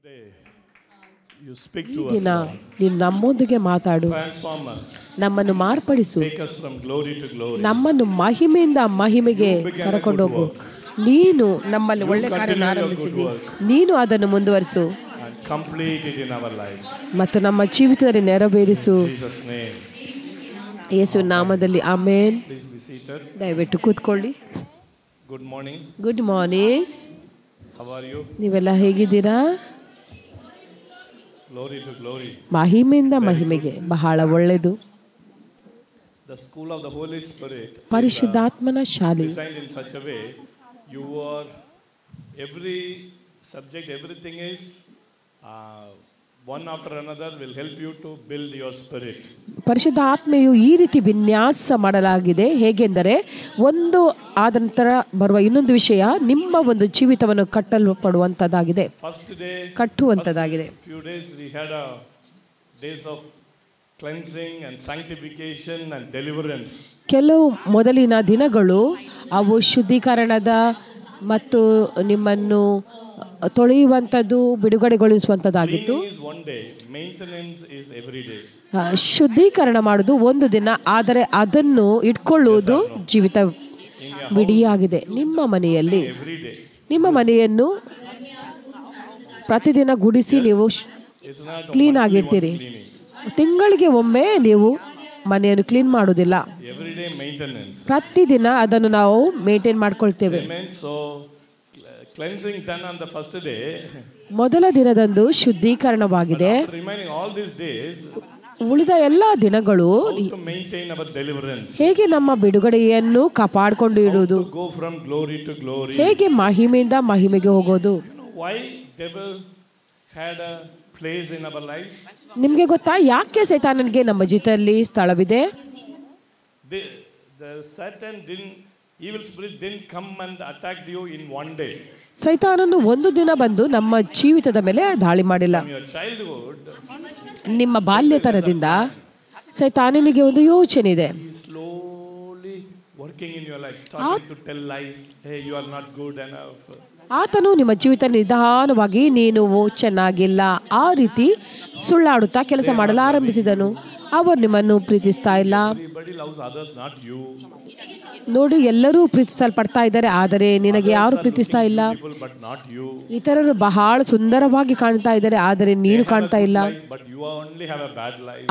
ಈ ದಿನ ನೀನು ನಮ್ಮೊಂದಿಗೆ ಮಾತಾಡು, ನಮ್ಮನ್ನು ಮಾರ್ಪಡಿಸು, ನಮ್ಮನ್ನು ಮಹಿಮೆಯಿಂದ ಮಹಿಮೆಗೆ ಕರಕೊಂಡೋಗು. ನೀನು ನಮ್ಮಲ್ಲಿ ಒಳ್ಳೆ ಕಾರ್ಯವನ್ನು ಆರಂಭಿಸಿದಿ, ನೀನು ಅದನ್ನು ಮುಂದುವರಿಸು ಮತ್ತು ನಮ್ಮ ಜೀವಿತದಲ್ಲಿ ನೆರವೇರಿಸು. ಯೇಸು ನಾಮದಲ್ಲಿ ಆಮೇನ್. ದಯವಿಟ್ಟು ಕೂತ್ಕೊಳ್ಳಿ. Good morning. ನೀವೆಲ್ಲ ಹೇಗಿದ್ದೀರಾ? ಮಹಿಮೆಯಿಂದ ಮಹಿಮೆಗೆ ಬಹಳ ಒಳ್ಳೆಯದು. ಪರಿಶುದ್ಧಾತ್ಮನ ಶಾಲೆ one after another will help you to build your spirit. ಪರಿಶುದ್ಧ ಆತ್ಮೆಯು ಈ ರೀತಿ ವಿನ್ಯಾಸ ಮಾಡಲಾಗಿದೆ. ಹೇಗೆಂದರೆ ಒಂದು ಆದ ನಂತರ ಬರುವ ಇನ್ನೊಂದು ವಿಷಯ ನಿಮ್ಮ ಒಂದು ಜೀವಿತವನ್ನು ಕಟ್ಟಲ್ಪಡುವಂತದ್ದಾಗಿದೆ, ಕಟ್ಟುವಂತದ್ದಾಗಿದೆ. Few days we had a days of cleansing and sanctification and deliverance. ಕೆಲವು ಮೊದಲಿನ ದಿನಗಳು ಅವು ಶುದ್ಧೀಕರಣದ ಮತ್ತು ನಿಮ್ಮನ್ನು ತೊಳೆಯುವಂಥದ್ದು, ಬಿಡುಗಡೆಗೊಳಿಸುವಂಥದ್ದಾಗಿತ್ತು. ಶುದ್ಧೀಕರಣ ಮಾಡುವುದು ಒಂದು ದಿನ, ಆದರೆ ಅದನ್ನು ಇಟ್ಕೊಳ್ಳುವುದು ಜೀವಿತವಿಡಿಯಾಗಿದೆ. ನಿಮ್ಮ ಮನೆಯನ್ನು ಪ್ರತಿದಿನ ಗುಡಿಸಿ ನೀವು ಕ್ಲೀನ್ ಆಗಿರ್ತೀರಿ. ತಿಂಗಳಿಗೆ ಒಮ್ಮೆ ನೀವು ಮನೆಯನ್ನು ಕ್ಲೀನ್ ಮಾಡುವುದಿಲ್ಲ, ಪ್ರತಿದಿನ ಅದನ್ನು ನಾವು maintain ಮಾಡ್ಕೊಳ್ತೇವೆ. Cleansing done on the first day. ಮೊದಲ ದಿನದಂದು ಶುದ್ಧೀಕರಣವಾಗಿದೆ. ಉಳಿದ ಎಲ್ಲ ದಿನಗಳು ಹೇಗೆ ನಮ್ಮ ಬಿಡುಗಡೆಯನ್ನು ಕಾಪಾಡಿಕೊಂಡು ಇಡುವುದು, ಹೇಗೆ ಮಹಿಮೆಯಿಂದ ಮಹಿಮೆಗೆ ಹೋಗೋದು. ನಿಮಗೆ ಗೊತ್ತಾ ಯಾಕೆ ಸೈತಾನನಿಗೆ ನಮ್ಮ ಜೀವಿತದಲ್ಲಿ ಸ್ಥಳವಿದೆ? Evil spirit didn't come and attacked you in one day. ಸೈತಾನನು ಒಂದು ದಿನ ಬಂದು ನಮ್ಮ ಜೀವಿತದ ಮೇಲೆ ದಾಳಿ ಮಾಡಿಲ್ಲ. ನಿಮ್ಮ ಬಾಲ್ಯತನದಿಂದ ಸೈತಾನನಿಗೆ ಒಂದು ಯೋಚನೆ ಇದೆ. ಆತನು ನಿಮ್ಮ ಜೀವಿತ ನಿಧಾನವಾಗಿ ನೀನು ಚೆನ್ನಾಗಿಲ್ಲ ಆ ರೀತಿ ಸುಳ್ಳಾಡುತ್ತಾ ಕೆಲಸ ಮಾಡಲು ಆರಂಭಿಸಿದನು. ಅವರು ನಿಮ್ಮನ್ನು ಪ್ರೀತಿಸ್ತಾ ಇಲ್ಲ. ನೋಡಿ, ಎಲ್ಲರೂ ಪ್ರೀತಿಸಲ್ಪಡ್ತಾ ಇದ್ದಾರೆ, ಆದರೆ ನಿನಗೆ ಯಾರು ಪ್ರೀತಿಸ್ತಾ ಇಲ್ಲ. ಇತರರು ಬಹಳ ಸುಂದರವಾಗಿ ಕಾಣ್ತಾ ಇದ್ದಾರೆ, ಆದರೆ ನೀನು ಕಾಣ್ತಾ ಇಲ್ಲ.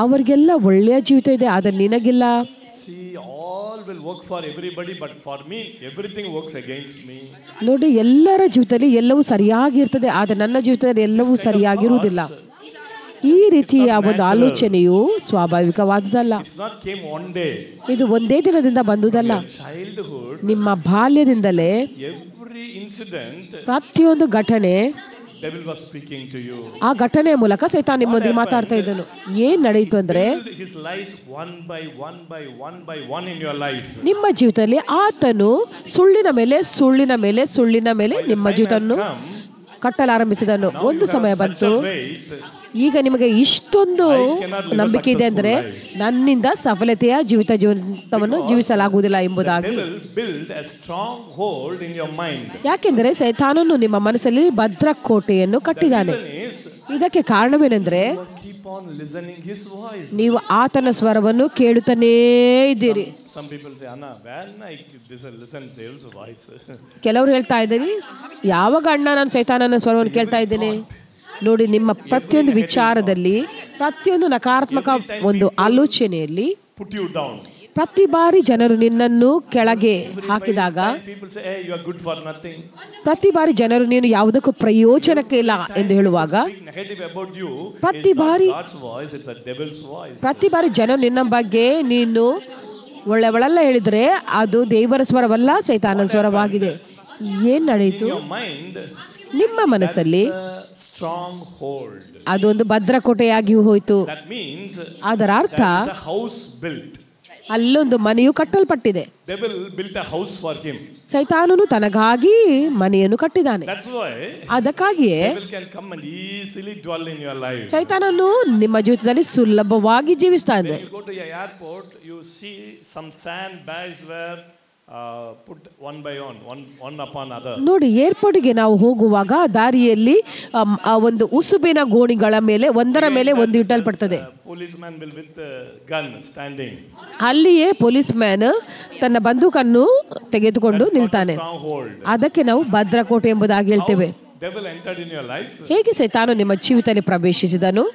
ಅವರಿಗೆಲ್ಲ ಒಳ್ಳೆಯ ಜೀವಿತ ಇದೆ, ಆದರೆ ನಿನಗಿಲ್ಲ. ನೋಡಿ, ಎಲ್ಲರ ಜೀವಿತದಲ್ಲಿ ಎಲ್ಲವೂ ಸರಿಯಾಗಿರ್ತದೆ, ಆದರೆ ನನ್ನ ಜೀವಿತದಲ್ಲಿ ಎಲ್ಲವೂ ಸರಿಯಾಗಿರುವುದಿಲ್ಲ. ಈ ರೀತಿಯ ಒಂದು ಆಲೋಚನೆಯು ಸ್ವಾಭಾವಿಕವಾದುದಲ್ಲ. ಇದು ಒಂದೇ ದಿನದಿಂದ ಬಂದುದಲ್ಲ. ನಿಮ್ಮ ಬಾಲ್ಯದಿಂದಲೇ ಪ್ರತಿಯೊಂದು ಘಟನೆ, ಆ ಘಟನೆಯ ಮೂಲಕ ಸೈತಾನ ನಿಮ್ಮೊಂದಿಗೆ ಮಾತಾಡ್ತಾ ಇದ್ದನು. ಏನ್ ನಡೆಯಿತು ಅಂದ್ರೆ, ನಿಮ್ಮ ಜೀವಿತದಲ್ಲಿ ಆತನು ಸುಳ್ಳಿನ ಮೇಲೆ ನಿಮ್ಮ ಜೀವಿತವನ್ನು ಕಟ್ಟಲಾರಂಭಿಸಿದನು. ಒಂದು ಸಮಯ ಬಂತು, ಈಗ ನಿಮಗೆ ಇಷ್ಟೊಂದು ನಂಬಿಕೆ ಇದೆ ಅಂದ್ರೆ ನನ್ನಿಂದ ಸಫಲತೆಯ ಜೀವಿತವನ್ನು ಜೀವಿಸಲಾಗುವುದಿಲ್ಲ ಎಂಬುದಾಗಿ. ಯಾಕೆಂದರೆ ಸೈತಾನನು ನಿಮ್ಮ ಮನಸ್ಸಲ್ಲಿ ಭದ್ರಕೋಟೆಯನ್ನು ಕಟ್ಟಿದ್ದಾನೆ. ಇದಕ್ಕೆ ಕಾರಣವೇನೆಂದ್ರೆ ನೀವು ಆತನ ಸ್ವರವನ್ನು ಕೇಳುತ್ತಾನೇ ಇದ್ದೀರಿ. ಕೆಲವರು ಹೇಳ್ತಾ ಇದ್ದೀರಿ, ಯಾವಾಗ ಅಣ್ಣ ನಾನು ಸೈತಾನನ ಸ್ವರವನ್ನು ಕೇಳ್ತಾ ಇದ್ದೇನೆ? ನೋಡಿ, ನಿಮ್ಮ ಪ್ರತಿಯೊಂದು ವಿಚಾರದಲ್ಲಿ, ಪ್ರತಿಯೊಂದು ನಕಾರಾತ್ಮಕ ಒಂದು ಆಲೋಚನೆಯಲ್ಲಿ ಪ್ರತಿ ಬಾರಿ ಜನರು ನಿನ್ನನ್ನು ಕೆಳಗೆ ಹಾಕಿದಾಗ, ಪ್ರತಿ ಬಾರಿ ಜನರು ನೀನು ಯಾವುದಕ್ಕೂ ಪ್ರಯೋಜನಕ್ಕೆ ಇಲ್ಲ ಎಂದು ಹೇಳುವಾಗ, ಪ್ರತಿ ಬಾರಿ ಜನರು ನಿನ್ನ ಬಗ್ಗೆ ನೀನು ಒಳ್ಳೆಯವಳೆಲ್ಲ ಹೇಳಿದ್ರೆ ಅದು ದೇವರ ಸ್ವರವಲ್ಲ, ಸೈತಾನನ ಸ್ವರವಾಗಿದೆ. ಏನ್ ನಡೆಯಿತು? ನಿಮ್ಮ ಮನಸ್ಸಲ್ಲಿ ಅದೊಂದು ಭದ್ರಕೋಟೆಯಾಗಿ ಹೋಯಿತು. ಅದರ ಅರ್ಥ ಅಲ್ಲೊಂದು ಮನೆಯು ಕಟ್ಟಲ್ಪಟ್ಟಿದೆ. ಸೈತಾನನು ತನಗಾಗಿ ಮನೆಯನ್ನು ಕಟ್ಟಿದ್ದಾನೆ. ಅದಕ್ಕಾಗಿಯೇ ಸೈತಾನನು ನಿಮ್ಮ ಜೀವಿತದಲ್ಲಿ ಸುಲಭವಾಗಿ ಜೀವಿಸ್ತಾನೆ. put one by one upon other. ನೋಡಿ, ಏರ್ಪೋರ್ಟ್ಗೆ ನಾವು ಹೋಗುವಾಗ ದಾರಿಯಲ್ಲಿ ಆ ಒಂದು ಉಸುಬಿನ ಗೋಣಿಗಳ ಮೇಲೆ ಒಂದರ ಮೇಲೆ ಒಂದು ಇಟ್ಟಲ್ಪಡ್ತದೆ. Policeman will with gun standing. ಅಲ್ಲಿಯೇ ಪೊಲೀಸ್ ಮ್ಯಾನ್ ತನ್ನ ಬಂದೂಕನ್ನು ತೆಗೆದುಕೊಂಡು ನಿಲ್ತಾನೆ. ಅದಕ್ಕೆ ನಾವು ಭದ್ರಕೋಟೆ ಎಂಬುದಾಗಿ ಹೇಳ್ತೇವೆ. Devil entered in your life. ಹೇಗೆ ಸೈತಾನು ನಿಮ್ಮ ಜೀವಿತದಲ್ಲಿ ಪ್ರವೇಶಿಸಿದನು?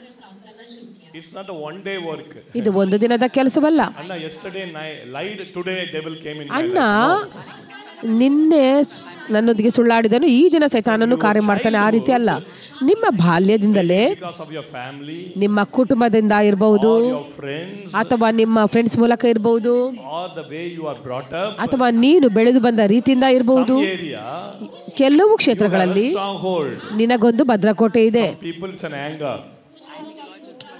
It's not a one day work. ಇದು ಒಂದು ದಿನದ ಕೆಲಸವಲ್ಲ. Anna yesterday lied, today devil came in my ಅಣ್ಣ life. ನಿನ್ನೆ ನನ್ನೊಂದಿಗೆ ಸುಳ್ಳಾಡಿದನು, ಈ ದಿನ ಸೈತಾನನು ಕಾರ್ಯ ಮಾಡ್ತಾನೆ. ಆ ರೀತಿ ಅಲ್ಲ. ನಿಮ್ಮ ಬಾಲ್ಯದಿಂದಲೇ, Because of your family, ನಿಮ್ಮ ಕುಟುಂಬದಿಂದ ಇರಬಹುದು, or your friends, ಅಥವಾ ನಿಮ್ಮ ಫ್ರೆಂಡ್ಸ್ ಮೂಲಕ ಇರಬಹುದು, or the way you are brought up, ಅಥವಾ ನೀನು ಬೆಳೆದು ಬಂದ ರೀತಿಯಿಂದ ಇರಬಹುದು. some area, ಕೆಲವು ಕ್ಷೇತ್ರಗಳಲ್ಲಿ stronghold. ನಿನಗೊಂದು ಭದ್ರಕೋಟೆ ಇದೆ. Some people it's an anger.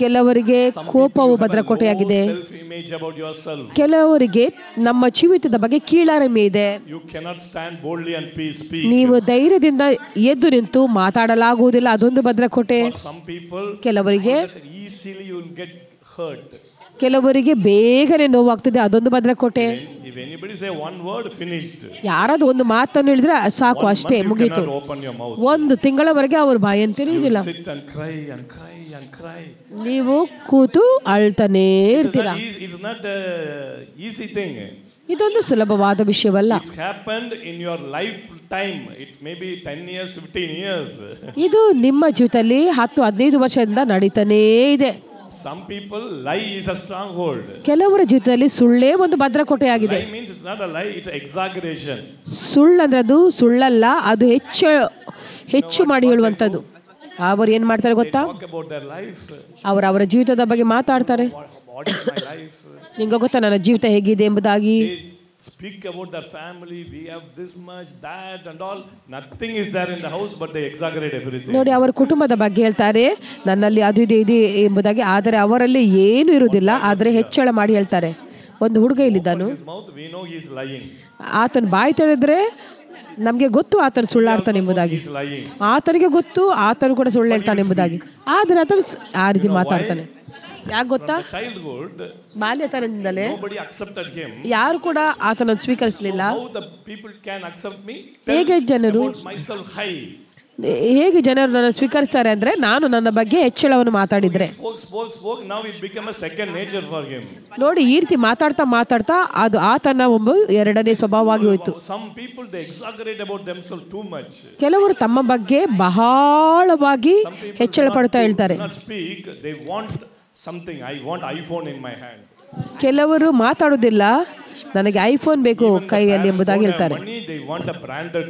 ಕೆಲವರಿಗೆ ಕೋಪವು ಭದ್ರಕೋಟೆಯಾಗಿದೆ. Self-image about yourself. ಕೆಲವರಿಗೆ ನಮ್ಮ ಜೀವಿತದ ಬಗ್ಗೆ ಕೀಳರಿಮೆ ಇದೆ. You cannot stand boldly and speak. ನೀವು ಧೈರ್ಯದಿಂದ ಎದ್ದು ನಿಂತು ಮಾತಾಡಲಾಗುವುದಿಲ್ಲ, ಅದೊಂದು ಭದ್ರಕೋಟೆ. For some people, ಕೆಲವರಿಗೆ easily you will get hurt. ಕೆಲವರಿಗೆ ಬೇಗನೆ ನೋವಾಗ್ತದೆ, ಅದೊಂದು ಭದ್ರಕೋಟೆ. If anybody say one word, finished. ಯಾರಾದ್ರೂ ಒಂದು ಮಾತನ್ನು ಹೇಳಿದ್ರೆ ಸಾಕು, ಅಷ್ಟೇ, ಮುಗೀತು. Open your mouth. ಒಂದು ತಿಂಗಳವರೆಗೆ ಅವ್ರ ಬಾಯನ್ನು ತೆರೆಯುವುದಿಲ್ಲ. Sit and cry and cry and cry. ನೀವು ಕೂತು ಅಳ್ತಾನೇ ಇರ್ತೀರಾ. It's not an easy thing. ಇದೊಂದು ಸುಲಭವಾದ ವಿಷಯವಲ್ಲ. It's happened in your lifetime. It may be 10 years, 15 years. ಇದು ನಿಮ್ಮ ಜೀವಿತದಲ್ಲಿ 10-15 ವರ್ಷದಿಂದ ನಡೀತಾನೇ ಇದೆ. Some people, lie is a stronghold. ಕೆಲವರ ಜೀವಿತದಲ್ಲಿ ಸುಳ್ಳೇ ಒಂದು ಭದ್ರಕೋಟೆಯಾಗಿದೆ. Lie means it's not a lie, it's exaggeration. ಸುಳ್ಳಂದ್ರೆ ಅದು ಸುಳ್ಳಲ್ಲ, ಅದು ಹೆಚ್ಚು ಮಾಡಿ ಹೇಳುವಂಥದ್ದು. ಅವರು ಏನು ಮಾಡ್ತಾರೆ ಗೊತ್ತಾ? Talk about their life. ಅವರ ಜೀವಿತದ ಬಗ್ಗೆ ಮಾತಾಡ್ತಾರೆ. What is my life? ನಿಂಗೆ ಗೊತ್ತಾ ನನ್ನ ಜೀವಿತ ಹೇಗಿದೆ ಎಂಬುದಾಗಿ. They speak about their family. We have this much, that and all. Nothing is there in the house, but they exaggerate everything. ನೋಡಿ, ಅವರ ಕುಟುಂಬದ ಬಗ್ಗೆ ಹೇಳ್ತಾರೆ, ನನ್ನಲ್ಲಿ ಅದು ಇದೆ ಇದೆ ಎಂಬುದಾಗಿ. ಆದರೆ ಅವರಲ್ಲಿ ಏನು ಇರುವುದಿಲ್ಲ, ಆದರೆ ಹೆಚ್ಚಳ ಮಾಡಿ ಹೇಳ್ತಾರೆ. ಒಂದು ಹುಡುಗ ಇಲ್ಲಿದ್ದಾನು, His mouth, we know he is lying. ಆತನ ಬಾಯಿ ತೆರೆದ್ರೆ ನಮಗೆ ಗೊತ್ತು ಆತನು ಸುಳ್ಳಾಡ್ತಾನೆ ಎಂಬುದಾಗಿ. He is lying. ಆತನಿಗೆ ಗೊತ್ತು ಆತನು ಕೂಡ ಸುಳ್ಳು ಹೇಳ್ತಾನೆ ಎಂಬುದಾಗಿ. ಆದರೆ ಆತನು ಆ ರೀತಿ ಮಾತಾಡ್ತಾನೆ. ಯಾಕೆ ಗೊತ್ತಾ? Childhood, ಬಾಲ್ಯತನದಿಂದಲೇ nobody accepted him. ಯಾರು ಕೂಡ ಆತನನ್ನು ಸ್ವೀಕರಿಸಲಿಲ್ಲ. How the people can accept me? ಹೇಗೆ ಜನರು About myself high. ಹೇಗೆ ಜನರು ನನ್ನ ಸ್ವೀಕರಿಸ್ತಾರೆ ಅಂದ್ರೆ, ನಾನು ನನ್ನ ಬಗ್ಗೆ ಹೆಚ್ಚಳವನ್ನು ಮಾತಾಡಿದ್ರೆ. Spoke. Now it became a second nature for him. ನೋಡಿ, ಈ ರೀತಿ ಮಾತಾಡ್ತಾ ಅದು ಆತನ ಒಂದು ಎರಡನೇ ಸ್ವಭಾವವಾಗಿ ಹೋಯ್ತು. Some people they exaggerate about themselves too much. ಕೆಲವರು ತಮ್ಮ ಬಗ್ಗೆ ಬಹಳವಾಗಿ ಹೆಚ್ಚಳ ಪಡ್ತಾ ಹೇಳ್ತಾರೆ. Not speak, they want something. I want iPhone in my hand. ಕೆಲವರು ಮಾತಾಡುವುದಿಲ್ಲ, ನನಗೆ ಐಫೋನ್ ಬೇಕು ಕೈಯಲ್ಲಿ ಎಂಬುದಾಗಿ ಹೇಳ್ತಾರೆ. Money, they want a branded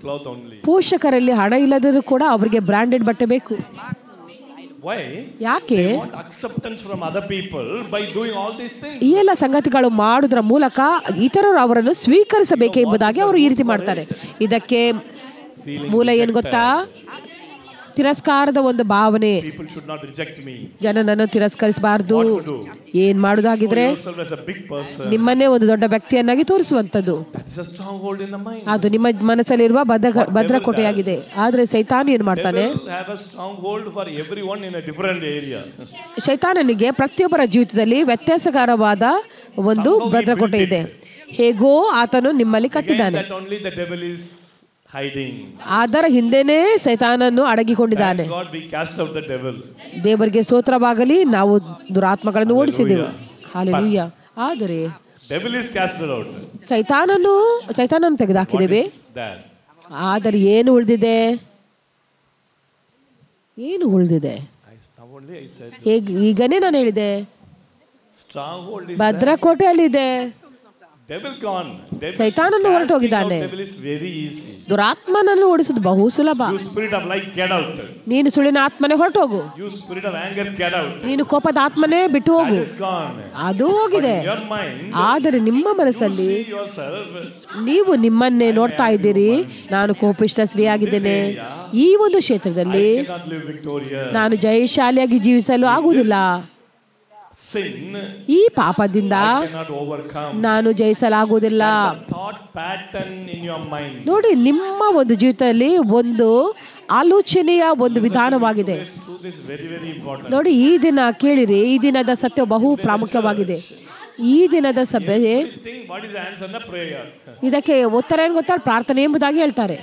cloth only. ಪೋಷಕರಲ್ಲಿ ಹಣ ಇಲ್ಲದರೂ ಕೂಡ ಅವರಿಗೆ ಬ್ರಾಂಡೆಡ್ ಬಟ್ಟೆ ಬೇಕು. Why? ಯಾಕೆ? They want acceptance from other people by doing all these things. ಈ ಎಲ್ಲ ಸಂಗತಿಗಳು ಮಾಡುವುದರ ಮೂಲಕ ಇತರರು ಅವರನ್ನು ಸ್ವೀಕರಿಸಬೇಕೆ ಎಂಬುದಾಗಿ ಅವರು ಈ ರೀತಿ ಮಾಡ್ತಾರೆ. ಇದಕ್ಕೆ ಮೂಲ ಏನು ಗೊತ್ತಾ? ತಿರಸ್ಕಾರದ ಒಂದು ಭಾವನೆ. People should not reject me. ಜನನನ್ನು ತಿರಸ್ಕರಿಸಬಾರದು. ಏನ್ ಮಾಡುದಾಗಿದ್ರೆ Yourself as a big person. ನಿಮ್ಮನ್ನೇ ಒಂದು ದೊಡ್ಡ ವ್ಯಕ್ತಿಯನ್ನಾಗಿ ತೋರಿಸುವಂತದ್ದು. That is a stronghold in the mind. ಅದು ನಿಮ್ಮ ಮನಸ್ಸಲ್ಲಿರುವ ಭದ್ರಕೋಟೆಯಾಗಿದೆ. ಆದ್ರೆ ಸೈತಾನ ಏನ್ ಮಾಡ್ತಾನೆ? Devil have a stronghold for everyone in a different area. ಸೈತಾನನಿಗೆ ಪ್ರತಿಯೊಬ್ಬರ ಜೀವಿತದಲ್ಲಿ ವ್ಯತ್ಯಾಸಕರವಾದ ಒಂದು ಭದ್ರಕೋಟೆ ಇದೆ. ಹೇಗೋ ಆತನು ನಿಮ್ಮಲ್ಲಿ ಕಟ್ಟಿದ್ದಾನೆ. That only the devil is hiding. ಅದರ ಹಿಂದೆನೇ ಸೈತಾನನ್ನು ಅಡಗಿಕೊಂಡಿದ್ದಾನೆ. God, we cast out the devil. ದೇವರಿಗೆ ಸ್ತೋತ್ರವಾಗಲಿ, ನಾವು ದುರಾತ್ಮಗಳನ್ನು ಓಡಿಸಿದೆವು. ಹಲ್ಲೆಲೂಯಾ. ಆದರೆ devil is cast out. ಸೈತಾನನ್ನು ತೆಗೆದುಹಾಕಿದ್ದೇವೆ. ಆದರೆ ಏನು ಉಳಿದಿದೆ? ಈಗನೇ ನಾನು ಹೇಳಿದೆ, ಭದ್ರಕೋಟೆಯಲ್ಲಿದೆ. ಸೈತಾನನ್ನು ಹೊರಟು ಹೋಗಿದ್ದಾನೆ. ದುರಾತ್ಮನನ್ನು ಓಡಿಸುವುದು ಬಹು ಸುಲಭ. ನೀನು ಸುಳ್ಳಿನ ಆತ್ಮನೇ ಹೊರಟು ಹೋಗು. ನೀನು ಕೋಪದ ಆತ್ಮನೇ ಬಿಟ್ಟು ಹೋಗು. ಅದು ಹೋಗಿದೆ. ಆದರೆ ನಿಮ್ಮ ಮನಸ್ಸಲ್ಲಿ ನೀವು ನಿಮ್ಮನ್ನೇ ನೋಡ್ತಾ ಇದ್ದೀರಿ, ನಾನು ಕೋಪಿಷ್ಟ ಸ್ತ್ರೀಯಾಗಿದ್ದೇನೆ, ಈ ಒಂದು ಕ್ಷೇತ್ರದಲ್ಲಿ ನಾನು ಜಯಶಾಲಿಯಾಗಿ ಜೀವಿಸಲು ಆಗುವುದಿಲ್ಲ, ಈ ಪಾಪದಿಂದ ನಾನು ಜಯಿಸಲಾಗುವುದಿಲ್ಲ. ನೋಡಿ, ನಿಮ್ಮ ಒಂದು ಜೀವಿತದಲ್ಲಿ ಒಂದು ಆಲೋಚನೆಯ ಒಂದು ವಿಧಾನವಾಗಿದೆ. ನೋಡಿ, ಈ ದಿನ ಕೇಳಿರಿ, ಈ ದಿನದ ಸತ್ಯ ಬಹು ಪ್ರಾಮುಖ್ಯವಾಗಿದೆ. ಈ ದಿನದ ಸಭೆ Think what is the answer in the prayer. ಇದಕ್ಕೆ ಉತ್ತರ ಏನು ಗೊತ್ತಾ? ಪ್ರಾರ್ಥನೆ ಎಂಬುದಾಗಿ ಹೇಳ್ತಾರೆ.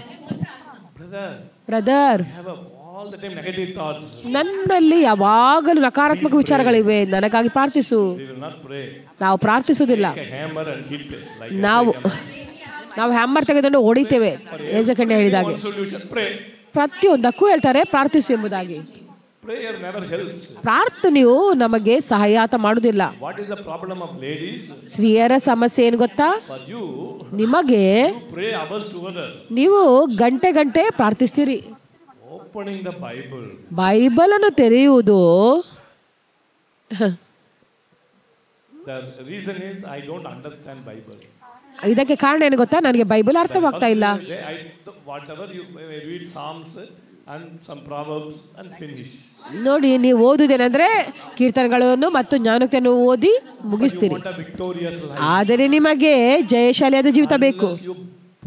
Brother, Have all the time negative thoughts. ನನ್ನಲ್ಲಿ ಯಾವಾಗಲೂ ನಕಾರಾತ್ಮಕ ವಿಚಾರಗಳಿವೆ, ನನಗಾಗಿ ಪ್ರಾರ್ಥಿಸು. We will not pray. ನಾವು ಪ್ರಾರ್ಥಿಸುವುದಿಲ್ಲ. Take a hammer and hit it. Like ನಾವು ಹ್ಯಾಮರ್ ತೆಗೆದುಕೊಂಡು ಹೊಡಿತೇವೆ. ಏಜಕಣ್ಣ ಹೇಳಿದಾಗೆ one solution, pray. ಪ್ರತಿಯೊಂದಕ್ಕೂ ಹೇಳ್ತಾರೆ ಪ್ರಾರ್ಥಿಸು ಎಂಬುದಾಗಿ. Prayer never helps. ಪ್ರಾರ್ಥನೆಯು ನಮಗೆ ಸಹಾಯತ ಮಾಡುವುದಿಲ್ಲ. What is the problem of ladies? ಸ್ತ್ರೀಯರ ಸಮಸ್ಯೆ ಏನು ಗೊತ್ತಾ? For you, ನಿಮಗೆ you pray hours together. ನೀವು ಗಂಟೆ ಪ್ರಾರ್ಥಿಸ್ತೀರಿ. Opening the Bible. ಬೈಬಲ್ ಅನ್ನು ತೆರೆಯುವುದು The reason is I don't understand Bible. ಇದಕ್ಕೆ ಕಾರಣ ಏನು ಗೊತ್ತಾ? ನನಗೆ ಬೈಬಲ್ ಅರ್ಥವಾಗ್ತಾ ಇಲ್ಲ. Whatever you read Psalms and some Proverbs and finish. ನೋಡಿ, ನೀವು ಓದುವುದೇನೆಂದ್ರೆ ಕೀರ್ತನೆಗಳನ್ನು ಮತ್ತು ಜ್ಞಾನೋಕ್ತಿಯನ್ನು ಓದಿ ಮುಗಿಸ್ತೀರಿ. Want a victorious life. ಆದರೆ ನಿಮಗೆ ಜಯಶಾಲಿಯಾದ ಜೀವಿತ ಬೇಕು. You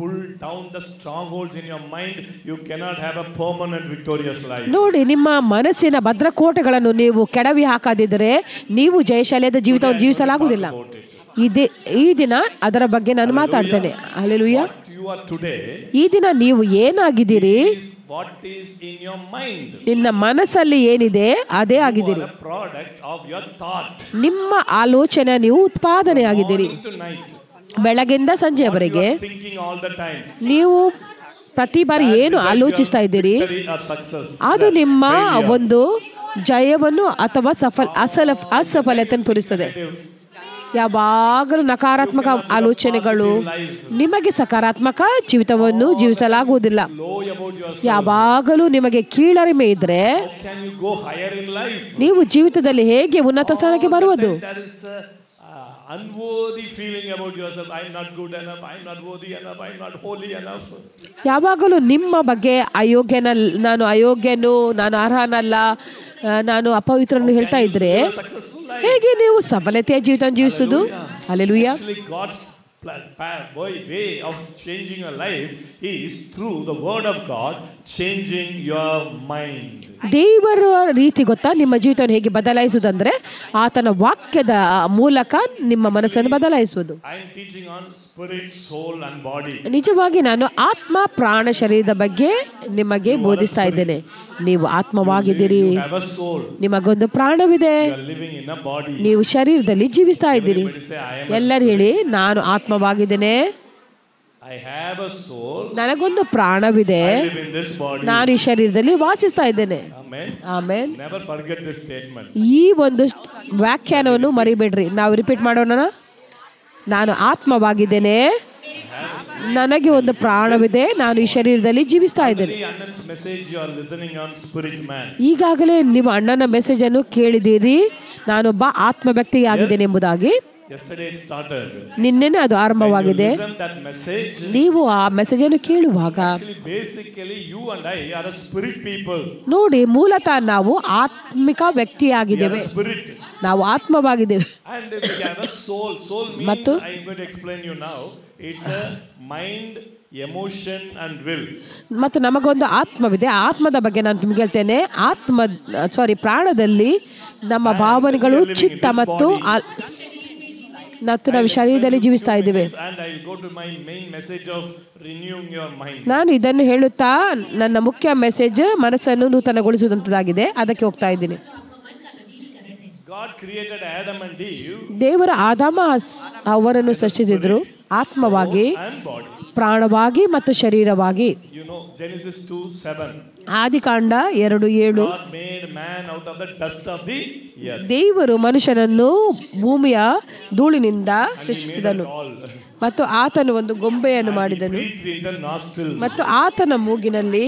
pull down the strongholds in your mind, you cannot have a permanent victorious life. ನೋಡಿ, ನಿಮ್ಮ ಮನಸ್ಸಿನ ಭದ್ರಕೋಟೆಗಳನ್ನು ನೀವು ಕೆಡವಿ ಹಾಕದಿದ್ದರೆ ನೀವು ಜಯಶಾಲಿಯಾದ ಜೀವಿತವನ್ನು ಜೀವಿಸಲಾಗುವುದಿಲ್ಲ. ಈ ದಿನ ಅದರ ಬಗ್ಗೆ ನಾನು ಮಾತಾಡ್ತೇನೆ. ಹಲ್ಲೆಲೂಯಾ. You are today. ಈ ದಿನ ನೀವು ಏನಾಗಿದ್ದೀರಿ? What is in your mind? ನಿನ್ನ ಮನಸ್ಸಲ್ಲಿ ಏನಿದೆ ಅದೇ ಆಗಿದ್ದೀರಿ. A product of your thought. ನಿಮ್ಮ ಆಲೋಚನೆ ನೀವು ಉತ್ಪಾದನೆ ಆಗಿದ್ದೀರಿ. Tonight. ಬೆಳಗಿಂದ ಸಂಜೆಯವರೆಗೆ Thinking all the time. ನೀವು ಪ್ರತಿ ಬಾರಿ ಏನು ಆಲೋಚಿಸ್ತಾ ಇದ್ದೀರಿ ಅದು ನಿಮ್ಮ ಒಂದು ಜಯವನ್ನು ಅಥವಾ ಅಸಫಲತೆಯನ್ನು ತೋರಿಸ್ತದೆ. ಯಾವಾಗಲೂ ನಕಾರಾತ್ಮಕ ಆಲೋಚನೆಗಳು ನಿಮಗೆ ಸಕಾರಾತ್ಮಕ ಜೀವಿತವನ್ನು ಜೀವಿಸಲಾಗುವುದಿಲ್ಲ. ಯಾವಾಗಲೂ ನಿಮಗೆ ಕೀಳರಿಮೆ ಇದ್ರೆ ನೀವು ಜೀವಿತದಲ್ಲಿ ಹೇಗೆ ಉನ್ನತ ಸ್ಥಾನಕ್ಕೆ ಬರುವುದು? unworthy feeling about yourself. I am not good enough, I am not worthy enough, I am not holy enough. ಯಾವಾಗಲೂ ನಿಮ್ಮ ಬಗ್ಗೆ ನಾನು ಅಯೋಗ್ಯನು, ನಾನು ಅರ್ಹನಲ್ಲ, ನಾನು ಅಪವಿತ್ರನು ಹೇಳ್ತಾ ಇದ್ರೆ ಹೇಗೆ ನೀವು ಸಫಲತೆಯ ಜೀವಿತ ಜೀವಿಸುವುದು? Hallelujah. God's way of changing your life is through the word of God changing your mind. ದೇವರ ರೀತಿ ಗೊತ್ತಾ ನಿಮ್ಮ ಜೀವಿತವನ್ನು ಹೇಗೆ ಬದಲಾಯಿಸುವುದಂದ್ರೆ ಆತನ ವಾಕ್ಯದ ಮೂಲಕ ನಿಮ್ಮ ಮನಸ್ಸನ್ನು ಬದಲಾಯಿಸುವುದು. I am teaching on spirit, soul and body. ನಿಜವಾಗಿ ನಾನು ಆತ್ಮ, ಪ್ರಾಣ, ಶರೀರದ ಬಗ್ಗೆ ನಿಮಗೆ ಬೋಧಿಸ್ತಾ ಇದ್ದೇನೆ. ನೀವು ಆತ್ಮವಾಗಿದ್ದೀರಿ, ನಿಮಗೊಂದು ಪ್ರಾಣವಿದೆ, ನೀವು ಶರೀರದಲ್ಲಿ ಜೀವಿಸ್ತಾ ಇದ್ದೀರಿ. ಎಲ್ಲರೂ ಹೇಳಿ, ನಾನು ಆತ್ಮವಾಗಿದ್ದೇನೆ, ನನಗೊಂದು ಪ್ರಾಣವಿದೆ, ನಾನು ಈ ಶರೀರದಲ್ಲಿ ವಾಸಿಸ್ತಾ ಇದ್ದೇನೆ. ಆಮೆನ್. ಈ ಒಂದು ವ್ಯಾಖ್ಯಾನವನ್ನು ಮರಿಬೇಡ್ರಿ. ನಾವು ರಿಪೀಟ್ ಮಾಡೋಣ. ನಾನು ಆತ್ಮವಾಗಿದ್ದೇನೆ, ನನಗೆ ಒಂದು ಪ್ರಾಣವಿದೆ, ನಾನು ಈ ಶರೀರದಲ್ಲಿ ಜೀವಿಸ್ತಾ ಇದ್ದೇನೆ. ಈಗಾಗಲೇ ನೀವು ಅಣ್ಣನ ಮೆಸೇಜ್ ಅನ್ನು ಕೇಳಿದ್ದೀರಿ, ನಾನೊಬ್ಬ ಆತ್ಮ ವ್ಯಕ್ತಿಯಾಗಿದ್ದೇನೆ ಎಂಬುದಾಗಿ. ನಿನ್ನೆನೆ ಅದು ಆರಂಭವಾಗಿದೆ. ನೀವು ಆ ಮೆಸೇಜ್ ಅನ್ನು ಕೇಳುವಾಗ ನೋಡಿ, ಮೂಲತಃ ನಾವು ಆತ್ಮಿಕ ವ್ಯಕ್ತಿಯಾಗಿದ್ದೇವೆ, ನಾವು ಆತ್ಮವಾಗಿದ್ದೇವೆ. ಮತ್ತು ಮತ್ತು ನಮಗೊಂದು ಆತ್ಮವಿದೆ. ಆತ್ಮದ ಬಗ್ಗೆ ನಾನು ನಿಮ್ಗೆ ಹೇಳ್ತೇನೆ. ಪ್ರಾಣದಲ್ಲಿ ನಮ್ಮ ಭಾವನೆಗಳು, ಚಿತ್ತ ಮತ್ತು ನಾವು ಶರೀರದಲ್ಲಿ ಜೀವಿಸ್ತಾ ಇದ್ದೇವೆ. ನಾನು ಇದನ್ನು ಹೇಳುತ್ತಾ ನನ್ನ ಮುಖ್ಯ ಮೆಸೇಜ್ ಮನಸ್ಸನ್ನು ನೂತನಗೊಳಿಸುವಂತದ್ದಾಗಿದೆ. ಅದಕ್ಕೆ ಹೋಗ್ತಾ ಇದ್ದೀನಿ. ದೇವರು ಆದಾಮ ಅವರನ್ನು ಸೃಷ್ಟಿಸಿದ್ರು ಆತ್ಮವಾಗಿ, ಪ್ರಾಣವಾಗಿ ಮತ್ತು ಶರೀರವಾಗಿ. ಆದಿಕಾಂಡ 2:7 ದೇವರು ಮನುಷ್ಯನನ್ನು ಭೂಮಿಯ ಧೂಳಿನಿಂದ ಸೃಷ್ಟಿಸಿದನು ಮತ್ತು ಆತನು ಒಂದು ಗೊಂಬೆಯನ್ನು ಮಾಡಿದನು ಮತ್ತು ಆತನ ಮೂಗಿನಲ್ಲಿ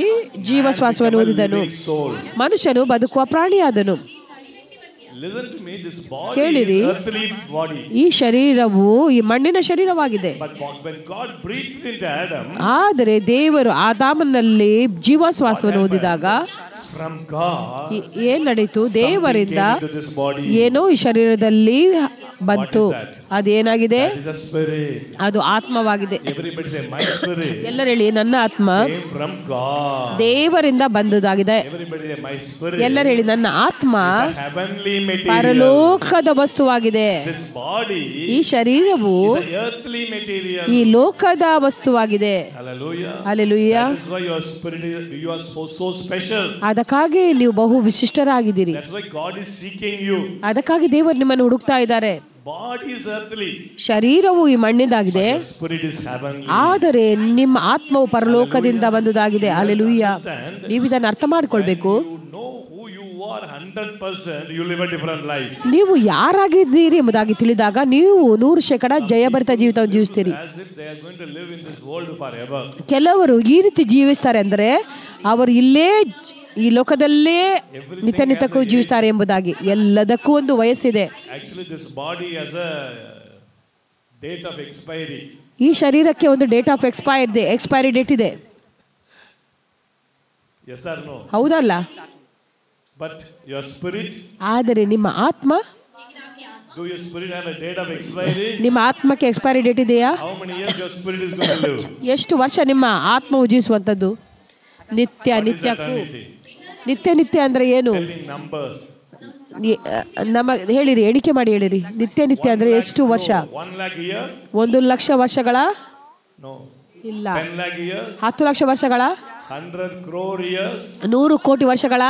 ಜೀವಶ್ವಾಸವನ್ನು ಊದಿದನು. ಮನುಷ್ಯನು ಬದುಕುವ ಪ್ರಾಣಿಯಾದನು. ಕೇಳಿರಿ, ಈ ಶರೀರವು ಈ ಮಣ್ಣಿನ ಶರೀರವಾಗಿದೆ. ಆದರೆ ದೇವರು ಆದಾಮನಲ್ಲಿ ಜೀವಶ್ವಾಸವನ್ನು ಊದಿದಾಗ from God, ಏನ್ ನಡೀತು? ದೇವರಿಂದ came into this body. ಏನೋ ಈ ಶರೀರದಲ್ಲಿ ಬಂತು. What is that? ಅದೇನಾಗಿದೆ? That is a spirit. ಅದು ಆತ್ಮವಾಗಿದೆ. Everybody say, my spirit ಎಲ್ಲರೂ ಹೇಳಿ, ನನ್ನ ಆತ್ಮ came from God. ದೇವರಿಂದ ಬಂದುದಾಗಿದೆ. Everybody say, my spirit ಎಲ್ಲರೂ ಹೇಳಿ, ನನ್ನ ಆತ್ಮ is a heavenly material. ಪರಲೋಕದ ವಸ್ತುವಾಗಿದೆ. This body ಈ ಶರೀರವು is a earthly material. ಈ ಲೋಕದ ವಸ್ತುವಾಗಿದೆ. Hallelujah. Hallelujah. That is why your spirit is, you are so special. ಅದಕ್ಕಾಗಿ ನೀವು ಬಹು ವಿಶಿಷ್ಟರಾಗಿದ್ದೀರಿ. That's why God is seeking you. ಅದಕ್ಕಾಗಿ ದೇವರು ನಿಮ್ಮನ್ನು ಹುಡುಕ್ತಾ ಇದ್ದಾರೆ. Body is earthly. ಶರೀರವು ಈ ಮಣ್ಣಿಂದಾಗಿದೆ, Spirit is heavenly. ಆದರೆ ನಿಮ್ಮ ಆತ್ಮವು ಪರಲೋಕದಿಂದ ಬಂದುದಾಗಿದೆ. ಹಲ್ಲೆಲೂಯಾ. ನೀವು ಇದನ್ನು ಅರ್ಥ ಮಾಡ್ಕೊಳ್ಬೇಕು. You know who you are 100%, you live a different life. ನೀವು ಯಾರಾಗಿದ್ದೀರಿ ಎಂಬುದಾಗಿ ತಿಳಿದಾಗ ನೀವು 100% ಜಯಭರಿತ ಜೀವಿತವನ್ನು ಜೀವಿಸ್ತೀರಿ. As if they are going to live in this world forever. ಕೆಲವರು ಈ ರೀತಿ ಜೀವಿಸ್ತಾರೆ ಅಂದರೆ ಅವರು ಇಲ್ಲೇ ಈ ಲೋಕದಲ್ಲೇ ನಿತ್ಯ ನಿತ್ಯಕ್ಕೂ ಜೀವಿಸ್ತಾರೆ ಎಂಬುದಾಗಿ. ಎಲ್ಲದಕ್ಕೂ ಒಂದು ವಯಸ್ಸಿದೆ. Actually, this body has a date of expiry. ಈ ಶರೀರಕ್ಕೆ ಒಂದು ಡೇಟ್ ಆಫ್ ಎಕ್ಸ್ಪೈರಿ ಡೇಟ್ ಇದೆ. Yes or no? ಹೌದಲ್ಲ? But your spirit, ಆದರೆ ನಿಮ್ಮ ಆತ್ಮ, do your spirit have a date of expiry? ನಿಮ್ಮ ಆತ್ಮಕ್ಕೆ ಎಕ್ಸ್ಪೈರಿ ಡೇಟ್ ಇದೆಯಾ? How many years your spirit is going to live? ಎಷ್ಟು ವರ್ಷ ನಿಮ್ಮ ಆತ್ಮವು ಜೀವಿಸುವಂಥದ್ದು? ನಿತ್ಯ ನಿತ್ಯಕ್ಕೂ. ನಿತ್ಯ ನಿತ್ಯ ಅಂದ್ರೆ ಏನು? Numbers. ಹೇಳಿರಿ, ಎಣಿಕೆ ಮಾಡಿ ಹೇಳಿರಿ. ನಿತ್ಯ ನಿತ್ಯ ಅಂದ್ರೆ ಎಷ್ಟು ವರ್ಷ? 1 lakh year? 1 ಲಕ್ಷ ವರ್ಷಗಳ? No. ಇಲ್ಲ. 10 lakh years? 10 ಲಕ್ಷ ವರ್ಷಗಳ? 100 crore years? 100 ಕೋಟಿ ವರ್ಷಗಳ?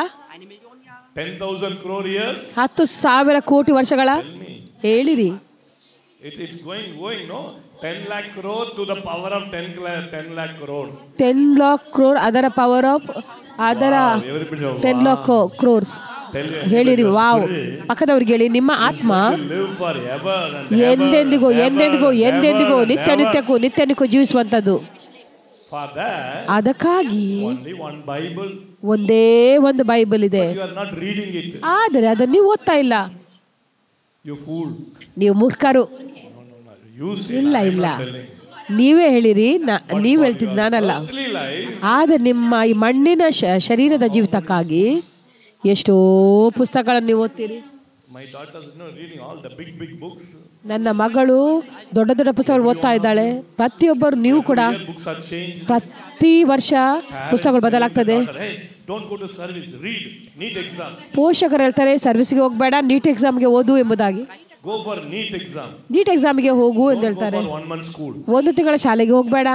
10,000 crore years? 10,000 ಕೋಟಿ ವರ್ಷಗಳ? ಹೇಳಿರಿ. It's going, no? 10 lakh crore to the power of 10 lakh crore. 10 lakh crore ಅದರ ಪವರ್ ಆಫ್ ಅದರ 10 lakh crores. ಹೇಳಿರಿ. ವಾವ್. ಪಕ್ಕದವ್ರಿಗೆ ಹೇಳಿ, ನಿಮ್ಮ ಆತ್ಮ ಎಂದೆಂದಿಗೂ ಎಂದೆಂದಿಗೂ ಎಂದೆಂದಿಗೂ ನಿತ್ಯ ನಿತ್ಯಕ್ಕೂ ನಿತ್ಯ ನಿತ್ಯಕ್ಕೂ ಜೀವಿಸುವಂಥದ್ದು. ಅದಕ್ಕಾಗಿ ಒಂದೇ ಒಂದು ಬೈಬಲ್ ಇದೆ, ಆದರೆ ಅದನ್ನು ನೀವು ಓದ್ತಾ ಇಲ್ಲ. ನೀವು ಮೂರ್ಖರು. ಇಲ್ಲ ಇಲ್ಲ, ನೀವೇ ಹೇಳಿರಿ, ನೀವು ಹೇಳ್ತಿದ್ದು ನಾನಲ್ಲ. ಆದರೆ ನಿಮ್ಮ ಈ ಮಣ್ಣಿನ ಶರೀರದ ಜೀವಿತಕ್ಕಾಗಿ ಎಷ್ಟೋ ಪುಸ್ತಕಗಳನ್ನು ನೀವು ಓದ್ತೀರಿ. ನನ್ನ ಮಗಳು ದೊಡ್ಡ ದೊಡ್ಡ ಪುಸ್ತಕಗಳು ಓದ್ತಾ ಇದ್ದಾಳೆ. ಪ್ರತಿಯೊಬ್ಬರು ನೀವು ಕೂಡ ಪ್ರತಿ ವರ್ಷ ಪುಸ್ತಕಗಳು ಬದಲಾಗ್ತದೆ. ಪೋಷಕರು ಹೇಳ್ತಾರೆ ಸರ್ವಿಸ್ಗೆ ಹೋಗಬೇಡ, ನೀಟ್ ಎಕ್ಸಾಮ್ಗೆ ಓದು ಎಂಬುದಾಗಿ. ನೀಟ್ ಎಕ್ಸಾಮ್ಗೆ ಹೋಗು ಎಂದು ಹೇಳ್ತಾರೆ. 1 ತಿಂಗಳ ಶಾಲೆಗೆ ಹೋಗಬೇಡ.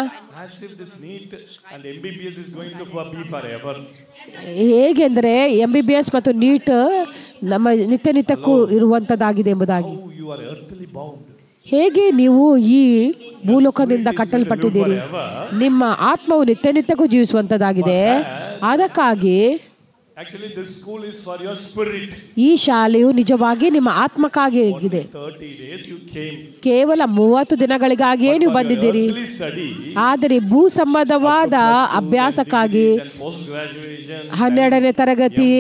ಹೇಗೆಂದರೆ MBBS ಮತ್ತು ನೀಟ್ ನಮ್ಮ ನಿತ್ಯ ನಿತ್ಯಕ್ಕೂ ಇರುವಂತದ್ದಾಗಿದೆ ಎಂಬುದಾಗಿ. ಹೇಗೆ ನೀವು ಈ ಭೂಲೋಕದಿಂದ ಕಟ್ಟಲ್ಪಟ್ಟಿದ್ದೀರಿ, ನಿಮ್ಮ ಆತ್ಮವು ನಿತ್ಯ ನಿತ್ಯಕ್ಕೂ ಜೀವಿಸುವಂತದ್ದಾಗಿದೆ. ಅದಕ್ಕಾಗಿ ಈ ಶಾಲೆಯು ನಿಜವಾಗಿ ನಿಮ್ಮ ಆತ್ಮಕ್ಕಾಗಿ ಆಗಿದೆ. ಕೇವಲ 30 ದಿನಗಳಿಗಾಗಿಯೇ ನೀವು ಬಂದಿದ್ದೀರಿ. ಆದರೆ ಭೂ ಸಂಬಂಧವಾದ ಅಭ್ಯಾಸಕ್ಕಾಗಿ 12ನೇ ತರಗತಿ,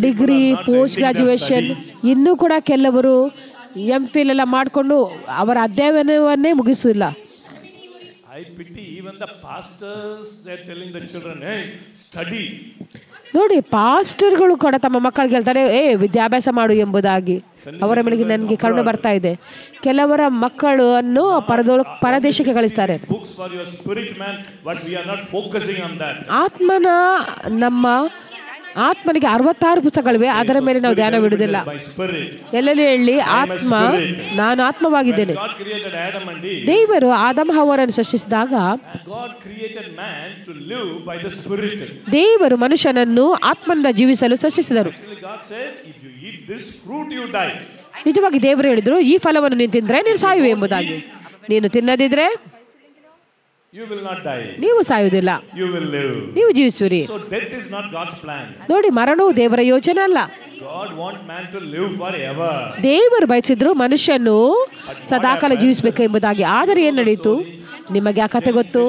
ಡಿಗ್ರಿ, ಪೋಸ್ಟ್ ಗ್ರಾಜುಯೇಷನ್, ಇನ್ನೂ ಕೂಡ ಕೆಲವರು MPhil ಎಲ್ಲ ಮಾಡಿಕೊಂಡು ಅವರ ಅಧ್ಯಯನವನ್ನೇ ಮುಗಿಸಿಲ್ಲ. ನೋಡಿ, ಪಾಸ್ಟರ್ಗಳು ಕೂಡ ತಮ್ಮ ಮಕ್ಕಳಿಗೆ ಹೇಳ್ತಾರೆ, ವಿದ್ಯಾಭ್ಯಾಸ ಮಾಡು ಎಂಬುದಾಗಿ. ಅವರ ಮೇಲೆ ನನಗೆ ಕರುಣೆ ಬರ್ತಾ ಇದೆ. ಕೆಲವರ ಮಕ್ಕಳನ್ನು ಪರದೇಶಕ್ಕೆ ಕಳಿಸ್ತಾರೆ. ನಮ್ಮ ಆತ್ಮನಿಗೆ 66 ಪುಸ್ತಕಗಳಿವೆ, ಅದರ ಮೇಲೆ ನಾವು ಧ್ಯಾನವಿಡುವುದಿಲ್ಲ. ಎಲ್ಲೆಲ್ಲಿ ಹೇಳಿ, ಆತ್ಮ, ನಾನು ಆತ್ಮವಾಗಿದ್ದೇನೆ. ದೇವರು ಆದಮ ಹವ್ವರನ್ನು ಸೃಷ್ಟಿಸಿದಾಗ ದೇವರು ಮನುಷ್ಯನನ್ನು ಆತ್ಮನಿಂದ ಜೀವಿಸಲು ಸೃಷ್ಟಿಸಿದರು. ನಿಜವಾಗಿ ದೇವರು ಹೇಳಿದ್ರು, ಈ ಫಲವನ್ನು ನೀನು ತಿಂದ್ರೆ ನೀನು ಸಾಯುವೆ ಎಂಬುದಾಗಿ. ನೀನು ತಿನ್ನದಿದ್ರೆ ನೀವು ಸಾಯುವುದಿಲ್ಲ, ನೀವು ಜೀವಿಸುವಿರಿ. ನೋಡಿ, ಮರಣವು ದೇವರ ಯೋಚನೆ ಅಲ್ಲ. ದೇವರು ಬಯಸಿದ್ರು ಮನುಷ್ಯನು ಸದಾಕಾಲ ಜೀವಿಸಬೇಕು ಎಂಬುದಾಗಿ. ಆದರೆ ಏನ್ ನಡೆಯಿತು ನಿಮಗೆ ಆ ಕಥೆ ಗೊತ್ತು.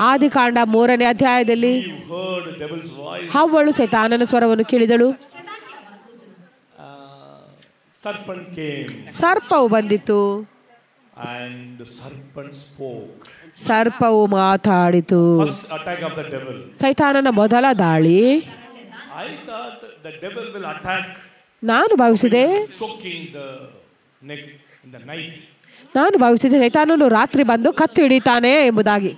ಆದಿಕಾಂಡ 3ನೇ ಅಧ್ಯಾಯದಲ್ಲಿ ಹವ್ವಳು ಸೈತಾನನ ಸ್ವರವನ್ನು ಕೇಳಿದಳು. ಸರ್ಪವು ಬಂದಿತ್ತು. and the serpent spoke. ಸರ್ಪವು ಮಾತಾಡಿತು. First attack of the devil. ಸೈತಾನನ ಮೊದಲ ದಾಳಿ. I thought the devil will attack. ನಾನು ಭಾವಿಸಿದೆ choking the neck in the night. ನಾನು ಭಾವಿಸಿದೆ ಸೈತಾನನು ರಾತ್ರಿ ಬಂದು ಕತ್ತು ಹಿಡಿತಾನೆ ಎಂಬುದಾಗಿ.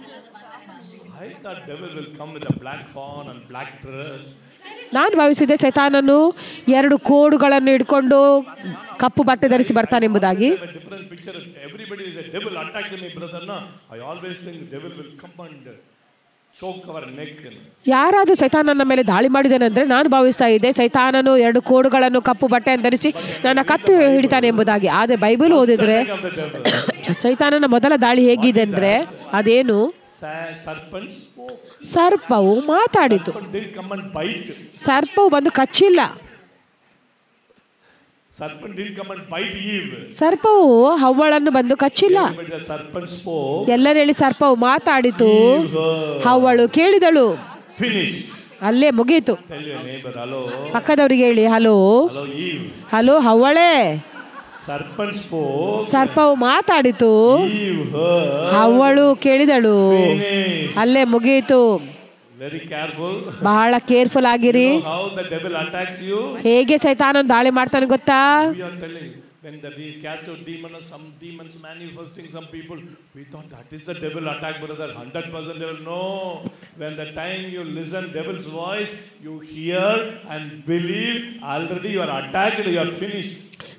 I thought devil will come with a black horn and black dress. ನಾನು ಭಾವಿಸಿದೆ ಸೈತಾನನು 2 ಕೋಡುಗಳನ್ನು ಹಿಡ್ಕೊಂಡು ಕಪ್ಪು ಬಟ್ಟೆ ಧರಿಸಿ ಬರ್ತಾನೆಂಬುದಾಗಿ. Different picture. Everybody is a devil attacked me, brother. No, I always think devil will come and choke our neck. ಯಾರಾದರೂ ಸೈತಾನನ ಮೇಲೆ ದಾಳಿ ಮಾಡಿದನೆಂದ್ರೆ ನಾನು ಭಾವಿಸ್ತಾ ಇದ್ದೆ ಸೈತಾನನು 2 ಕೋಡುಗಳನ್ನು ಕಪ್ಪು ಬಟ್ಟೆಯನ್ನು ಧರಿಸಿ ನನ್ನ ಕತ್ತು ಹಿಡಿತಾನೆ ಎಂಬುದಾಗಿ. ಆದರೆ ಬೈಬಲ್ ಓದಿದ್ರೆ ಸೈತಾನನ ಮೊದಲ ದಾಳಿ ಹೇಗಿದೆ ಅಂದ್ರೆ ಅದೇನು, ಸರ್ಪವು ಮಾತಾಡಿತು. ಸರ್ಪವು ಬಂದು ಕಚ್ಚಿಲ್ಲ. ಸರ್ಪವು ಹವ್ವಳನ್ನು ಬಂದು ಕಚ್ಚಿಲ್ಲ. ಎಲ್ಲರೂ ಹೇಳಿ ಸರ್ಪವು ಮಾತಾಡಿತು, ಹವ್ವಳು ಕೇಳಿದಳು, ಅಲ್ಲೇ ಮುಗೀತು. ಪಕ್ಕದವರಿಗೆ ಹೇಳಿ, ಹಲೋ ಹಲೋ ಹವ್ವಳೇ, ಸರ್ಪವು ಮಾತಾಡಿತು, ಹವ್ವಳು ಕೇಳಿದಳು, ಅಲ್ಲೇ ಮುಗೀತು. ಬಹಳ ಕೇರ್ಫುಲ್ ಆಗಿರಿ. ಹೇಗೆ ಸೈತಾನನು ದಾಳಿ ಮಾಡ್ತಾನೆ ಗೊತ್ತಾ? When we cast out demons, some demons manifesting, some people, we thought that is the devil attack, brother. 100% devil. No. When the time you listen devil's voice, you hear and believe, already you are attacked, you are finished.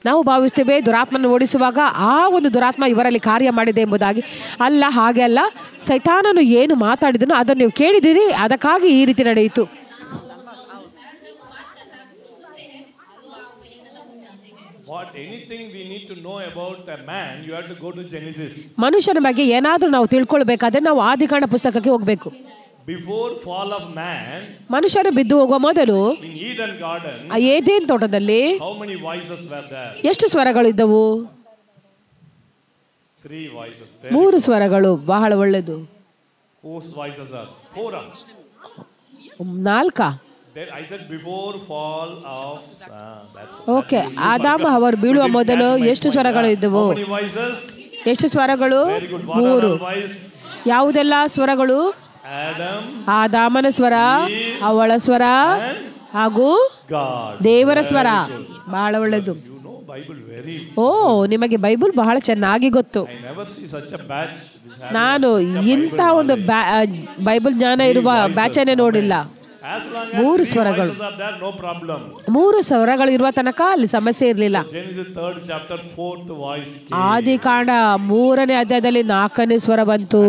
ನಾವು ಭಾವಿಸ್ತೇವೆ ದುರಾತ್ಮನ ಓಡಿಸುವಾಗ ಆ ಒಂದು ದುರಾತ್ಮ ಇವರಲ್ಲಿ ಕಾರ್ಯ ಮಾಡಿದೆ ಎಂಬುದಾಗಿ. ಅಲ್ಲ, ಹಾಗೆ ಅಲ್ಲ. ಸೈತಾನನು ಏನು ಮಾತಾಡಿದನೋ ಅದನ್ನು ನೀವು ಕೇಳಿದಿರಿ, ಅದಕ್ಕಾಗಿ ಈ ರೀತಿ ನಡೆಯಿತು. Anything we need to know about a man, you have to go to Genesis. ಮನುಷ್ಯನ ಬಗ್ಗೆ ಏನಾದರೂ ನಾವು ತಿಳ್ಕೊಳ್ಬೇಕಾದ್ರೆ ನಾವು ಆದಿಕಾಂಡ ಪುಸ್ತಕಕ್ಕೆ ಹೋಗಬೇಕು. Before fall of man, ಮನುಷ್ಯರು ಬಿದ್ದು ಹೋಗುವ ಮೊದಲು in Eden garden, ಏದೇನ್ ತೋಟದಲ್ಲಿ how many voices were there? ಎಷ್ಟು ಸ್ವರಗಳು ಇದ್ದವು? 3 voices. 3 ಸ್ವರಗಳು. ಬಹಳ ಒಳ್ಳೆಯದು. Whose voices are? 4. 4. I said before fall of okay. ಆದಾಮ ಅವರು ಬೀಳುವ ಮೊದಲು ಎಷ್ಟು ಸ್ವರಗಳು ಇದ್ದವು? ಎಷ್ಟು ಸ್ವರಗಳು? 3. ಯಾವುದೆಲ್ಲ ಸ್ವರಗಳು? ಆದಾಮನ ಸ್ವರ, ಅವಳ ಸ್ವರ ಹಾಗೂ ದೇವರ ಸ್ವರ. ಬಹಳ ಒಳ್ಳೆಯದು. ಓ, ನಿಮಗೆ ಬೈಬಲ್ ಬಹಳ ಚೆನ್ನಾಗಿ ಗೊತ್ತು. ನಾನು ಇಂಥ ಒಂದು ಬೈಬಲ್ ಜ್ಞಾನ ಇರುವ ಬ್ಯಾಚನ್ನೇ ನೋಡಿಲ್ಲ. 3 ಸ್ವರಗಳು. 3 ಸ್ವರಗಳು ಇರುವ ತನಕ ಅಲ್ಲಿ ಸಮಸ್ಯೆ ಇರಲಿಲ್ಲ. ಆದಿಕಾಂಡ 3ನೇ ಅಧ್ಯಾಯದಲ್ಲಿ 4ನೇ ಸ್ವರ ಬಂತು.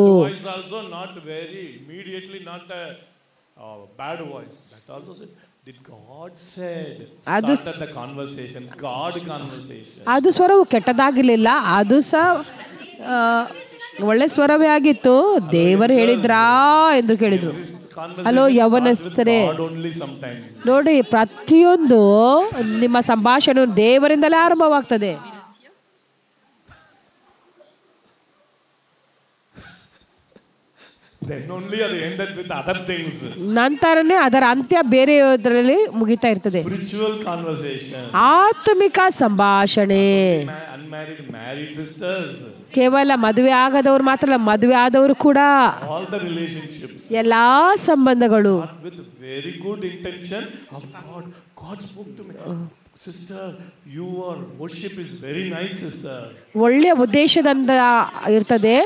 ಅದು ಸ್ವರವು ಕೆಟ್ಟದಾಗಿರ್ಲಿಲ್ಲ, ಅದು ಸಹ ಒಳ್ಳೆ ಸ್ವರವೇ ಆಗಿತ್ತು. ದೇವರು ಹೇಳಿದ್ರಾ ಎಂದು ಕೇಳಿದ್ರು. ಹಲೋ ಯೌವನಸ್ಥರೇ, ನೋಡಿ, ಪ್ರತಿಯೊಂದು ನಿಮ್ಮ ಸಂಭಾಷಣೆ ದೇವರಿಂದಲೇ ಆರಂಭವಾಗ್ತದೆ. ನಂತರನೇ ಅದರ ಅಂತ್ಯ ಬೇರೆಯದರಲ್ಲಿ ಮುಗಿತಾ ಇರ್ತದೆ. ಆತ್ಮಿಕ ಸಂಭಾಷಣೆ ಕೇವಲ ಮದುವೆ ಆಗದವರು ಮಾತ್ರ ಅಲ್ಲ, ಮದುವೆ ಆದವರು ಕೂಡ ಎಲ್ಲಾ ಸಂಬಂಧಗಳು. ಒಳ್ಳೆಯ ಉದ್ದೇಶದಿಂದ ಇರ್ತದೆ.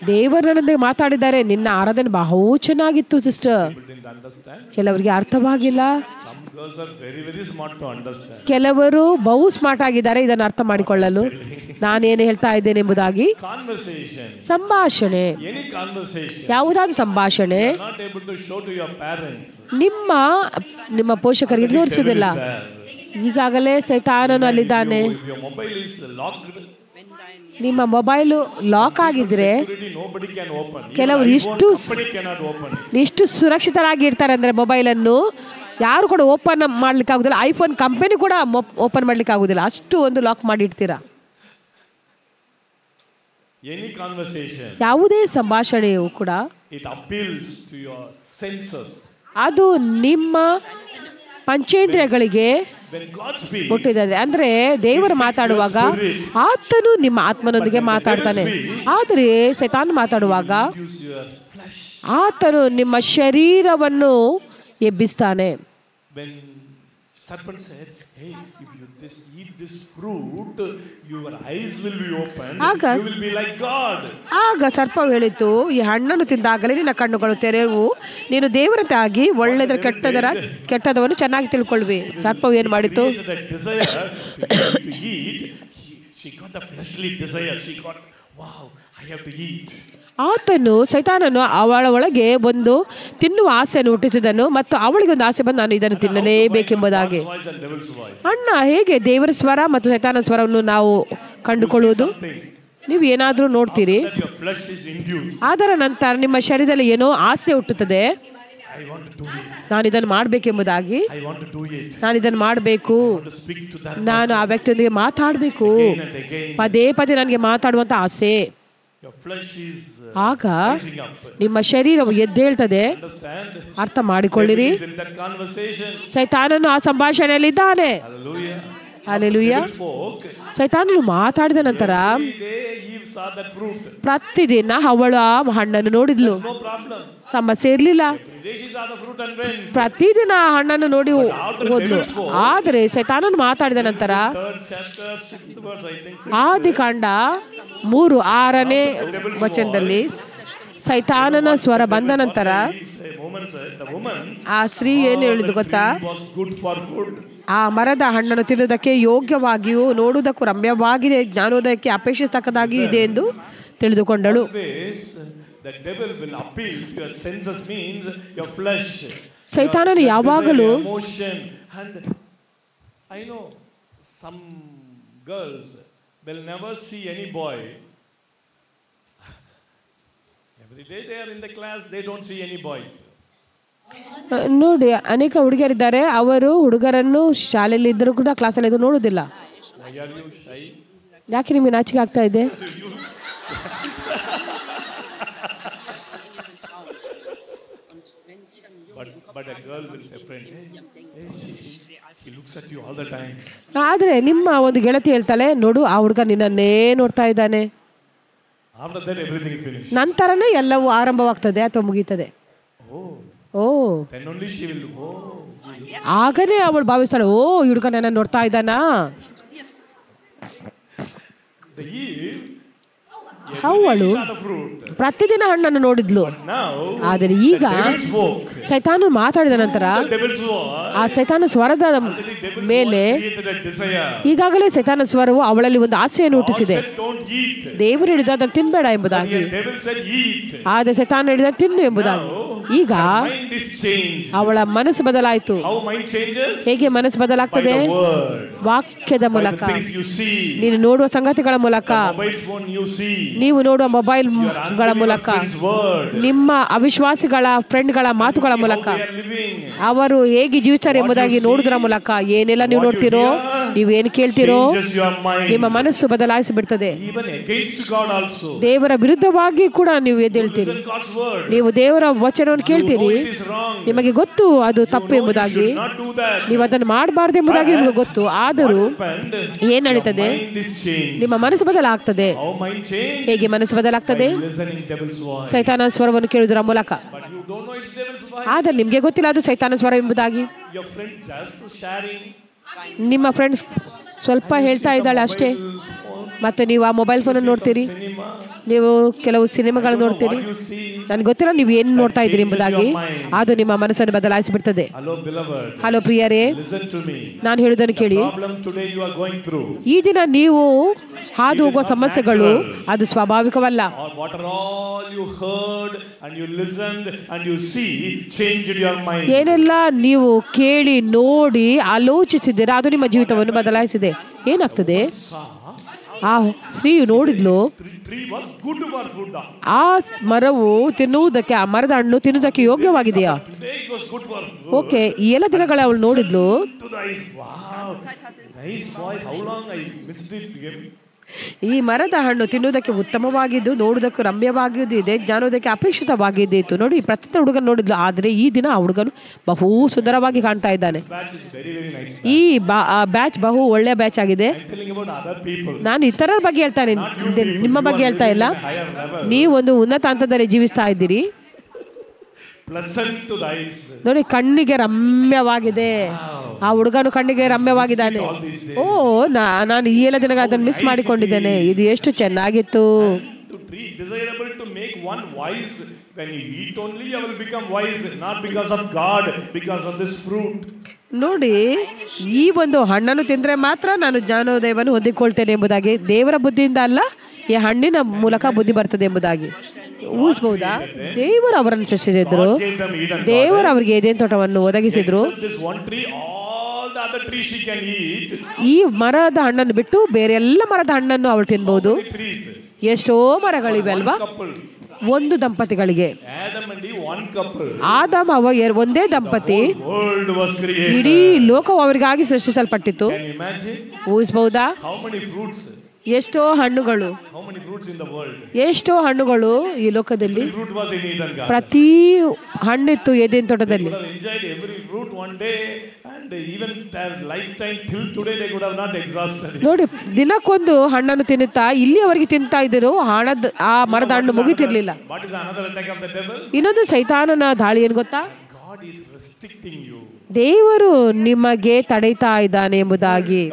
ದೇವರು ನನ್ನೊಂದಿಗೆ ಮಾತಾಡಿದ್ದಾರೆ, ನಿನ್ನ ಆರಾಧನೆ ಬಹು ಚೆನ್ನಾಗಿತ್ತು ಸಿಸ್ಟರ್. ಕೆಲವರಿಗೆ ಅರ್ಥವಾಗಿಲ್ಲ, ಕೆಲವರು ಬಹು ಸ್ಮಾರ್ಟ್ ಆಗಿದ್ದಾರೆ ಇದನ್ನು ಅರ್ಥ ಮಾಡಿಕೊಳ್ಳಲು. ನಾನೇನು ಹೇಳ್ತಾ ಇದ್ದೇನೆ ಎಂಬುದಾಗಿ. ಸಂಭಾಷಣೆ, ಯಾವುದಾದ್ರೂ ಸಂಭಾಷಣೆ ನಿಮ್ಮ ಪೋಷಕರಿಗೆ ತೋರಿಸುವುದಿಲ್ಲ. ಈಗಾಗಲೇ ಸೈತಾನನು ಅಲ್ಲಿದ್ದಾನೆ. ನಿಮ್ಮ ಮೊಬೈಲು ಲಾಕ್ ಆಗಿದ್ರೆ ಕೆಲವರು ಇಷ್ಟು ಸುರಕ್ಷಿತರಾಗಿ ಇರ್ತಾರೆ ಅಂದ್ರೆ ಮೊಬೈಲನ್ನು ಯಾರು ಕೂಡ ಓಪನ್ ಮಾಡ್ಲಿಕ್ಕೆ ಆಗುದಿಲ್ಲ. ಐಫೋನ್ ಕಂಪನಿ ಕೂಡ ಓಪನ್ ಮಾಡ್ಲಿಕ್ಕೆ ಆಗುದಿಲ್ಲ, ಅಷ್ಟು ಒಂದು ಲಾಕ್ ಮಾಡಿ ಇಡ್ತೀರಾ. ಯಾವುದೇ ಸಂಭಾಷಣೆಯು ಕೂಡ ಅದು ನಿಮ್ಮ ಪಂಚೇಂದ್ರಿಯಗಳಿಗೆ when God speaks, ಮುಟ್ಟಿದ್ದಾರೆ. ಅಂದ್ರೆ ದೇವರು ಮಾತಾಡುವಾಗ ಆತನು ನಿಮ್ಮ ಆತ್ಮನೊಂದಿಗೆ ಮಾತಾಡ್ತಾನೆ. ಆದರೆ ಸೈತಾನ್ ಮಾತಾಡುವಾಗ use your flesh. ಆತನು ನಿಮ್ಮ ಶರೀರವನ್ನು ಎಬ್ಬಿಸ್ತಾನೆ. When serpent said, hey, if you eat this fruit, your eyes will be open, you will be like God. ಆಗ ಸರ್ಪ ಹೇಳಿತು, ಈ ಹಣ್ಣನ್ನು ತಿಂದಾಗಲೇ ನಿನ್ನ ಕಣ್ಣುಗಳು ತೆರೆವು, ನೀನು ದೇವರಂತೆ ಆಗಿ ಒಳ್ಳೆದರ ಕೆಟ್ಟದವನ್ನು ಚೆನ್ನಾಗಿ ತಿಳ್ಕೊಳ್ವಿ. ಸರ್ಪವು ಏನು ಮಾಡಿತು? To eat, she got the fleshly desire. She got, wow, I have to eat. ಆತನು ಸೈತಾನನು ಅವಳ ಒಳಗೆ ಒಂದು ತಿನ್ನುವ ಆಸೆಯನ್ನು ಹುಟ್ಟಿಸಿದನು ಮತ್ತು ಅವಳಿಗೆ ಒಂದು ಆಸೆ ಬಂದು ನಾನು ಇದನ್ನು ತಿನ್ನಲೇಬೇಕೆಂಬುದಾಗಿ. ಅಣ್ಣ, ಹೇಗೆ ದೇವರ ಸ್ವರ ಮತ್ತು ಸೈತಾನನ ಸ್ವರವನ್ನು ನಾವು ಕಂಡುಕೊಳ್ಳುವುದು? ನೀವು ಏನಾದರೂ ನೋಡ್ತೀರಿ, ಅದರ ನಂತರ ನಿಮ್ಮ ಶರೀರದಲ್ಲಿ ಏನೋ ಆಸೆ ಹುಟ್ಟುತ್ತದೆ, ನಾನು ಇದನ್ನು ಮಾಡಬೇಕೆಂಬುದಾಗಿ, ನಾನು ಇದನ್ನು ಮಾಡಬೇಕು, ನಾನು ಆ ವ್ಯಕ್ತಿಯೊಂದಿಗೆ ಮಾತಾಡಬೇಕು, ಪದೇ ಪದೇ ನನಗೆ ಮಾತಾಡುವಂಥ ಆಸೆ. ಆಗ ನಿಮ್ಮ ಶರೀರವು ಎದ್ದೇಳ್ತದೆ. ಅರ್ಥ ಮಾಡಿಕೊಳ್ಳಿರಿ, ಸೈತಾನನು ಆ ಸಂಭಾಷಣೆಯಲ್ಲಿ ಇದ್ದಾನೆ. ಹಲ್ಲೆಲೂಯಾ. ಸೈತಾನನು ಮಾತಾಡಿದ ನಂತರ ಪ್ರತಿದಿನ ಅವಳು ಆ ಹಣ್ಣನ್ನು ನೋಡಿದ್ಲು, ಸಮಸ್ಯೆ ಇರಲಿಲ್ಲ. ಪ್ರತಿದಿನ ಆ ಹಣ್ಣನ್ನು ನೋಡಿ ಹೋದ್ಲು. ಆದರೆ ಸೈತಾನನು ಮಾತಾಡಿದ ನಂತರ ಆದಿಕಾಂಡ 3:6ನೇ ವಚನದಲ್ಲಿ ಸೈತಾನನ ಸ್ವರ ಬಂದ ನಂತರ ಆ ಸ್ತ್ರೀ ಏನು ಹೇಳಿದ್ದು ಗೊತ್ತಾ? ಆ ಮರದ ಹಣ್ಣನ್ನು ತಿನ್ನುವುದಕ್ಕೆ ಯೋಗ್ಯವಾಗಿಯೂ ನೋಡುವುದಕ್ಕೂ ರಮ್ಯವಾಗಿದೆ, ಜ್ಞಾನೋದಯಕ್ಕೆ ಅಪೇಕ್ಷಿಸತಕ್ಕದಾಗಿ ಇದೆ ಎಂದು ತಿಳಿದುಕೊಂಡಳು. ಸೈತಾನನು ಯಾವಾಗಲೂ will never see any boy. Every day they are in the class, they don't see any boys. ನೋಡಿ, ಅನೇಕ ಹುಡುಗಿಯರಿದ್ದಾರೆ, ಅವರು ಹುಡುಗರನ್ನು ಶಾಲೆಯಲ್ಲಿ ಇದ್ದರೂ ಕೂಡ ಕ್ಲಾಸಲ್ಲಿ ಇದ್ದು ನೋಡುವುದಿಲ್ಲ. ಯಾಕೆ ನಿಮಗೆ ನಾಚಿಕೆ ಆಗ್ತಾ ಇದೆ? But a girl will say, friend, he looks at you all the time. ಆದರೆ ನಿಮ್ಮ ಒಂದು ಗೆಳತಿ ಹೇಳ್ತಾಳೆ, ನೋಡು ಆ ಹುಡುಗ ನಿನ್ನನ್ನೇ ನೋಡ್ತಾ ಇದ್ದಾನೆ. After that everything is finished. ನಂತರನೇ ಎಲ್ಲವೂ ಆರಂಭವಾಗ್ತದೆ ಅಥವಾ ಮುಗೀತದೆ. ಓ, then only she will go. ಆಗನೇ ಅವಳು ಭಾವಿಸ್ತಾಳೆ, ಓ ಈ ಹುಡುಗ ನನ್ನ ನೋಡ್ತಾ ಇದ್ದಾನಾ. ಅವಳು ಪ್ರತಿದಿನ ಹಣ್ಣನ್ನು ನೋಡಿದ್ಲು. ಆದರೆ ಈಗ ಸೈತಾನ ಮಾತಾಡಿದ ನಂತರ ಆ ಸೈತಾನ ಸ್ವರದ ಮೇಲೆ ಈಗಾಗಲೇ ಸೈತಾನ ಸ್ವರವು ಅವಳಲ್ಲಿ ಒಂದು ಆಸೆಯನ್ನು ಹುಟ್ಟಿಸಿದೆ. ದೇವರು ಹೇಳಿದ ಅದನ್ನು ತಿನ್ಬೇಡ ಎಂಬುದಾಗಿ, ಆದರೆ ಸೈತಾನ ಹೇಳಿದ ತಿನ್ನು ಎಂಬುದಾಗಿ. ಈಗ ಅವಳ ಮನಸ್ಸು ಬದಲಾಯಿತು. ಹೇಗೆ ಮನಸ್ಸು ಬದಲಾಗ್ತದೆ? ವಾಕ್ಯದ ಮೂಲಕ, ನೀನು ನೋಡುವ ಸಂಗತಿಗಳ ಮೂಲಕ, ನೀವು ನೋಡುವ ಮೊಬೈಲ್ಗಳ ಮೂಲಕ, ನಿಮ್ಮ ಅವಿಶ್ವಾಸಿಗಳ ಫ್ರೆಂಡ್ಗಳ ಮಾತುಗಳ ಮೂಲಕ, ಅವರು ಹೇಗೆ ಜೀವಿಸ್ತಾರೆ ಎಂಬುದಾಗಿ ನೋಡುವುದರ ಮೂಲಕ, ಏನೆಲ್ಲ ನೀವು ನೋಡ್ತೀರೋ, ನೀವೇನು ಕೇಳ್ತೀರೋ, ನಿಮ್ಮ ಮನಸ್ಸು ಬದಲಾಯಿಸಿ ಬಿಡ್ತದೆ. ದೇವರ ವಿರುದ್ಧವಾಗಿ ಕೂಡ ನೀವು ಎದ್ದೇಳ್ತೀರಿ. ನೀವು ದೇವರ ವಚನವನ್ನು ಕೇಳ್ತೀರಿ, ನಿಮಗೆ ಗೊತ್ತು ಅದು ತಪ್ಪು ಎಂಬುದಾಗಿ, ನೀವು ಅದನ್ನು ಮಾಡಬಾರ್ದು ಎಂಬುದಾಗಿ ನಿಮಗೆ ಗೊತ್ತು. ಆದರೂ ಏನ್ ನಡೀತದೆ? ನಿಮ್ಮ ಮನಸ್ಸು ಬದಲಾಗ್ತದೆ. ಹೇಗೆ ಮನಸ್ಸು ಬದಲಾಗ್ತದೆ? ಸೈತಾನ ಸ್ವರವನ್ನು ಕೇಳುವುದರ ಮೂಲಕ. ಆದರೆ ನಿಮಗೆ ಗೊತ್ತಿಲ್ಲ ಅದು ಸೈತಾನ ಸ್ವರ ಎಂಬುದಾಗಿ. ನಿಮ್ಮ ಫ್ರೆಂಡ್ಸ್ ಸ್ವಲ್ಪ ಹೇಳ್ತಾ ಇದ್ದಾಳೆ ಅಷ್ಟೇ, ಮತ್ತೆ ನೀವು ಆ ಮೊಬೈಲ್ ಫೋನನ್ನು ನೋಡ್ತೀರಿ, ನೀವು ಕೆಲವು ಸಿನಿಮಾಗಳನ್ನು ನೋಡ್ತೀರಿ. ನನಗೆ ಗೊತ್ತಿಲ್ಲ ನೀವು ಏನು ನೋಡ್ತಾ ಇದ್ದೀರಿ ಎಂಬುದಾಗಿ. ಅದು ನಿಮ್ಮ ಮನಸ್ಸನ್ನು ಬದಲಾಯಿಸಿಬಿಡ್ತದೆ. ಹಲೋ ಪ್ರಿಯರೇ, ನಾನು ಹೇಳುವುದನ್ನು ಕೇಳಿ. ಈ ದಿನ ನೀವು ಹಾದು ಹೋಗುವ ಸಮಸ್ಯೆಗಳು ಅದು ಸ್ವಾಭಾವಿಕವಲ್ಲ. ಏನೆಲ್ಲ ನೀವು ಕೇಳಿ ನೋಡಿ ಆಲೋಚಿಸಿದ್ದೀರಾ, ಅದು ನಿಮ್ಮ ಜೀವಿತವನ್ನು ಬದಲಾಯಿಸಿದೆ. ಏನಾಗ್ತದೆ? ಆ ಸ್ತ್ರೀಯು ನೋಡಿದ್ಲು, ಆ ಮರವು ತಿನ್ನುವುದಕ್ಕೆ, ಆ ಮರದ ಹಣ್ಣು ತಿನ್ನುವುದಕ್ಕೆ ಯೋಗ್ಯವಾಗಿದೆಯಾ? ಓಕೆ, ಈ ಎಲ್ಲ ದಿನಗಳ ಅವಳು ನೋಡಿದ್ಲು. ಈ ಮರದ ಹಣ್ಣು ತಿನ್ನುವುದಕ್ಕೆ ಉತ್ತಮವಾಗಿದ್ದು ನೋಡುವುದಕ್ಕೂ ರಮ್ಯವಾಗಿದ್ದು ಇದೆ, ಜ್ಞಾನೋದಕ್ಕೆ ಅಪೇಕ್ಷಿತವಾಗಿದ್ದಿತ್ತು. ನೋಡಿ, ಪ್ರತಿ ಹುಡುಗನ ನೋಡಿದ್ಲು, ಆದರೆ ಈ ದಿನ ಆ ಹುಡುಗನು ಬಹು ಸುಂದರವಾಗಿ ಕಾಣ್ತಾ ಇದ್ದಾನೆ. ಈ ಬ್ಯಾಚ್ ಬಹು ಒಳ್ಳೆಯ ಬ್ಯಾಚ್ ಆಗಿದೆ. ನಾನು ಇತರರ ಬಗ್ಗೆ ಹೇಳ್ತಾನೆ, ನಿಮ್ಮ ಬಗ್ಗೆ ಹೇಳ್ತಾ ಇಲ್ಲ. ನೀವು ಒಂದು ಉನ್ನತ ಹಂತದಲ್ಲಿ ಜೀವಿಸ್ತಾ ಇದ್ದೀರಿ. ನೋಡಿ, ಕಣ್ಣಿಗೆ ರಮ್ಯವಾಗಿದೆ. ಆ ಹುಡುಗನು ಕಣ್ಣಿಗೆ ರಮ್ಯವಾಗಿದ್ದಾನೆ. ಓ, ನಾನು ಈ ಎಲ್ಲ ದಿನ ಅದನ್ನು ಮಿಸ್ ಮಾಡಿಕೊಂಡಿದ್ದೇನೆ. ಇದು ಎಷ್ಟು ಚೆನ್ನಾಗಿತ್ತು. ನೋಡಿ, ಈ ಒಂದು ಹಣ್ಣನ್ನು ತಿಂದರೆ ಮಾತ್ರ ನಾನು ಜ್ಞಾನೋದಯವನ್ನು ಹೊಂದಿಕೊಳ್ತೇನೆ ಎಂಬುದಾಗಿ, ದೇವರ ಬುದ್ಧಿಯಿಂದ ಅಲ್ಲ, ಈ ಹಣ್ಣಿನ ಮೂಲಕ ಬುದ್ಧಿ ಬರ್ತದೆ ಎಂಬುದಾಗಿ ಊಹಿಸಬಹುದಾ? ದೇವರು ಅವರನ್ನು ಸೃಷ್ಟಿಸಿದ್ರು. ದೇವರು ಅವರಿಗೆ ಏದೇನ್ ತೋಟವನ್ನು ಒದಗಿಸಿದ್ರು. ಈ ಮರದ ಹಣ್ಣನ್ನು ಬಿಟ್ಟು ಬೇರೆ ಎಲ್ಲ ಮರದ ಹಣ್ಣನ್ನು ಅವಳು ತಿನ್ಬಹುದು. ಎಷ್ಟೋ ಮರಗಳಿವೆ ಅಲ್ವಾ ಒಂದು ದಂಪತಿಗಳಿಗೆ. ಆದಾಮ ಒಂದೇ ದಂಪತಿ, ಇಡೀ ಲೋಕವು ಅವರಿಗಾಗಿ ಸೃಷ್ಟಿಸಲ್ಪಟ್ಟಿತ್ತು. ಊಹಿಸಬಹುದಾ? ಎಷ್ಟೋ ಹಣ್ಣುಗಳು, ಎಷ್ಟೋ ಹಣ್ಣುಗಳು ಈ ಲೋಕದಲ್ಲಿ. ಪ್ರತಿ ಹಣ್ಣಿತ್ತು ಏದೇನ್ ತೋಟದಲ್ಲಿ. ನೋಡಿ, ದಿನಕ್ಕೊಂದು ಹಣ್ಣನ್ನು ತಿನ್ನುತ್ತಾ ಇಲ್ಲಿಯವರೆಗೆ ತಿಂತಾ ಇದ್ದರು. ಆ ಮರದ ಹಣ್ಣು ಮುಗಿತಿರ್ಲಿಲ್ಲ. ಇನ್ನೊಂದು ಸೈತಾನನ ದಾಳಿ ಏನು ಗೊತ್ತಾ? ದೇವರು ನಿಮಗೆ ತಡೆಯುತ್ತಾ ಇದ್ದಾನೆ ಎಂಬುದಾಗಿ.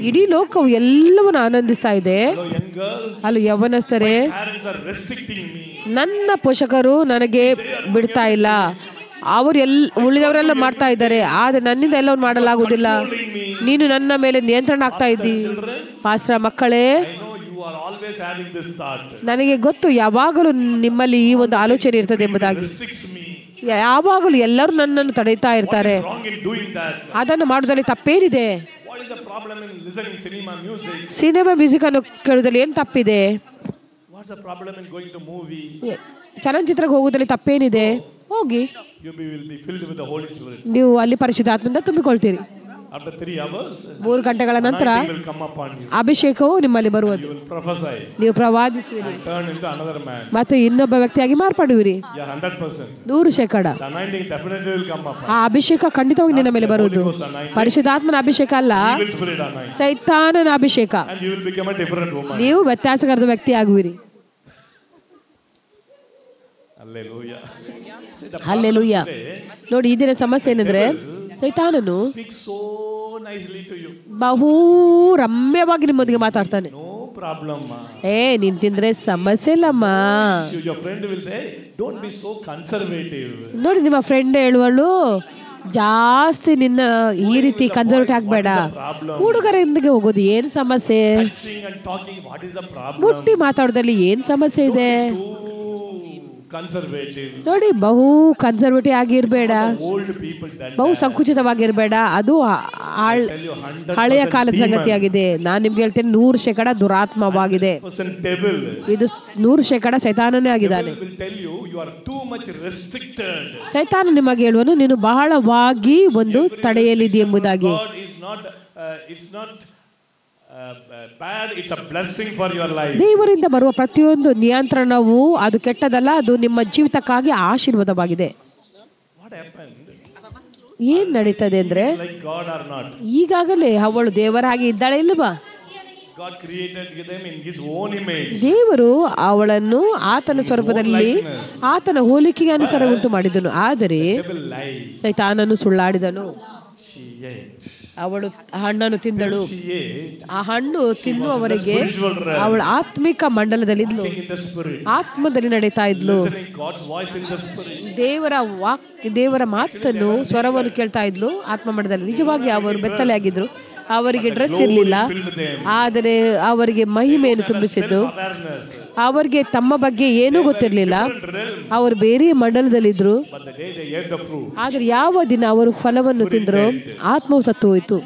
ಇಡೀ ಲೋಕವು ಎಲ್ಲವನ್ನು ಆನಂದಿಸ್ತಾ ಇದೆ. ಅಲ್ಲ ಯೌವನಸ್ಥರೇ, ನನ್ನ ಪೋಷಕರು ನನಗೆ ಬಿಡ್ತಾ ಇಲ್ಲ. ಅವರು ಉಳಿದವರೆಲ್ಲ ಮಾಡ್ತಾ ಇದ್ದಾರೆ, ಆದರೆ ನನ್ನಿಂದ ಎಲ್ಲವನ್ನು ಮಾಡಲಾಗುವುದಿಲ್ಲ. ನೀನು ನನ್ನ ಮೇಲೆ ನಿಯಂತ್ರಣ ಆಗ್ತಾ ಇದ್ದಿ. ಪಾಸ್ರ ಮಕ್ಕಳೇ, ನನಗೆ ಗೊತ್ತು ಯಾವಾಗಲೂ ನಿಮ್ಮಲ್ಲಿ ಈ ಒಂದು ಆಲೋಚನೆ ಇರ್ತದೆ ಎಂಬುದಾಗಿ. ಯಾವಾಗಲೂ ಎಲ್ಲರೂ ನನ್ನನ್ನು ತಡೆಯುತ್ತಾ ಇರ್ತಾರೆ. ಅದನ್ನು ಮಾಡೋದ್ರಲ್ಲಿ ತಪ್ಪೇನಿದೆ? ಸಿನಿಮಾ ಮ್ಯೂಸಿಕ್ ಅನ್ನು ಕೇಳುವುದರಲ್ಲಿ ಏನು ತಪ್ಪಿದೆ? ಚಲನಚಿತ್ರಕ್ಕೆ ಹೋಗುವುದರಲ್ಲಿ ತಪ್ಪೇನಿದೆ? ಹೋಗಿ, ನೀವು ಅಲ್ಲಿ ಪರಿಶುದ್ಧಾತ್ಮದಿಂದ ತುಂಬಿಕೊಳ್ತೀರಿ. 3 ಗಂಟೆಗಳ ನಂತರ ಅಭಿಷೇಕವು ನಿಮ್ಮಲ್ಲಿ ಬರುವುದು. ನೀವು ಪ್ರವಾದಿಸುವಿರಿ ಮತ್ತು ಇನ್ನೊಬ್ಬ ವ್ಯಕ್ತಿಯಾಗಿ ಮಾರ್ಪಡುವಿರಿ. 100%. ಆ ಅಭಿಷೇಕ ಖಂಡಿತವಾಗಿ ನಿನ್ನ ಮೇಲೆ ಬರುವುದು. ಪರಿಶುದ್ಧಾತ್ಮನ ಅಭಿಷೇಕ ಅಲ್ಲ, ಸೈತಾನನ ಅಭಿಷೇಕ. ನೀವು ವ್ಯತ್ಯಾಸಕರದ ವ್ಯಕ್ತಿ ಆಗುವಿರಿ. ಹಲ್ಲೆಲೂಯಾ. ನೋಡಿ, ಈ ದಿನ ಸಮಸ್ಯೆ ಏನಂದ್ರೆ, ಸೈತಾನನು ಬಹು ರಮ್ಯವಾಗಿ ನಿಮ್ಮೊಂದಿಗೆ ಮಾತಾಡ್ತಾನೆ. ನೀನ್ ತಿಂದ್ರೆ ಸಮಸ್ಯೆ ಇಲ್ಲಮ್ಮ. ನೋಡಿ, ನಿಮ್ಮ ಫ್ರೆಂಡ್ ಹೇಳುವಳು, ಜಾಸ್ತಿ ನಿನ್ನ ಈ ರೀತಿ ಕನ್ಸರ್ವೇಟಿವ್ ಆಗ್ಬೇಡ, ಹುಡುಗರೊಂದಿಗೆ ಹೋಗೋದು ಏನ್ ಸಮಸ್ಯೆ, ಮುಟ್ಟಿ ಮಾತಾಡೋದ್ರಲ್ಲಿ ಏನ್ ಸಮಸ್ಯೆ ಇದೆ. ನೋಡಿ, ಬಹು ಕನ್ಸರ್ವೇಟಿವ್ ಆಗಿರ್ಬೇಡ, ಬಹು ಸಂಕುಚಿತವಾಗಿರ್ಬೇಡ. ಅದು ಹಳೆಯ ಕಾಲದ ಸಂಗತಿಯಾಗಿದೆ. ನಾನು ನಿಮ್ಗೆ ಹೇಳ್ತೇನೆ, 100% ದುರಾತ್ಮವಾಗಿದೆ. ಇದು 100% ಸೈತಾನನೇ ಆಗಿದ್ದಾನೆ. ಸೈತಾನ ನಿಮಗೆ ಹೇಳುವನು, ನೀನು ಬಹಳವಾಗಿ ಒಂದು ತಡೆಯಲಿದೆ ಎಂಬುದಾಗಿ. ದೇವರಿಂದ ಬರುವ ಪ್ರತಿಯೊಂದು ನಿಯಂತ್ರಣವು ಅದು ಕೆಟ್ಟದಲ್ಲ, ಅದು ನಿಮ್ಮ ಜೀವಿತಕ್ಕಾಗಿ ಆಶೀರ್ವಾದವಾಗಿದೆ. ಏನ್ ನಡೀತದೆ ಅಂದ್ರೆ, ಈಗಾಗಲೇ ಅವಳು ದೇವರಾಗಿ ಇದ್ದಾಳೆ ಇಲ್ವಾ? ದೇವರು ಅವಳನ್ನು ಆತನ ಸ್ವರೂಪದಲ್ಲಿ ಆತನ ಹೋಲಿಕೆಗೆ ಅನುಸಾರ ಉಂಟು ಮಾಡಿದನು. ಆದರೆ ಸೈತಾನನು ಸುಳ್ಳಾಡಿದನು. ಅವಳು ಹಣ್ಣನ್ನು ತಿಂದಳು. ಆ ಹಣ್ಣು ತಿನ್ನುವವರೆಗೆ ಅವಳು ಆತ್ಮಿಕ ಮಂಡಲದಲ್ಲಿದ್ಲು, ಆತ್ಮದಲ್ಲಿ ನಡೀತಾ ಇದ್ಲು. ದೇವರ ಮಾತನ್ನು ಸ್ವರವನ್ನು ಕೇಳ್ತಾ ಇದ್ಲು ಆತ್ಮ ಮಂಡಲದಲ್ಲಿ. ನಿಜವಾಗಿ ಅವರು ಬೆತ್ತಲೆ ಆಗಿದ್ರು. ಅವರಿಗೆ ಡ್ರೆಸ್ ಇರಲಿಲ್ಲ, ಆದರೆ ಅವರಿಗೆ ಮಹಿಮೆಯನ್ನು ತುಂಬಿಸಿದ್ದು. ಅವರಿಗೆ ತಮ್ಮ ಬಗ್ಗೆ ಏನೂ ಗೊತ್ತಿರಲಿಲ್ಲ. ಅವರು ಬೇರೆ ಮಂಡಲದಲ್ಲಿದ್ರು. ಆದರೆ ಯಾವ ದಿನ ಅವರು ಫಲವನ್ನು ತಿಂದ್ರು, ಆತ್ಮವು ಸತ್ತು ಹೋಯಿತು.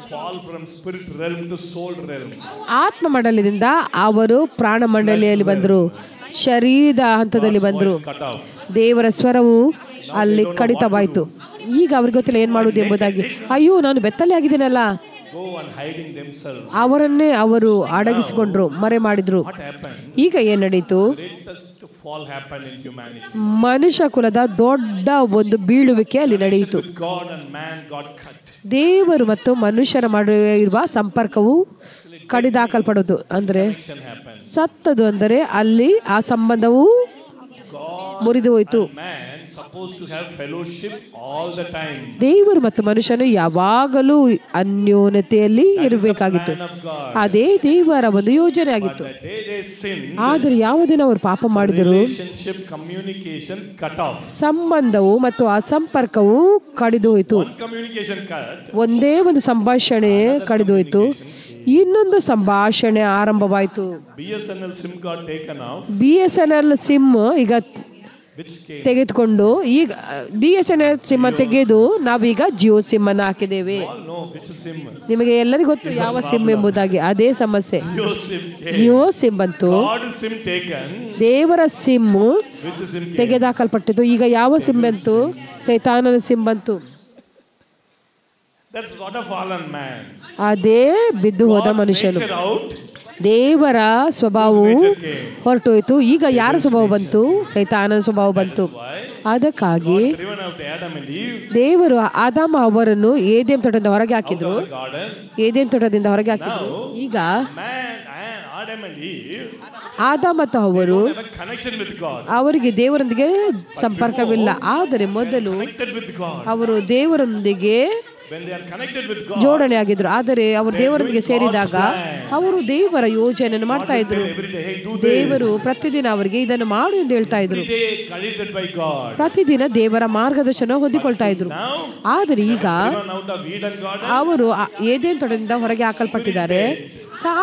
ಆತ್ಮ ಮಂಡಲದಿಂದ ಅವರು ಪ್ರಾಣ ಮಂಡಲಿಯಲ್ಲಿ ಬಂದರು, ಶರೀರದ ಹಂತದಲ್ಲಿ ಬಂದರು. ದೇವರ ಸ್ವರವು ಅಲ್ಲಿ ಕಡಿತವಾಯಿತು. ಈಗ ಅವ್ರಿಗೆ ಗೊತ್ತಿಲ್ಲ ಏನು ಮಾಡುವುದು ಎಂಬುದಾಗಿ. ಅಯ್ಯೋ, ನಾನು ಬೆತ್ತಲೆ ಆಗಿದ್ದೀನಲ್ಲ, go and hiding themselves. ಅವರನ್ನೇ ಅವರು ಅಡಗಿಸಿಕೊಂಡ್ರು, ಮರೆ ಮಾಡಿದ್ರು. What happened? ಈಗ ಏನ್ ನಡೀತು? Greatest fall happened in humanity. ಮನುಷ್ಯ ಕುಲದ ದೊಡ್ಡ ಒಂದು ಬೀಳುವಿಕೆ ಅಲ್ಲಿ ನಡೆಯಿತು. With God and man got cut. ದೇವರು ಮತ್ತು ಮನುಷ್ಯರ ನಡುವೆ ಇರುವ ಸಂಪರ್ಕವು ಕಡಿದಾಕಲ್ಪಡೋದು, ಅಂದ್ರೆ Connection happened. ಸತ್ತದು, ಅಂದರೆ ಅಲ್ಲಿ ಆ ಸಂಬಂಧವು ಮುರಿದು ಹೋಯಿತು. Man supposed to have fellowship all the time. ದೇವರು ಮತ್ತು ಮನುಷ್ಯನು ಯಾವಾಗಲೂ ಅನ್ಯೋನ್ಯತೆಯಲ್ಲಿ ಇರಬೇಕಾಗಿತ್ತು. Man of God. ಅದೇ ದೇವರ ಒಂದು ಯೋಜನೆ ಆಗಿತ್ತು. The day they sinned, ಆದರೆ ಯಾವ ದಿನ ಅವರು ಪಾಪ ಮಾಡಿದರು, relationship, communication cut off. ಸಂಬಂಧವು ಮತ್ತು ಆ ಸಂಪರ್ಕವು ಕಡಿದು ಹೋಯಿತು. One communication cut. ಒಂದೇ ಒಂದು ಸಂಭಾಷಣೆ ಕಡಿದು ಹೋಯಿತು, ಇನ್ನೊಂದು ಸಂಭಾಷಣೆ ಆರಂಭವಾಯಿತು. BSNL SIM got taken off. BSNL sim ಈಗ Which came? ತೆಗೆದುಕೊಂಡು ಈಗ BSNL ಸಿಮ್ ತೆಗೆದು ನಾವೀಗ ಜಿಯೋ ಸಿಮ್ ಅನ್ನು ಹಾಕಿದ್ದೇವೆ. All know which SIM. ನಿಮಗೆ ಎಲ್ಲರಿಗೂ ಗೊತ್ತು ಯಾವ ಸಿಮ್ ಎಂಬುದಾಗಿ. ಅದೇ ಸಮಸ್ಯೆ, Jio SIM came. Jio sim ಬಂತು, God SIM taken. ದೇವರ ಸಿಮ್ Which SIM came? ತೆಗೆದಾಕಲ್ಪಟ್ಟಿತು. ಈಗ ಯಾವ ಸಿಮ್ ಬಂತು? ಸೈತಾನನ ಸಿಮ್ ಬಂತು. That's what a fallen man. ಅದೇ ಬಿದ್ದು ಹೋದ God's ಮನುಷ್ಯನು. nature out. ದೇವರ ಸ್ವಭಾವವು ಹೊರಟೋಯ್ತು. ಈಗ ಯಾರ ಸ್ವಭಾವ ಬಂತು? ಸೈತಾನನ ಸ್ವಭಾವ ಬಂತು. ಅದಕ್ಕಾಗಿ Driven out Adam and Eve. ದೇವರು ಆದಾಮ ಅವರನ್ನು ಏದೇನ್ ತೋಟದಿಂದ ಹೊರಗೆ ಹಾಕಿದ್ರು. The garden. ಏದೇನ್ ತೋಟದಿಂದ ಹೊರಗೆ ಹಾಕಿದ್ರು. ಈಗ Man and Adam and Eve ಆದಾಮ ಮತ್ತು ಅವರು have a connection with God. ಅವರಿಗೆ ದೇವರೊಂದಿಗೆ ಸಂಪರ್ಕವಿಲ್ಲ. ಆದರೆ ಮೊದಲು Connected with God. ಅವರು ದೇವರೊಂದಿಗೆ When they are connected with God, ಜೋಡಣೆ ಆಗಿದ್ರು. ಆದರೆ ಅವರು ದೇವರೊಂದಿಗೆ ಸೇರಿದಾಗ ಅವರು ದೇವರ ಯೋಜನೆಯನ್ನು ಮಾಡ್ತಾ ಇದ್ರು. every day, hey, do ದೇವರು ಪ್ರತಿದಿನ ಅವರಿಗೆ ಇದನ್ನು ಮಾಡು ಎಂದು ಹೇಳ್ತಾ ಇದ್ರು. every day guided by God. ಪ್ರತಿದಿನ ದೇವರ ಮಾರ್ಗದರ್ಶನ ಹೊಂದಿಕೊಳ್ತಾ ಇದ್ರು. Now, ಆದರೆ ಈಗ driven out of Eden garden, ಅವರು ಏದೇನ್ ತೋಟದಿಂದ ಹೊರಗೆ ಹಾಕಲ್ಪಟ್ಟಿದ್ದಾರೆ.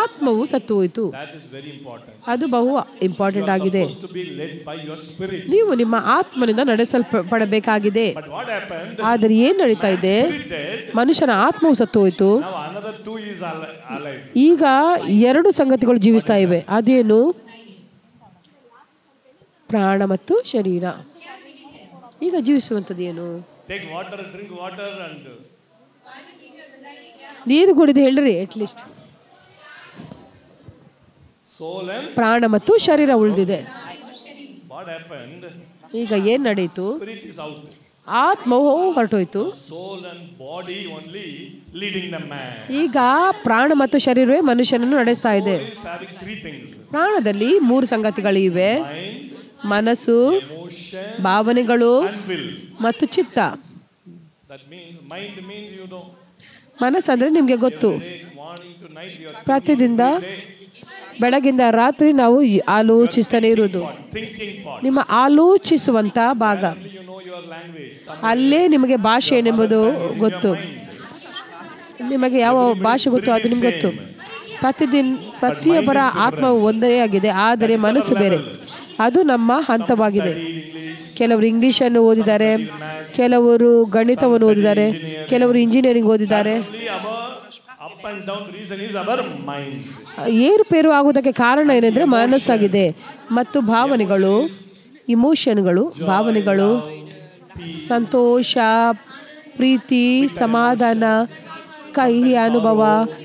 ಆತ್ಮವು ಸತ್ತು ಹೋಯಿತು. that is very important. ಅದು ಬಹು ಇಂಪಾರ್ಟೆಂಟ್ ಆಗಿದೆ. Supposed to be led by your spirit. ನೀವು ನಿಮ್ಮ ಆತ್ಮನಿಂದ ನಡೆಸಲ್ಪಡಬೇಕಾಗಿದೆ. But what happened? ಆದರೆ ಏನ್ ನಡೀತಾ ಇದೆ? Spirit dead. ಮನುಷ್ಯನ ಆತ್ಮವು ಸತ್ತು ಹೋಯಿತು. Now another two is alive. ಈಗ ಎರಡು ಸಂಗತಿಗಳು ಜೀವಿಸ್ತಾ ಇವೆ. ಅದೇನು? ಪ್ರಾಣ ಮತ್ತು ಶರೀರ. ಈಗ ಜೀವಿಸುವಂಥದ್ದು ಏನು? Take water, drink water, and ನೀರು ಕುಡಿದು ಹೇಳ್ರಿ. ಅಟ್ಲೀಸ್ಟ್ soul and ಪ್ರಾಣ ಮತ್ತು ಶರೀರ ಉಳಿದಿದೆ. what happened? ಈಗ ಏನ್ ನಡೆಯಿತು? Spirit is out. ಆತ್ಮವು ಹೊರಟೋಯ್ತು. Soul and body only leading the man. ಈಗ ಪ್ರಾಣ ಮತ್ತು ಶರೀರವೇ ಮನುಷ್ಯನನ್ನು ನಡೆಸ್ತಾ ಇದೆ. Soul is having three things: ಪ್ರಾಣದಲ್ಲಿ ಮೂರು ಸಂಗತಿಗಳಿವೆ. mind, ಮನಸ್ಸು, emotion, ಭಾವನೆಗಳು and will. ಮತ್ತು ಚಿತ್ತ. That means mind means you know. ಮನಸ್ಸಂದ್ರೆ ನಿಮ್ಗೆ ಗೊತ್ತು. Morning to night you are ಪ್ರತಿದಿನ ಬೆಳಗಿಂದ ರಾತ್ರಿ ನಾವು ಆಲೋಚಿಸ್ತಾನೆ ಇರುವುದು. thinking part. ನಿಮ್ಮ ಆಲೋಚಿಸುವಂತ ಭಾಗ. You know your language. ಅಲ್ಲೇ ನಿಮಗೆ ಭಾಷೆ ಏನೆಂಬುದು ಗೊತ್ತು. ನಿಮಗೆ ಯಾವ ಭಾಷೆ ಗೊತ್ತು ಅದು ನಿಮ್ಗೆ ಗೊತ್ತು. ಪ್ರತಿಯೊಬ್ಬರ ಆತ್ಮವು ಒಂದೇ ಆಗಿದೆ, ಆದರೆ ಮನಸ್ಸು ಬೇರೆ. ಅದು ನಮ್ಮ ಹಂತವಾಗಿದೆ. ಕೆಲವರು ಇಂಗ್ಲಿಷನ್ನು ಓದಿದ್ದಾರೆ, ಕೆಲವರು ಗಣಿತವನ್ನು ಓದಿದ್ದಾರೆ, ಕೆಲವರು engineering ಓದಿದ್ದಾರೆ. Up and down reason is our mind. ಏರುಪೇರು ಆಗುವುದಕ್ಕೆ ಕಾರಣ ಏನೆಂದ್ರೆ ಮನಸ್ಸಾಗಿದೆ. ಮತ್ತು ಭಾವನೆಗಳು, ಇಮೋಷನ್ಗಳು, ಭಾವನೆಗಳು, ಸಂತೋಷ, ಪ್ರೀತಿ, ಸಮಾಧಾನ, ಕಹಿ ಅನುಭವ,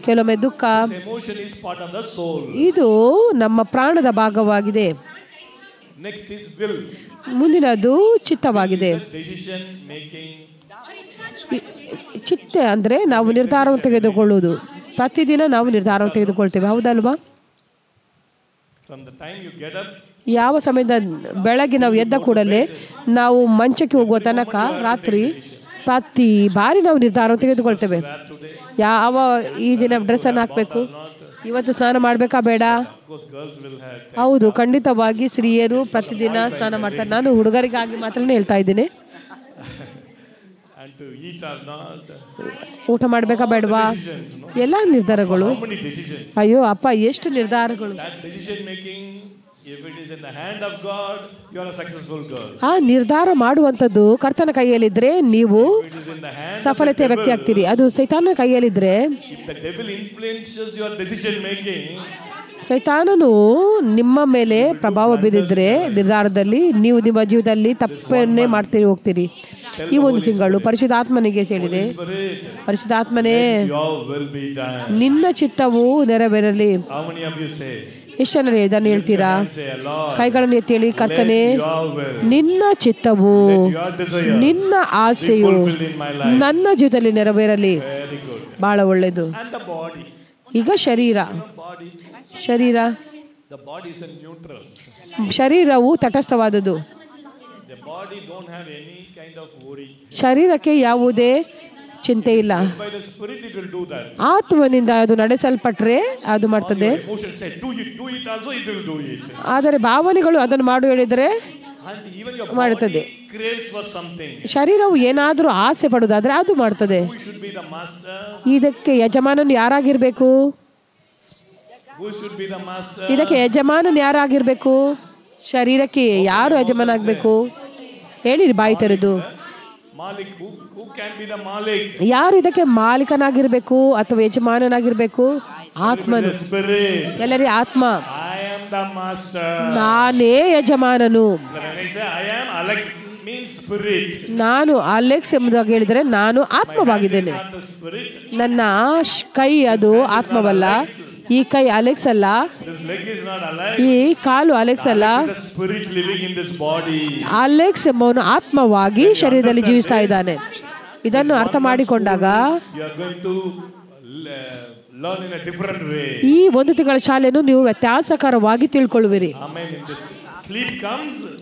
ಕೆಲವೊಮ್ಮೆ ದುಃಖ. Emotion is part of the soul. ಇದು ನಮ್ಮ ಪ್ರಾಣದ ಭಾಗವಾಗಿದೆ. Next is will. ಮುಂದಿನದು ಚಿತ್ತವಾಗಿದೆ. Decision making. ಚಿತ್ತ ಅಂದ್ರೆ ನಾವು ನಿರ್ಧಾರವನ್ನು ತೆಗೆದುಕೊಳ್ಳುವುದು. ಪ್ರತಿದಿನ ನಾವು ನಿರ್ಧಾರವನ್ನು ತೆಗೆದುಕೊಳ್ತೇವೆ, ಹೌದಲ್ವಾ? From the time you get up, ಯಾವ ಸಮಯದ ಬೆಳಗ್ಗೆ ನಾವು ಎದ್ದ ಕೂಡಲೇ ನಾವು ಮಂಚಕ್ಕೆ ಹೋಗುವ ತನಕ ರಾತ್ರಿ ಪ್ರತಿ ಬಾರಿ ನಾವು ನಿರ್ಧಾರವನ್ನು ತೆಗೆದುಕೊಳ್ತೇವೆ. ಯಾವ ಈ ದಿನ ಡ್ರೆಸ್ಸನ್ನು ಹಾಕಬೇಕು, ಇವತ್ತು ಸ್ನಾನ ಮಾಡಬೇಕಾ ಬೇಡ. ಹೌದು, ಖಂಡಿತವಾಗಿ ಸ್ತ್ರೀಯರು ಪ್ರತಿದಿನ ಸ್ನಾನ ಮಾಡ್ತಾರೆ. ನಾನು ಹುಡುಗರಿಗಾಗಿ ಮಾತ್ರ ಹೇಳ್ತಾ ಇದ್ದೀನಿ. and to eat or not. ಊಟ ಮಾಡಬೇಕಾ ಬೇಡವಾ, ಎಲ್ಲ ನಿರ್ಧಾರಗಳು. How many decisions? ಅಯ್ಯೋ ಅಪ್ಪ, ಎಷ್ಟು ನಿರ್ಧಾರಗಳು. That decision making, if it is in the hand of God, you are a successful girl. ಆ ನಿರ್ಧಾರ ಮಾಡುವಂಥದ್ದು ಕರ್ತನ ಕೈಯಲ್ಲಿದ್ರೆ ನೀವು If it is in the hand ಸಫಲತೆಯ ವ್ಯಕ್ತಿ ಆಗ್ತೀರಿ. ಅದು ಸೈತಾನನ ಕೈಯಲ್ಲಿದ್ರೆ, if the devil influences your decision making, ಸೈತಾನನು ನಿಮ್ಮ ಮೇಲೆ ಪ್ರಭಾವ ಬೀರಿದ್ರೆ ನಿರ್ಧಾರದಲ್ಲಿ ನೀವು ನಿಮ್ಮ ಜೀವಿತದಲ್ಲಿ ತಪ್ಪನ್ನೇ ಮಾಡ್ತೀರಿ ಹೋಗ್ತೀರಿ. ಈ ಒಂದು ತಿಂಗಳು ಪರಿಶುದ್ಧಾತ್ಮನಿಗೆ ಹೇಳಿದೆ, ಪರಿಶುದ್ಧಾತ್ಮನೇ ನಿನ್ನ ಚಿತ್ತವು ನೆರವೇರಲಿ. ಎಷ್ಟು ಜನ ಇದನ್ನು ಹೇಳ್ತೀರಾ? ಕೈಗಳನ್ನು ಎತ್ತಿ ಹೇಳಿ, ಕರ್ತನೇ ನಿನ್ನ ಚಿತ್ತವು ನಿನ್ನ ಆಸೆಯು ನನ್ನ ಜೀವಿತದಲ್ಲಿ ನೆರವೇರಲಿ. ಬಹಳ ಒಳ್ಳೆಯದು. ಈಗ ಶರೀರವು ತಟಸ್ಥವಾದದ್ದು. ಶರೀರಕ್ಕೆ ಯಾವುದೇ ಚಿಂತೆ ಇಲ್ಲ. ಆತ್ಮನಿಂದ ಅದು ನಡೆಸಲ್ಪಟ್ರೆ ಅದು ಮಾಡ್ತದೆ. ಆದರೆ ಭಾವನೆಗಳು ಅದನ್ನು ಮಾಡು ಹೇಳಿದರೆ ಮಾಡುತ್ತದೆ. ಶರೀರವು ಏನಾದರೂ ಆಸೆ ಪಡುವುದಾದ್ರೆ ಅದು ಮಾಡ್ತದೆ. ಇದಕ್ಕೆ ಯಜಮಾನನು ಯಾರಾಗಿರ್ಬೇಕು? ಇದಕ್ಕೆ ಯಜಮಾನನು ಯಾರಾಗಿರ್ಬೇಕು? ಶರೀರಕ್ಕೆ ಯಾರು ಯಜಮಾನ ಆಗ್ಬೇಕು? ಹೇಳಿರಿ ಬಾಯಿ ತೆರೆದು. ಯಾರು ಇದಕ್ಕೆ ಮಾಲೀಕನಾಗಿರ್ಬೇಕು ಅಥವಾ ಯಜಮಾನನಾಗಿರ್ಬೇಕು? ಆತ್ಮನು. ಎಲ್ಲರಿ ಆತ್ಮ. ನಾನೇ ಯಜಮಾನನು. ನಾನು ಅಲೆಕ್ಸ್ ಎಂಬುದಾಗಿ ಹೇಳಿದರೆ ನಾನು ಆತ್ಮವಾಗಿದ್ದೇನೆ. ನನ್ನ ಕೈ ಅದು ಆತ್ಮವಲ್ಲ. ಈ ಕೈ ಅಲೆಕ್ಸ್ ಅಲ್ಲ. ಈ ಕಾಲು ಅಲೆಕ್ಸ್ ಅಲ್ಲ. ಅಲೆಕ್ಸ್ ಎಂಬವನು ಆತ್ಮವಾಗಿ ಶರೀರದಲ್ಲಿ ಜೀವಿಸ್ತಾ ಇದ್ದಾನೆ. ಇದನ್ನು ಅರ್ಥ ಮಾಡಿಕೊಂಡಾಗ ಈ ಒಂದು ತಿಂಗಳ ಶಾಲೆಯನ್ನು ನೀವು ವ್ಯತ್ಯಾಸಕರವಾಗಿ ತಿಳ್ಕೊಳ್ಳುವಿರಿ.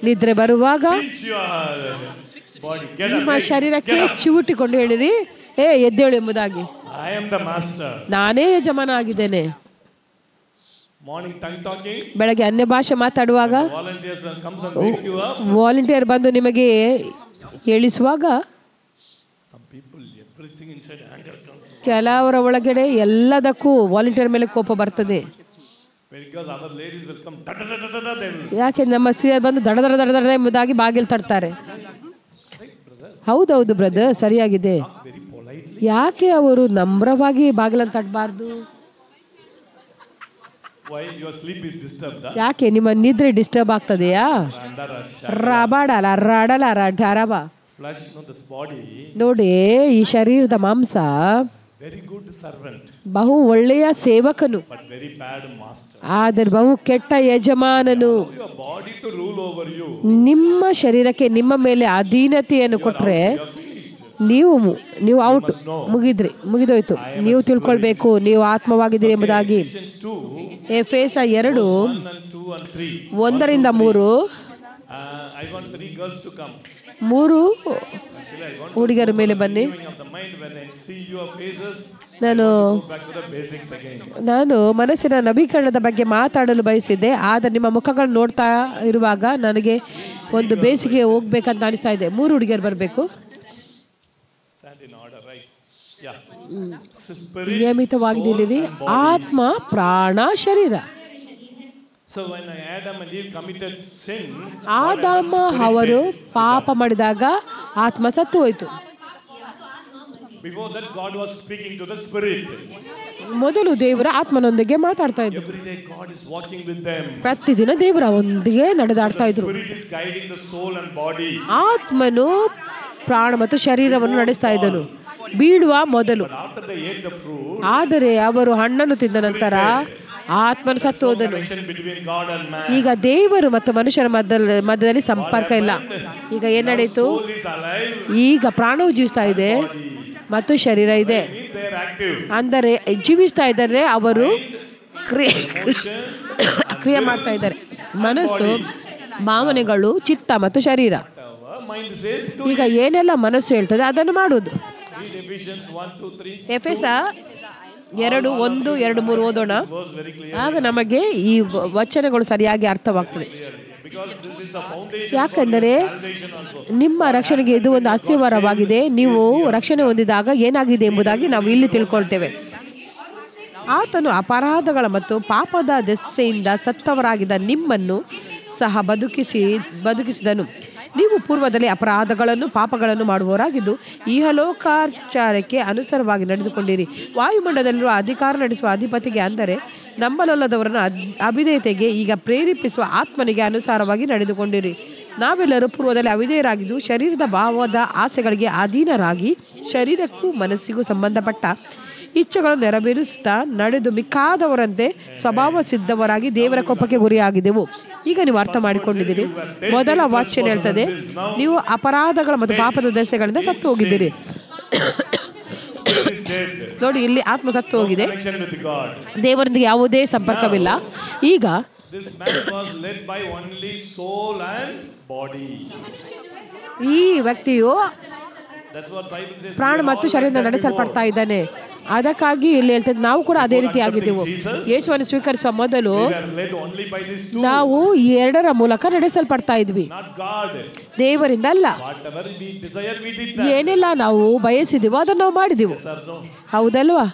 ನಿದ್ರೆ ಬರುವಾಗ ನಿಮ್ಮ ಶರೀರಕ್ಕೆ ಚಿವುಟಿಕೊಂಡು ಹೇಳಿರಿ, ಎದ್ದೇಳು ಎಂಬುದಾಗಿ, ನಾನೇ ಯಜಮಾನ ಆಗಿದ್ದೇನೆ. ಬೆಳಗ್ಗೆ ಅನ್ಯ ಭಾಷೆ ಮಾತಾಡುವಾಗ ವಾಲಂಟಿಯರ್ ಬಂದು ನಿಮಗೆ ಹೇಳಿಸುವಾಗ ಕೆಲವರ ಒಳಗಡೆ ಎಲ್ಲದಕ್ಕೂ ವಾಲಂಟಿಯರ್ ಮೇಲೆ ಕೋಪ ಬರ್ತದೆ. ಯಾಕೆ ನಮ್ಮ ಸ್ತ್ರೀಯರು ಬಂದು ದಡ ದಡ ದಡ ದಡ ಎಂಬುದಾಗಿ ಬಾಗಿಲು ತಡ್ತಾರೆ. ಹೌದೌದು ಬ್ರದರ್, ಸರಿಯಾಗಿದೆ. ಯಾಕೆ ಅವರು ನಮ್ರವಾಗಿ ಬಾಗಿಲನ್ನು ತಟ್ಟಬಾರ್ದು? ಯಾಕೆ ನಿಮ್ಮ ನಿದ್ರೆ ಡಿಸ್ಟರ್ಬ್ ಆಗ್ತದೆಯಾ? ರಬಾಡಲ ರಡಲ ರಡರಬ ನೋಡಿ, ಈ ಶರೀರದ ಮಾಂಸ ಬಹು ಒಳ್ಳೆಯ ಸೇವಕನು, ಆದರೆ ಬಹು ಕೆಟ್ಟ ಯಜಮಾನನು. ನಿಮ್ಮ ಶರೀರಕ್ಕೆ ನಿಮ್ಮ ಮೇಲೆ ಅಧೀನತೆಯನ್ನು ಕೊಟ್ರೆ ನೀವು ಔಟ್, ಮುಗಿದೋಯ್ತು. ನೀವು ತಿಳ್ಕೊಳ್ಬೇಕು ನೀವು ಆತ್ಮವಾಗಿದ್ದೀರಿ ಎಂಬುದಾಗಿ. ಎಫೆಸ 2:1-3 3 ಹುಡುಗರ ಮೇಲೆ ಬನ್ನಿ. ನಾನು ಮನಸ್ಸಿನ ನವೀಕರಣದ ಬಗ್ಗೆ ಮಾತಾಡಲು ಬಯಸಿದ್ದೆ, ಆದರೆ ನಿಮ್ಮ ಮುಖಗಳನ್ನು ನೋಡ್ತಾ ಇರುವಾಗ ನನಗೆ ಒಂದು ಬೇಸಿಗೆ ಹೋಗ್ಬೇಕಂತ ಅನಿಸ್ತಾ ಇದೆ. 3 ಹುಡುಗಿಯರು ಬರಬೇಕು. ನಿಯಮಿತವಾಗಿ ನಿಲ್ಲಿರಿ. ಆತ್ಮ, ಪ್ರಾಣ, ಶರೀರ. ಆದಾಮ ಅವರು ಪಾಪ ಮಾಡಿದಾಗ ಆತ್ಮ ಸತ್ತು ಹೋಯಿತು. ಮೊದಲು ದೇವರ ಆತ್ಮನೊಂದಿಗೆ ಮಾತಾಡ್ತಾ ಇದ್ರು. ಪ್ರತಿದಿನ ದೇವರ ಒಂದಿಗೆ ನಡೆದಾಡ್ತಾ ಇದ್ರು. ಆತ್ಮನು ಪ್ರಾಣ ಮತ್ತು ಶರೀರವನ್ನು ನಡೆಸ್ತಾ ಇದ್ದನು ಬೀಳುವ ಮೊದಲು. ಆದರೆ ಅವರು ಹಣ್ಣನ್ನು ತಿಂದ ನಂತರ ಆತ್ಮನು ಸತ್ತು ಹೋದನು. ಈಗ ದೇವರು ಮತ್ತು ಮನುಷ್ಯರ ಮಧ್ಯದಲ್ಲಿ ಸಂಪರ್ಕ ಇಲ್ಲ. ಈಗ ಏನ್ ನಡೆಯಿತು? ಈಗ ಪ್ರಾಣವು ಜೀವಿಸ್ತಾ ಇದೆ ಮತ್ತು ಶರೀರ ಇದೆ. ಅಂದರೆ ಜೀವಿಸ್ತಾ ಇದ್ದಾರೆ, ಅವರು ಕ್ರಿಯೆ ಮಾಡ್ತಾ ಇದ್ದಾರೆ. ಮನಸ್ಸು, ಭಾವನೆಗಳು, ಚಿತ್ತ ಮತ್ತು ಶರೀರ. ಈಗ ಏನೆಲ್ಲ ಮನಸ್ಸು ಹೇಳ್ತದೆ ಅದನ್ನು ಮಾಡುವುದು. ಎಫೆಸ 2:1-2-3 ಓದೋಣ. ಆಗ ನಮಗೆ ಈ ವಚನಗಳು ಸರಿಯಾಗಿ ಅರ್ಥವಾಗ್ತದೆ. ಯಾಕೆಂದರೆ ನಿಮ್ಮ ರಕ್ಷಣೆಗೆ ಇದು ಒಂದು ಅಸ್ಥಿವಾರವಾಗಿದೆ. ನೀವು ರಕ್ಷಣೆ ಹೊಂದಿದಾಗ ಏನಾಗಿದೆ ಎಂಬುದಾಗಿ ನಾವು ಇಲ್ಲಿ ತಿಳ್ಕೊಳ್ತೇವೆ. ಆತನು ಅಪರಾಧಗಳ ಮತ್ತು ಪಾಪದ ದೆಸೆಯಿಂದ ಸತ್ತವರಾಗಿದ್ದ ನಿಮ್ಮನ್ನು ಸಹ ಬದುಕಿಸಿದನು. ನೀವು ಪೂರ್ವದಲ್ಲಿ ಅಪರಾಧಗಳನ್ನು ಪಾಪಗಳನ್ನು ಮಾಡುವವರಾಗಿದ್ದು ಇಹಲೋಕಾಚಾರಕ್ಕೆ ಅನುಸಾರವಾಗಿ ನಡೆದುಕೊಂಡಿರಿ. ವಾಯುಮಂಡಲದಲ್ಲಿರುವ ಅಧಿಕಾರ ನಡೆಸುವ ಅಧಿಪತಿಗೆ, ಅಂದರೆ ನಂಬಲೊಲ್ಲದವರನ್ನು ಅವಿಧೇಯತೆಗೆ ಈಗ ಪ್ರೇರೇಪಿಸುವ ಆತ್ಮನಿಗೆ ಅನುಸಾರವಾಗಿ ನಡೆದುಕೊಂಡಿರಿ. ನಾವೆಲ್ಲರೂ ಪೂರ್ವದಲ್ಲಿ ಅವಿಧೇಯರಾಗಿದ್ದು ಶರೀರದ ಭಾವದ ಆಸೆಗಳಿಗೆ ಅಧೀನರಾಗಿ ಶರೀರಕ್ಕೂ ಮನಸ್ಸಿಗೂ ಸಂಬಂಧಪಟ್ಟ ಇಚ್ಛೆಗಳನ್ನು ನೆರವೇರಿಸುತ್ತಾ ನಡೆದು ಮಿಕ್ಕಾದವರಂತೆ ಸ್ವಭಾವ ಸಿದ್ಧವರಾಗಿ ದೇವರ ಕೋಪಕ್ಕೆ ಗುರಿಯಾಗಿದ್ದೆವು. ಈಗ ನೀವು ಅರ್ಥ ಮಾಡಿಕೊಂಡಿದ್ದೀರಿ. ಮೊದಲ ವಾಕ್ಯ ಹೇಳ್ತದೆ, ನೀವು ಅಪರಾಧಗಳ ಮತ್ತು ಪಾಪದ ದೆಸೆಗಳಿಂದ ಸತ್ತು ಹೋಗಿದ್ದೀರಿ. ನೋಡಿ, ಇಲ್ಲಿ ಆತ್ಮ ಸತ್ತು ಹೋಗಿದೆ, ದೇವರೊಂದಿಗೆ ಯಾವುದೇ ಸಂಪರ್ಕವಿಲ್ಲ. ಈಗ ಈ ವ್ಯಕ್ತಿಯು ಪ್ರಾಣ ಮತ್ತು ಶರೀರದಿಂದ ನಡೆಸಲ್ಪಡ್ತಾ ಇದ್ದಾನೆ. ಅದಕ್ಕಾಗಿ ಇಲ್ಲಿ ಹೇಳ್ತದೆ, ನಾವು ಕೂಡ ಅದೇ ರೀತಿ ಆಗಿದ್ದೆವು. ಯೇಸುವನ್ನು ಸ್ವೀಕರಿಸುವ ಮೊದಲು ನಾವು ಈ ಎರಡರ ಮೂಲಕ ನಡೆಸಲ್ಪಡ್ತಾ ಇದ್ವಿ, ದೇವರಿಂದ ಅಲ್ಲ. ಏನೆಲ್ಲ ನಾವು ಬಯಸಿದೆವೋ ಅದನ್ನು ನಾವು ಮಾಡಿದೆವು, ಹೌದಲ್ವಾ?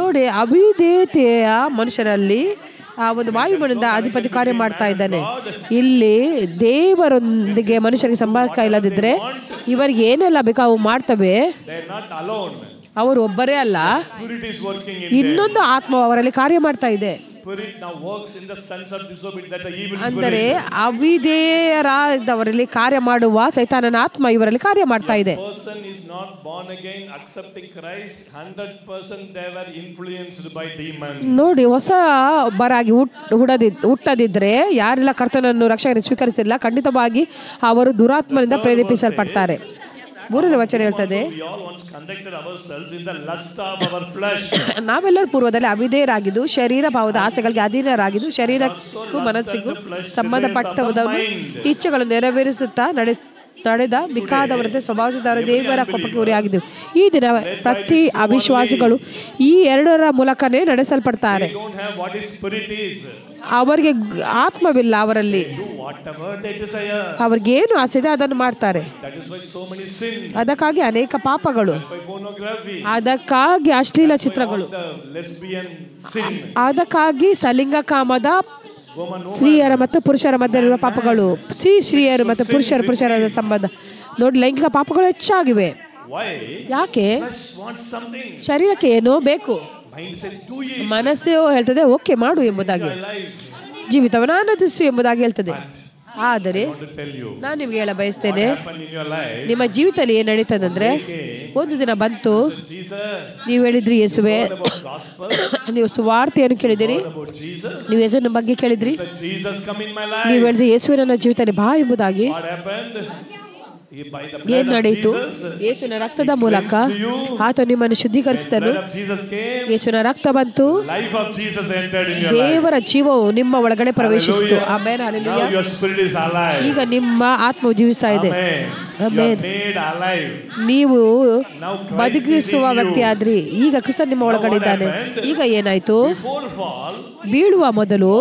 ನೋಡಿ, ಅವಿಧೇಯತೆಯ ಮನುಷ್ಯರಲ್ಲಿ ಆ ಒಂದು ವಾಯುಮಂಡಲದ ಅಧಿಪತಿ ಕಾರ್ಯ ಮಾಡ್ತಾ ಇದ್ದಾನೆ. ಇಲ್ಲಿ ದೇವರೊಂದಿಗೆ ಮನುಷ್ಯರಿಗೆ ಸಂಪರ್ಕ ಇಲ್ಲದಿದ್ರೆ ಇವರಿಗೆ ಏನೆಲ್ಲ ಬೇಕೋ ಅವು ಮಾಡ್ತವೆ. ಅವರು ಒಬ್ಬರೇ ಅಲ್ಲ, ಇನ್ನೊಂದು ಆತ್ಮ ಅವರಲ್ಲಿ ಕಾರ್ಯ ಮಾಡ್ತಾ ಇದೆ. ಅಂದರೆ ಅವಿಧೇಯರಾದವರಲ್ಲಿ ಕಾರ್ಯ ಮಾಡುವ ಸೈತಾನನ ಆತ್ಮ ಇವರಲ್ಲಿ ಕಾರ್ಯ ಮಾಡ್ತಾ ಇದೆ. ನೋಡಿ, ಹೊಸಬರಾಗಿ ಹುಟ್ಟದಿದ್ರೆ ಯಾರೆಲ್ಲ ಕರ್ತನನ್ನು ರಕ್ಷಕರನ್ನು ಸ್ವೀಕರಿಸಿಲ್ಲ, ಖಂಡಿತವಾಗಿ ಅವರು ದುರಾತ್ಮನಿಂದ ಪ್ರೇರೇಪಿಸಲ್ಪಡ್ತಾರೆ. ಮೂರನೇ ವಚನ ಹೇಳ್ತದೆ, ನಾವೆಲ್ಲರೂ ಪೂರ್ವದಲ್ಲಿ ಅವಿಧೇಯರಾಗಿದ್ದು ಶರೀರ ಭಾವದ ಆಸೆಗಳಿಗೆ ಅಧೀನರಾಗಿದ್ದು ಶರೀರಕ್ಕೂ ಮನಸ್ಸಿಗೂ ಸಂಬಂಧಪಟ್ಟವುದನ್ನು ಇಚ್ಛೆಗಳನ್ನು ನೆರವೇರಿಸುತ್ತಾ ನಡೆದ ಮಿಕ್ಕಾದವರಂತೆ ಸ್ವಭಾವಸಿದ್ಧರ ದೇವರ ಕೋಪಕ್ಕೆ ಗುರಿಯಾಗಿದ್ದೆವು. ಈ ದಿನ ಪ್ರತಿ ಅವಿಶ್ವಾಸಿಗಳು ಈ ಎರಡರ ಮೂಲಕನೇ ನಡೆಸಲ್ಪಡ್ತಾರೆ. ಅವರಿಗೆ ಆತ್ಮವಿಲ್ಲ, ಅವರಲ್ಲಿ ಅವ್ರಿಗೇನು ಆಸೆ ಇದೆ ಅದನ್ನು ಮಾಡ್ತಾರೆ. ಅದಕ್ಕಾಗಿ ಅನೇಕ ಪಾಪಗಳು, ಅದಕ್ಕಾಗಿ ಅಶ್ಲೀಲ ಚಿತ್ರಗಳು, ಅದಕ್ಕಾಗಿ ಸಲಿಂಗ ಕಾಮದ ಸ್ತ್ರೀಯರ ಮತ್ತು ಪುರುಷರ ಮಧ್ಯೆ ಪಾಪಗಳು, ಸ್ತ್ರೀಯರು ಮತ್ತು ಪುರುಷರ ಸಂಬಂಧ. ನೋಡಿ, ಲೈಂಗಿಕ ಪಾಪಗಳು ಹೆಚ್ಚಾಗಿವೆ. ಯಾಕೆ? ಶರೀರಕ್ಕೆ ಏನೋ ಬೇಕು, ಮನಸ್ಸು ಹೇಳ್ತದೆ ಓಕೆ ಮಾಡು ಎಂಬುದಾಗಿ, ಜೀವಿತವನ್ನು ಆನಂದಿಸು ಎಂಬುದಾಗಿ ಹೇಳ್ತದೆ. ಆದರೆ ನಾನು ನಿಮ್ಗೆ ಹೇಳ ಬಯಸ್ತೇನೆ, ನಿಮ್ಮ ಜೀವಿತದಲ್ಲಿ ಏನ್ ನಡೀತದಂದ್ರೆ, ಒಂದು ದಿನ ಬಂತು, ನೀವು ಹೇಳಿದ್ರಿ ಯೇಸುವೆ, ನೀವು ಸುವಾರ್ತೆಯನ್ನು ಕೇಳಿದಿರಿ, ನೀವು ಯೇಸುವಿನ ಬಗ್ಗೆ ಕೇಳಿದ್ರಿ, ನೀವು ಹೇಳಿದ್ರಿ ಯೇಸುವೆ ನನ್ನ ಜೀವಿತದಲ್ಲಿ ಬಾ ಎಂಬುದಾಗಿ. ಏನ್ ನಡೆಯಿತು? ಯೇಸುವಿನ ರಕ್ತದ ಮೂಲಕ ಆತ ನಿಮ್ಮನ್ನು ಶುದ್ಧೀಕರಿಸಿದನು. ಯೇಸುವಿನ ರಕ್ತ ಬಂತು, ದೇವರ ಜೀವವು ನಿಮ್ಮ ಒಳಗಡೆ ಪ್ರವೇಶಿಸಿತು. Amen, hallelujah. ಈಗ ನಿಮ್ಮ ಆತ್ಮವು ಜೀವಿಸ್ತಾ ಇದೆ. ಆಮೆನ್. ನೀವು ಬದುಕಿಸುವ ವ್ಯಕ್ತಿ ಆದ್ರಿ. ಈಗ ಕ್ರಿಸ್ತ ನಿಮ್ಮ ಒಳಗಡೆ ಇದ್ದಾನೆ. ಈಗ ಏನಾಯ್ತು? ಬೀಳುವ ಮೊದಲು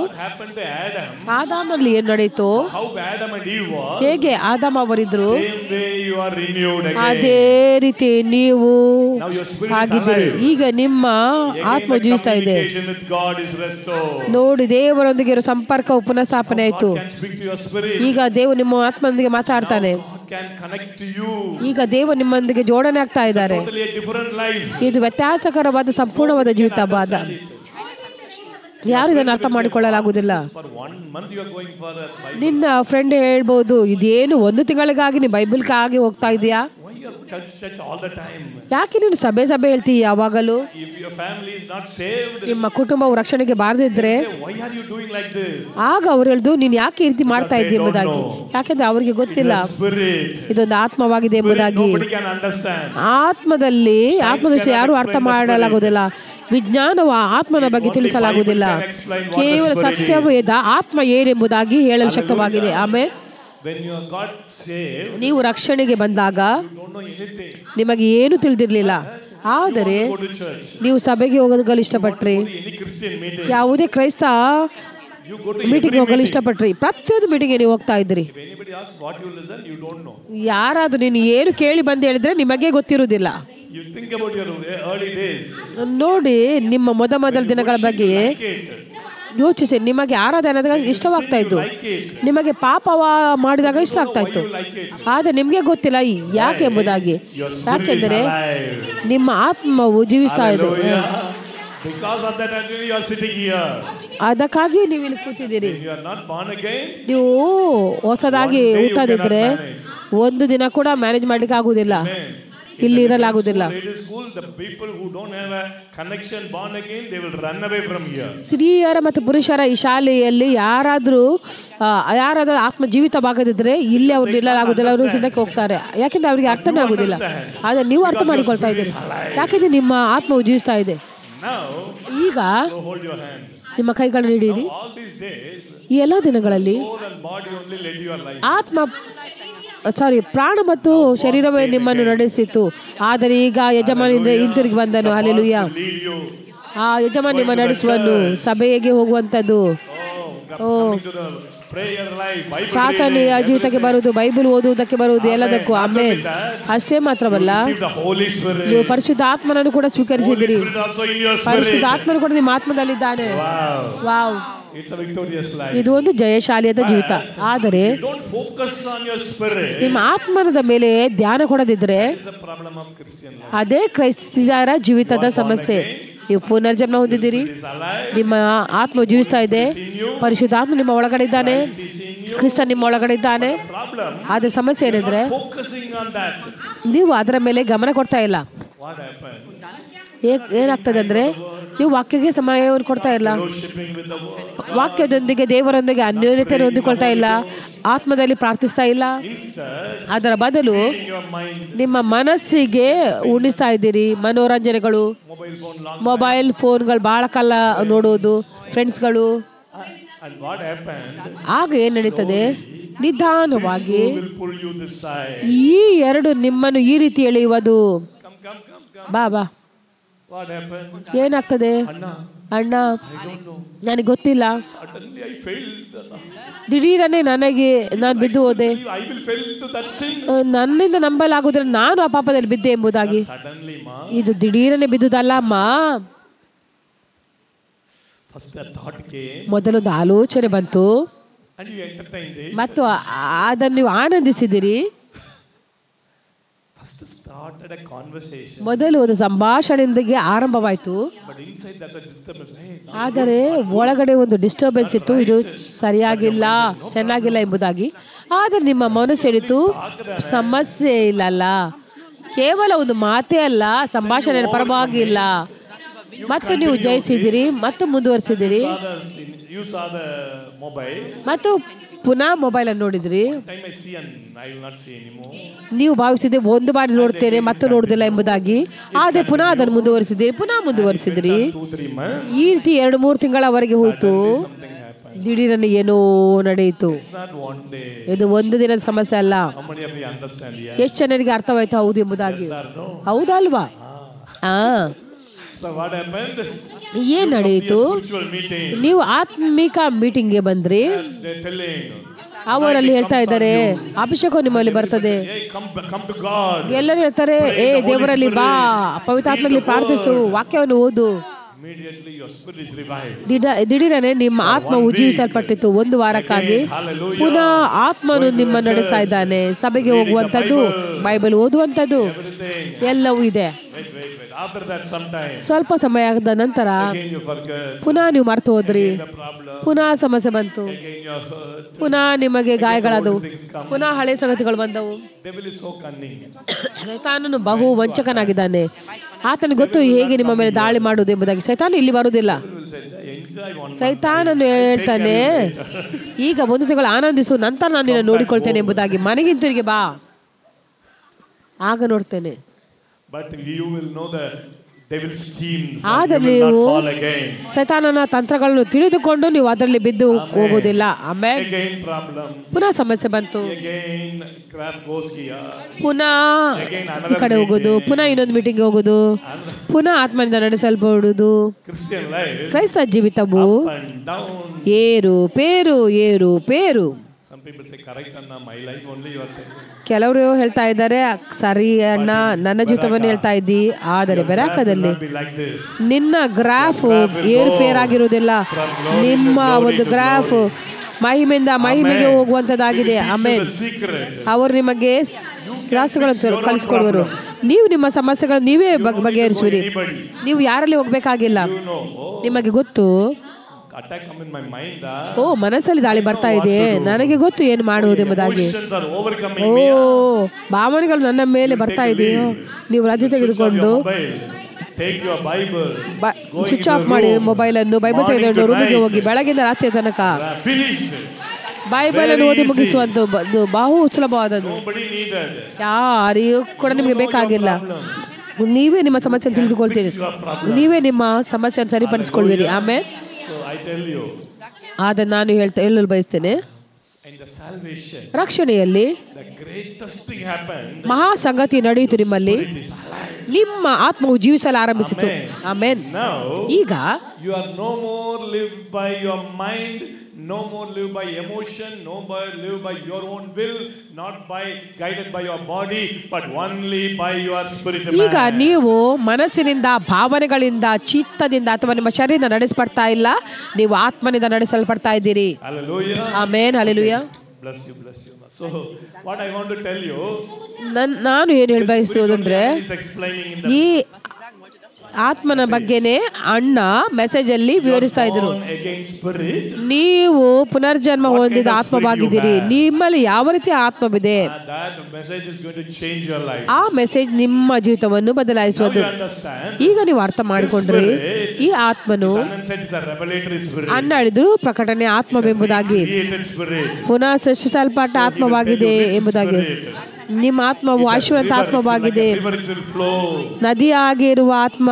ಆದಾಮಲ್ಲಿ ಏನ್ ನಡೆಯಿತು? ಹೇಗೆ ಆದಾಮ ಅವರಿದ್ರು ಅದೇ ರೀತಿ ನೀವು ಆಗಿದ್ದೀರಿ. ಈಗ ನಿಮ್ಮ ಆತ್ಮ ಜೀವಿಸ್ತಾ ಇದೆ. ನೋಡಿ, ದೇವರೊಂದಿಗೆ ಇರೋ ಸಂಪರ್ಕವು ಪುನಃ ಸ್ಥಾಪನೆ ಆಯ್ತು. ಈಗ ದೇವರು ನಿಮ್ಮ ಆತ್ಮದೊಂದಿಗೆ ಮಾತಾಡ್ತಾನೆ. ಈಗ ದೇವರು ನಿಮ್ಮೊಂದಿಗೆ ಜೋಡಣೆ ಆಗ್ತಾ ಇದ್ದಾರೆ. ಇದು ವ್ಯತ್ಯಾಸಕರವಾದ ಸಂಪೂರ್ಣವಾದ ಜೀವಿತ. ಯಾರು ಇದನ್ನು ಅರ್ಥ ಮಾಡಿಕೊಳ್ಳಲಾಗುವುದಿಲ್ಲ. ನಿನ್ನ ಫ್ರೆಂಡ್ ಹೇಳ್ಬೋದು, ಇದೇನು ಒಂದು ತಿಂಗಳಿಗಾಗಿ ನೀನು ಬೈಬಲ್ಗಾಗಿ ಹೋಗ್ತಾ ಇದೆಯಾ? ಯಾಕೆ ನೀನು ಸಭೆ ಹೇಳ್ತೀಯ ಯಾವಾಗಲೂ? ನಿಮ್ಮ ಕುಟುಂಬವು ರಕ್ಷಣೆಗೆ ಬಾರದಿದ್ರೆ ಆಗ ಅವ್ರು ಹೇಳ್ದು ನೀನು ಯಾಕೆ ಈ ರೀತಿ ಮಾಡ್ತಾ ಇದ್ದಿ ಎಂಬುದಾಗಿ. ಯಾಕೆಂದ್ರೆ ಅವರಿಗೆ ಗೊತ್ತಿಲ್ಲ ಇದೊಂದು ಆತ್ಮವಾಗಿದೆ ಎಂಬುದಾಗಿ. ಆತ್ಮದಲ್ಲಿ ಯಾರು ಅರ್ಥ ಮಾಡಲಾಗುವುದಿಲ್ಲ. ವಿಜ್ಞಾನವು ಆತ್ಮನ ಬಗ್ಗೆ ತಿಳಿಸಲಾಗುವುದಿಲ್ಲ. ಕೇವಲ ಸತ್ಯವೇದ ಆತ್ಮ ಏನೆಂಬುದಾಗಿ ಹೇಳಲು ಶಕ್ತವಾಗಿದೆ. ಆಮೇಲೆ ನೀವು ರಕ್ಷಣೆಗೆ ಬಂದಾಗ ನಿಮಗೆ ಏನು ತಿಳಿದಿರಲಿಲ್ಲ. ಆದರೆ ನೀವು ಸಭೆಗೆ ಹೋಗೋದಕ್ಕೆ ಇಷ್ಟಪಟ್ರಿ, ಯಾವುದೇ ಕ್ರೈಸ್ತ ಮೀಟಿಂಗ್ ಹೋಗಲು ಇಷ್ಟಪಟ್ರಿ, ಪ್ರತಿಯೊಂದು ಮೀಟಿಂಗ್ಗೆ ನೀವು ಹೋಗ್ತಾ ಇದ್ರಿ. ಯಾರಾದ್ರೂ ನೀನು ಏನು ಕೇಳಿ ಬಂದು ಹೇಳಿದ್ರೆ ನಿಮಗೆ ಗೊತ್ತಿರುವುದಿಲ್ಲ. ನೋಡಿ, ನಿಮ್ಮ ಮೊದಲ ದಿನಗಳ ಬಗ್ಗೆ ಯೋಚಿಸಿ, ನಿಮಗೆ ಆರಾಧನೆ ಇಷ್ಟವಾಗ್ತಾ ಇತ್ತು, ನಿಮಗೆ ಪಾಪವ ಮಾಡಿದಾಗ ಇಷ್ಟ ಆಗ್ತಾ ಇತ್ತು, ಆದರೆ ನಿಮಗೆ ಗೊತ್ತಿಲ್ಲ ಯಾಕೆ ಎಂಬುದಾಗಿ. ಯಾಕೆಂದರೆ ನಿಮ್ಮ ಆತ್ಮವು ಜೀವಿಸ್ತಾ ಇದೆ. ಅದಕ್ಕಾಗಿ ನೀವು ಇಲ್ಲಿ ಕೂತಿದ್ದೀರಿ. ನೀವು ಹೊಸದಾಗಿ ಹುಟ್ಟದಿದ್ರೆ ಒಂದು ದಿನ ಕೂಡ ಮ್ಯಾನೇಜ್ ಮಾಡ್ಲಿಕ್ಕೆ ಆಗುದಿಲ್ಲ, ಇಲ್ಲಿ ಇರಲಾಗುವುದಿಲ್ಲ. ಸ್ತ್ರೀಯರ ಮತ್ತು ಪುರುಷರ ಈ ಶಾಲೆಯಲ್ಲಿ ಯಾರಾದ್ರೂ ಆತ್ಮ ಜೀವಿತವಾಗದಿದ್ರೆ ಇಲ್ಲಿ ಅವ್ರು ನಿಲ್ಲಲಾಗುದಿಲ್ಲ, ಅವರು ಹಿಂದಕ್ಕೆ ಹೋಗ್ತಾರೆ. ಯಾಕೆಂದ್ರೆ ಅವರಿಗೆ ಅರ್ಥನೇ ಆಗುದಿಲ್ಲ. ಆದ್ರೆ ನೀವು ಅರ್ಥ ಮಾಡಿಕೊಳ್ತಾ ಇದ್ದೀರಿ, ಯಾಕೆಂದ್ರೆ ನಿಮ್ಮ ಆತ್ಮವು ಜೀವಿಸ್ತಾ ಇದೆ. ಈಗ ನಿಮ್ಮ ಕೈಗಳನ್ನು ಹಿಡಿಯಿರಿ. ಈ ಎಲ್ಲ ದಿನಗಳಲ್ಲಿ ಪ್ರಾಣ ಮತ್ತು ಶರೀರವೇ ನಿಮ್ಮನ್ನು ನಡೆಸಿತು, ಆದರೆ ಈಗ ಯಜಮಾನಿಂದ ಹಿಂತಿರುಗಿ ಬಂದನು. ಹಲ್ಲೆಲೂಯಾ. ಆ ಯಜಮಾನ ನಿಮ್ಮ ನಡೆಸುವನು, ಸಭೆಗೆ ಹೋಗುವಂಥದ್ದು, ಪ್ರಾರ್ಥನೆಯ ಜೀವಿತಕ್ಕೆ ಬರುವುದು, ಬೈಬಲ್ ಓದುವುದಕ್ಕೆ ಬರುವುದು, ಎಲ್ಲದಕ್ಕೂ. ಆಮೇನ್. ಅಷ್ಟೇ ಮಾತ್ರವಲ್ಲ, ನೀವು ಪರಿಶುದ್ಧ ಆತ್ಮನನ್ನು ಕೂಡ ಸ್ವೀಕರಿಸಿದಿರಿ. ಪರಿಶುದ್ಧ ಆತ್ಮನು ಕೂಡ ನಿಮ್ಮ ಆತ್ಮದಲ್ಲಿದ್ದಾನೆ. ವಾವ್, ಇದು ಒಂದು ಜಯಶಾಲಿಯಾದ ಜೀವಿತ. ಆದರೆ ನಿಮ್ಮ ಆತ್ಮನದ ಮೇಲೆ ಧ್ಯಾನ ಕೊಡದಿದ್ರೆ ಅದೇ ಕ್ರೈಸ್ತರ ಜೀವಿತದ ಸಮಸ್ಯೆ. ನೀವು ಪುನರ್ಜನ್ಮ ಹೊಂದಿದ್ದೀರಿ, ನಿಮ್ಮ ಆತ್ಮ ಜೀವಿಸ್ತಾ ಇದೆ, ಪರಿಶುದ್ಧ ಆತ್ಮ ನಿಮ್ಮ ಒಳಗಡೆ ಇದ್ದಾನೆ, ಕ್ರಿಸ್ತ ನಿಮ್ಮ ಒಳಗಡೆ ಇದ್ದಾನೆ. ಆದ್ರೆ ಸಮಸ್ಯೆ ಏನೆಂದ್ರೆ ನೀವು ಅದರ ಮೇಲೆ ಗಮನ ಕೊಡ್ತಾ ಇಲ್ಲ. ಏನಾಗ್ತದೆ ಅಂದ್ರೆ ನೀವು ವಾಕ್ಯಕ್ಕೆ ಸಮಯವನ್ನು ಕೊಡ್ತಾ ಇಲ್ಲ, ವಾಕ್ಯದೊಂದಿಗೆ ದೇವರೊಂದಿಗೆ ಅನ್ಯೋನ್ಯತೆಯನ್ನು ಹೊಂದಿಕೊಳ್ತಾ ಇಲ್ಲ, ಆತ್ಮದಲ್ಲಿ ಪ್ರಾರ್ಥಿಸ್ತಾ ಇಲ್ಲ. ಅದರ ಬದಲು ನಿಮ್ಮ ಮನಸ್ಸಿಗೆ ಉಣಿಸ್ತಾ ಇದ್ದೀರಿ ಮನೋರಂಜನೆಗಳು, ಮೊಬೈಲ್ ಫೋನ್ಗಳು, ಬಹಳ ಕಾಲ ನೋಡುವುದು, ಫ್ರೆಂಡ್ಸ್ಗಳು. ಆಗ ಏನ್ ನಡೀತದೆ, ನಿಧಾನವಾಗಿ ಈ ಎರಡು ನಿಮ್ಮನ್ನು ಈ ರೀತಿ ಎಳೆಯುವುದು. ಬಾ ಬಾ, ಏನಾಗ್ತದೆ ಅಣ್ಣ, ನನಗೆ ಗೊತ್ತಿಲ್ಲ, ದಿಢೀರನೆ ನಾನು ಬಿದ್ದು ಹೋದೆ, ನನ್ನಿಂದ ನಂಬಲಾಗುವುದಿಲ್ಲ, ನಾನು ಆ ಪಾಪದಲ್ಲಿ ಬಿದ್ದೆ ಎಂಬುದಾಗಿ. ಇದು ದಿಢೀರನೆ ಬಿದ್ದುದಲ್ಲಮ್ಮ, ಮೊದಲೊಂದು ಆಲೋಚನೆ ಬಂತು ಮತ್ತು ಅದನ್ನು ನೀವು ಆನಂದಿಸಿದಿರಿ. ಮೊದಲು ಒಂದು ಸಂಭಾಷಣೆಯೊಂದಿಗೆ ಆರಂಭವಾಯಿತು, ಆದರೆ ಒಳಗಡೆ ಒಂದು ಡಿಸ್ಟರ್ಬೆನ್ಸ್ ಇತ್ತು, ಇದು ಸರಿಯಾಗಿಲ್ಲ, ಚೆನ್ನಾಗಿಲ್ಲ ಎಂಬುದಾಗಿ. ಆದರೆ ನಿಮ್ಮ ಮನಸ್ಸು ಹೇಳಿತು, ಸಮಸ್ಯೆ ಇಲ್ಲಲ್ಲ, ಕೇವಲ ಒಂದು ಮಾತೇ ಅಲ್ಲ, ಸಂಭಾಷಣೆ ಪರವಾಗಿಲ್ಲ. ಮತ್ತು ನೀವು ಜಯಿಸಿದಿರಿ ಮತ್ತು ಮುಂದುವರಿಸಿದಿರಿ ಮತ್ತು ಪುನಃ ಮೊಬೈಲ್ ಅನ್ನು ನೋಡಿದ್ರಿ. ನೀವು ಭಾವಿಸಿದೆ ಒಂದು ಬಾರಿ ನೋಡ್ತೇನೆ ಮತ್ತು ನೋಡುದಿಲ್ಲ ಎಂಬುದಾಗಿ, ಆದರೆ ಪುನಃ ಅದನ್ನು ಮುಂದುವರಿಸಿದಿರಿ, ಪುನಃ ಮುಂದುವರಿಸಿದ್ರಿ. ಈ ರೀತಿ 2-3 ತಿಂಗಳವರೆಗೆ ಹೋಯ್ತು. ದಿಢೀರನೆ ಏನೋ ನಡೆಯಿತು. ಇದು ಒಂದು ದಿನದ ಸಮಸ್ಯೆ ಅಲ್ಲ. ಎಷ್ಟು ಜನರಿಗೆ ಅರ್ಥವಾಯ್ತು ಹೌದು ಎಂಬುದಾಗಿ? ಹೌದಲ್ವಾ? ಏನ್ ನಡೆಯಿತು? ನೀವು ಆತ್ಮಿಕ ಮೀಟಿಂಗ್ಗೆ ಬಂದ್ರಿ, ಅವರಲ್ಲಿ ಹೇಳ್ತಾ ಇದ್ದಾರೆ ಅಭಿಷೇಕ ನಿಮ್ಮಲ್ಲಿ ಬರ್ತದೆ. ಎಲ್ಲರೂ ಹೇಳ್ತಾರೆ, ದೇವರಲ್ಲಿ ಬಾ, ಪವಿತ್ರಾತ್ಮದಲ್ಲಿ ಪ್ರಾರ್ಥಿಸು, ವಾಕ್ಯವನ್ನು ಓದು. ದಿಢೀರನೆ ನಿಮ್ಮ ಆತ್ಮವು ಜೀವಿಸಲ್ಪಟ್ಟಿತ್ತು 1 ವಾರಕ್ಕಾಗಿ. ಪುನಃ ಆತ್ಮನು ನಿಮ್ಮ ನಡೆಸ್ತಾ ಇದ್ದಾನೆ. ಸಭೆಗೆ ಹೋಗುವಂಥದ್ದು, ಬೈಬಲ್ ಓದುವಂಥದ್ದು ಎಲ್ಲವೂ ಇದೆ. ಸ್ವಲ್ಪ ಸಮಯದ ನಂತರ ಪುನಃ ನೀವು ಮರೆತು ಹೋದ್ರಿ, ಪುನಃ ಸಮಸ್ಯೆ ಬಂತು, ಪುನಃ ನಿಮಗೆ ಗಾಯಗಳಾದವು, ಪುನಃ ಹಳೆ ಸಂಗತಿಗಳು ಬಂದವು. ಸೈತಾನನು ಬಹು ವಂಚಕನಾಗಿದ್ದಾನೆ. ಆತನಿಗೆ ಗೊತ್ತು ಹೇಗೆ ನಿಮ್ಮ ಮೇಲೆ ದಾಳಿ ಮಾಡುವುದು ಎಂಬುದಾಗಿ. ಸೈತಾನ ಇಲ್ಲಿ ಬರುವುದಿಲ್ಲ. ಸೈತಾನನು ಹೇಳ್ತಾನೆ, ಈಗ 1 ತಿಂಗಳು ಆನಂದಿಸು, ನಂತರ ನಾನು ನಿನ್ನ ನೋಡಿಕೊಳ್ತೇನೆ ಎಂಬುದಾಗಿ. ಮನೆಗೆ ಹಿಂತಿರುಗಿ ಬಾ, ಆಗ ನೋಡ್ತೇನೆ. ಆದರೆ ನೀವು ಸೈತಾನನ ತಂತ್ರಗಳನ್ನು ತಿಳಿದುಕೊಂಡು ನೀವು ಅದರಲ್ಲಿ ಬಿದ್ದು ಹೋಗುವುದಿಲ್ಲ. ಆಮೇಲೆ ಪುನಃ ಸಮಸ್ಯೆ ಬಂತು, ಪುನಃ ಈ ಕಡೆ ಹೋಗೋದು, ಪುನಃ ಇನ್ನೊಂದು ಮೀಟಿಂಗ್ ಹೋಗೋದು, ಪುನಃ ಆತ್ಮನಿಂದ ನಡೆಸಲ್ಪಡುವುದು. ಕ್ರೈಸ್ತ ಜೀವಿತವು ಏರು ಪೇರು ಏರು ಪೇರು. Some people say, correct Anna, my life only you are telling. ಕೆಲವರು ಹೇಳ್ತಾ ಇದ್ದಾರೆ, ಸರಿ ಅಣ್ಣ ನನ್ನ ಜೀವಿತವನ್ನು ಹೇಳ್ತಾ ಇದ್ದಿ, ಆದರೆ ಬೆರಾಕದಲ್ಲಿ Be like this. ನಿನ್ನ ಗ್ರಾಫ್ ಏರುಪೇರಾಗಿರುವುದಿಲ್ಲ. ನಿಮ್ಮ ಒಂದು ಗ್ರಾಫ್ ಮಹಿಮೆಯಿಂದ ಮಹಿಮೆಗೆ ಹೋಗುವಂತದ್ದಾಗಿದೆ. ಆಮೇಲೆ The secret. ಅವರು ನಿಮಗೆ ರಹಸ್ಯಗಳನ್ನು ಕಲಿಸಿಕೊಡುವರು. ನೀವು ನಿಮ್ಮ ಸಮಸ್ಯೆಗಳನ್ನು ನೀವೇ ಬಗೆಹರಿಸುವಿರಿ. ನೀವು ಯಾರಲ್ಲಿ ಹೋಗ್ಬೇಕಾಗಿಲ್ಲ. ನಿಮಗೆ ಗೊತ್ತು, Attack come in my mind. ಓ ಮನಸ್ಸಲ್ಲಿ ದಾಳಿ ಬರ್ತಾ ಇದೆ, ನನಗೆ ಗೊತ್ತು ಏನು ಮಾಡುವುದೆಂಬುದಾಗಿ. Emotions are overcoming O me. ಭಾವನೆಗಳು ನನ್ನ ಮೇಲೆ ಬರ್ತಾ ಇದೆಯೋ, ನೀವು ರಜೆ ತೆಗೆದುಕೊಂಡು Take your Bible. Switch off ಮಾಡಿ ಮೊಬೈಲ್ ಅನ್ನು, ಬೈಬಲ್ ತೆಗೆದುಕೊಂಡು ರೂಮಿಗೆ ಹೋಗಿ ಬೆಳಗಿಂದ ರಾತ್ರಿಯ ತನಕ Finished. ಬೈಬಲ್ ಅನ್ನು ಓದಿ ಮುಗಿಸುವಂತ ಬಹು ಸುಲಭವಾದದ್ದು. Nobody needed. ಯಾರಿಗೂ ಕೂಡ ನಿಮಗೆ ಬೇಕಾಗಿಲ್ಲ. ನೀವೇ ನಿಮ್ಮ ಸಮಸ್ಯೆಯನ್ನು ತಿಳಿದುಕೊಳ್ತೀರಿ, ನೀವೇ ನಿಮ್ಮ ಸಮಸ್ಯೆಯನ್ನು ಸರಿಪಡಿಸಿಕೊಳ್ಳುವಿರಿ. ಆಮೇಲೆ So I tell you, ಆದ್ರೆ ನಾನು ಹೇಳಲು ಬಯಸ್ತೇನೆ, in the salvation, ರಕ್ಷಣೆಯಲ್ಲಿ the greatest thing happened. ಮಹಾ ಸಂಗತಿ ನಡೆಯಿತು. ನಿಮ್ಮಲ್ಲಿ ನಿಮ್ಮ ಆತ್ಮವು ಜೀವಿಸಲು ಆರಂಭಿಸಿತು. ಆಮೇನ್. Now ಈಗ you are no more live by your mind, no more live by emotion, no more live by your own will, not by guided by your body, but only by your spirit man. ಈಗ ನೀವು ಮನಸ್ಸಿನಿಂದ, ಭಾವನೆಗಳಿಂದ, ಚಿತ್ತದಿಂದ ಅಥವಾ ನಿಮ್ಮ ಶರೀರದಿಂದ ನಡೆಸಲ್ಪಡ್ತಾ ಇಲ್ಲ, ನೀವು ಆತ್ಮನಿಂದ ನಡೆಸಲ್ಪಡ್ತಾ ಇದ್ದೀರಿ. Hallelujah. Amen. Hallelujah. Bless you, bless you. So what I want to tell you, ನಾನು ಏನು ಹೇಳ ಬಯಸುವುದಂದ್ರೆ, is explaining in the ಈ ಆತ್ಮನ ಬಗ್ಗೆನೇ ಅಣ್ಣ ಮೆಸೇಜ್ ಅಲ್ಲಿ ವಿವರಿಸ್ತಾ ಇದ್ರು. born again spirit. ನೀವು ಪುನರ್ಜನ್ಮ ಹೊಂದಿದ ಆತ್ಮವಾಗಿದ್ದೀರಿ. ನಿಮ್ಮಲ್ಲಿ ಯಾವ ರೀತಿಯ ಆತ್ಮವಿದೆ, That message is going to change your life. ಆ ಮೆಸೇಜ್ ನಿಮ್ಮ ಜೀವಿತವನ್ನು ಬದಲಾಯಿಸುವುದು. You understand? ಈಗ ನೀವು ಅರ್ಥ ಮಾಡಿಕೊಂಡ್ರಿ, ಈ ಆತ್ಮನು Son said it's a revelatory spirit. ಅಣ್ಣ ಹೇಳಿದ್ರು ಪ್ರಕಟಣೆ ಆತ್ಮವೆಂಬುದಾಗಿ, Created spirit. ಪುನಃ ಸೃಷ್ಟಿಸಲ್ಪಟ್ಟ ಆತ್ಮವಾಗಿದೆ ಎಂಬುದಾಗಿ. ನಿಮ್ಮ ಆತ್ಮವು ಐಶ್ವರ್ಯ ಆತ್ಮವಾಗಿದೆ, River will flow. ನದಿಯಾಗಿರುವ ಆತ್ಮ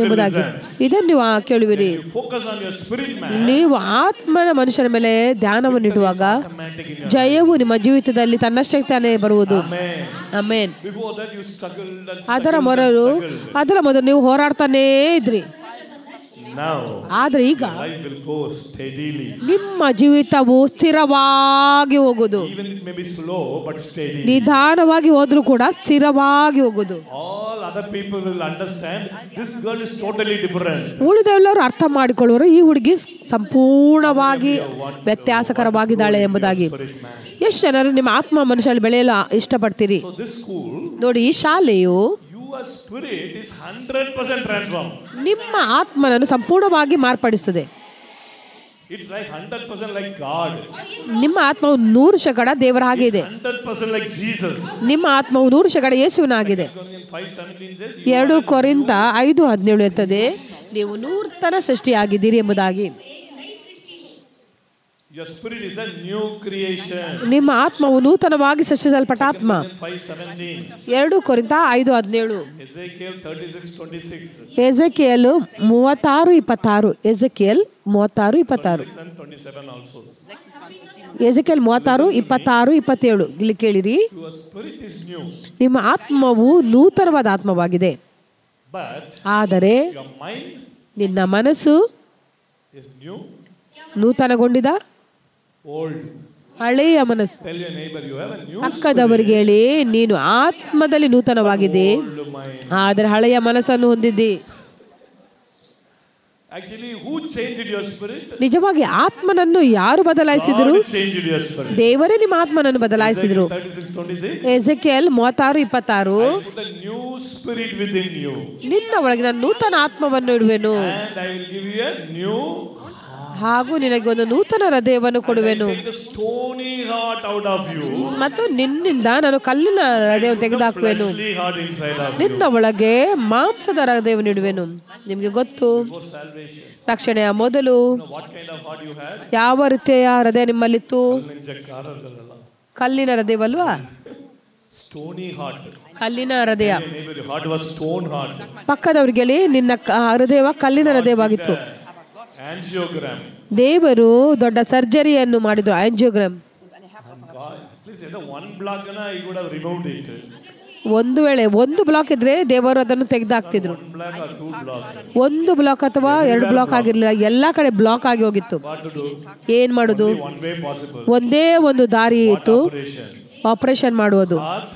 ಎಂಬುದಾಗಿ. ಇದನ್ನು ನೀವು ಕೇಳುವಿರಿ. You focus on your spirit man. ನೀವು ಆತ್ಮನ ಮನುಷ್ಯನ ಮೇಲೆ ಧ್ಯಾನವನ್ನು ಇಡುವಾಗ ಜಯವು ನಿಮ್ಮ ಜೀವಿತದಲ್ಲಿ ತನ್ನಷ್ಟೇ ತಾನೇ ಬರುವುದು. Amen. Amen. Before that you struggled and ಅದರ struggled and struggled. ಅದರ ಮೊದಲು ನೀವು ಹೋರಾಡ್ತಾನೇ ಇದ್ರಿ. Now ಆದ್ರೆ ಈಗ life will go steadily. ನಿಮ್ಮ ಜೀವಿತವು ಸ್ಥಿರವಾಗಿ ಹೋಗುದು. Even it may be slow but steady. ನಿಧಾನವಾಗಿ ಹೋದ್ರೂ ಕೂಡ ಸ್ಥಿರವಾಗಿ ಹೋಗುದು. All other people will understand this girl is totally different. ಉಳಿದೆಲ್ಲರೂ ಅರ್ಥ ಮಾಡಿಕೊಳ್ಳುವರು, ಈ ಹುಡುಗಿ ಸಂಪೂರ್ಣವಾಗಿ ವ್ಯತ್ಯಾಸಕರವಾಗಿದ್ದಾಳೆ ಎಂಬುದಾಗಿ. ಎಷ್ಟು ಜನರು ನಿಮ್ಮ ಆತ್ಮ ಮನುಷ್ಯರಲ್ಲಿ ಬೆಳೆಯಲು ಇಷ್ಟಪಡ್ತೀರಿ? So this school, ನೋಡಿ, ಈ ಶಾಲೆಯು your spirit is 100% transformed. ನಿಮ್ಮ ಆತ್ಮನನ್ನು ಸಂಪೂರ್ಣವಾಗಿ ಮಾರ್ಪಡಿಸುತ್ತದೆ. It's like 100% like God. ನಿಮ್ಮ ಆತ್ಮವು 100% ದೇವರ ಹಾಗೆ ಇದೆ. 100% like Jesus. ನಿಮ್ಮ ಆತ್ಮವು 100% ಯೇಸುವಿನಾಗಿದೆ. 5:17 says 2 ಕೊರಿಂಥ 5:17 ಇರುತ್ತದೆ, ನೀವು ನೂತನ ಸೃಷ್ಟಿಯಾಗಿದ್ದೀರಿ ಎಂಬುದಾಗಿ. your spirit is a new creation. ನಿಮ್ಮ ಆತ್ಮವು ನೂತನವಾಗಿ ಸೃಷ್ಟಿಸಲ್ಪಟ್ಟ ಆತ್ಮ. 5:17. 2 ಕೊರಿಂಥ 5:17. Ezekiel 36:26. Ezekiel 36:26. Ezekiel 36:26. 6 and 27 also. Ezekiel 36:26-27 ಇಲ್ಲಿ ಕೇಳಿರಿ. Your spirit is new. ನಿಮ್ಮ ಆತ್ಮವು ನೂತನವಾದ ಆತ್ಮವಾಗಿದೆ, But ಆದರೆ your mind ನಿನ್ನ ಮನಸ್ಸು is new. ನೂತನಗೊಂಡಿದ Old. ಹಳೆಯ ಮನಸ್ಸು. Tell your neighbor you have a new ಪಕ್ಕದವರಿಗೆ ಹೇಳಿ, ನೀನು ಆತ್ಮದಲ್ಲಿ ನೂತನವಾಗಿದೆ, old mind. ಆದರೆ ಹಳೆಯ ಮನಸ್ಸನ್ನು ಹೊಂದಿದ್ದಿ. Actually, who changed your spirit? ನಿಜವಾಗಿ ಆತ್ಮನನ್ನು ಯಾರು ಬದಲಾಯಿಸಿದರು? God changed your spirit. ದೇವರೇ ನಿಮ್ಮ ಆತ್ಮನನ್ನು ಬದಲಾಯಿಸಿದರು. 36:26. Ezekiel 36:26. Put a new spirit within you. ನಿನ್ನ ಒಳಗೆ ನಾನು ನೂತನ ಆತ್ಮವನ್ನು ಇಡುವೆನು, And I will give you a new. ಹಾಗೂ ನಿನಗೆ ಒಂದು ನೂತನ ಹೃದಯವನ್ನು ಕೊಡುವೆನು, Take the stony heart out of you. ಮತ್ತು ನಿನ್ನಿಂದ ನಾನು ಕಲ್ಲಿನ ಹೃದಯವನ್ನು ತೆಗೆದುಹಾಕುವೆನು, Fleshly heart inside of you. ನಿನ್ನ ಒಳಗೆ ಮಾಂಸದ ಹೃದಯವನ್ನು ಇಡುವೆನು. ನಿಮಗೆ ಗೊತ್ತು, For salvation. ರಕ್ಷಣೆಯ ಮೊದಲು What kind of heart you had? ಯಾವ ರೀತಿಯ ಹೃದಯ ನಿಮ್ಮಲ್ಲಿತ್ತು? Ninja ಕಲ್ಲಿನ ಹೃದಯವಲ್ವಾ? stony heart. ಕಲ್ಲಿನ ಹೃದಯ. Maybe your heart was stone heart. ಪಕ್ಕದವ್ರಿಗೆ ನಿನ್ನ ಹೃದಯ ಕಲ್ಲಿನ ಹೃದಯವಾಗಿತ್ತು. Angiogram. ದೇವರು ದೊಡ್ಡ ಸರ್ಜರಿಯನ್ನು ಮಾಡಿದ್ರು, angiogram. God, please, one block, he would have removed it. ಒಂದು ವೇಳೆ ಒಂದು ಬ್ಲಾಕ್ ಇದ್ರೆ ದೇವರು ಅದನ್ನು ತೆಗೆದಾಕ್ತಿದ್ರು. One block or two block. ಒಂದು ಬ್ಲಾಕ್ ಅಥವಾ ಎರಡು ಬ್ಲಾಕ್ ಆಗಿರ್ಲಿಲ್ಲ, ಎಲ್ಲಾ ಕಡೆ ಬ್ಲಾಕ್ ಆಗಿ ಹೋಗಿತ್ತು. What to do? ಏನ್ ಮಾಡುದು? Only one way possible. ಒಂದೇ ಒಂದು ದಾರಿ ಇತ್ತು, Operation. ಆಪರೇಷನ್ ಮಾಡುವುದು. Heart.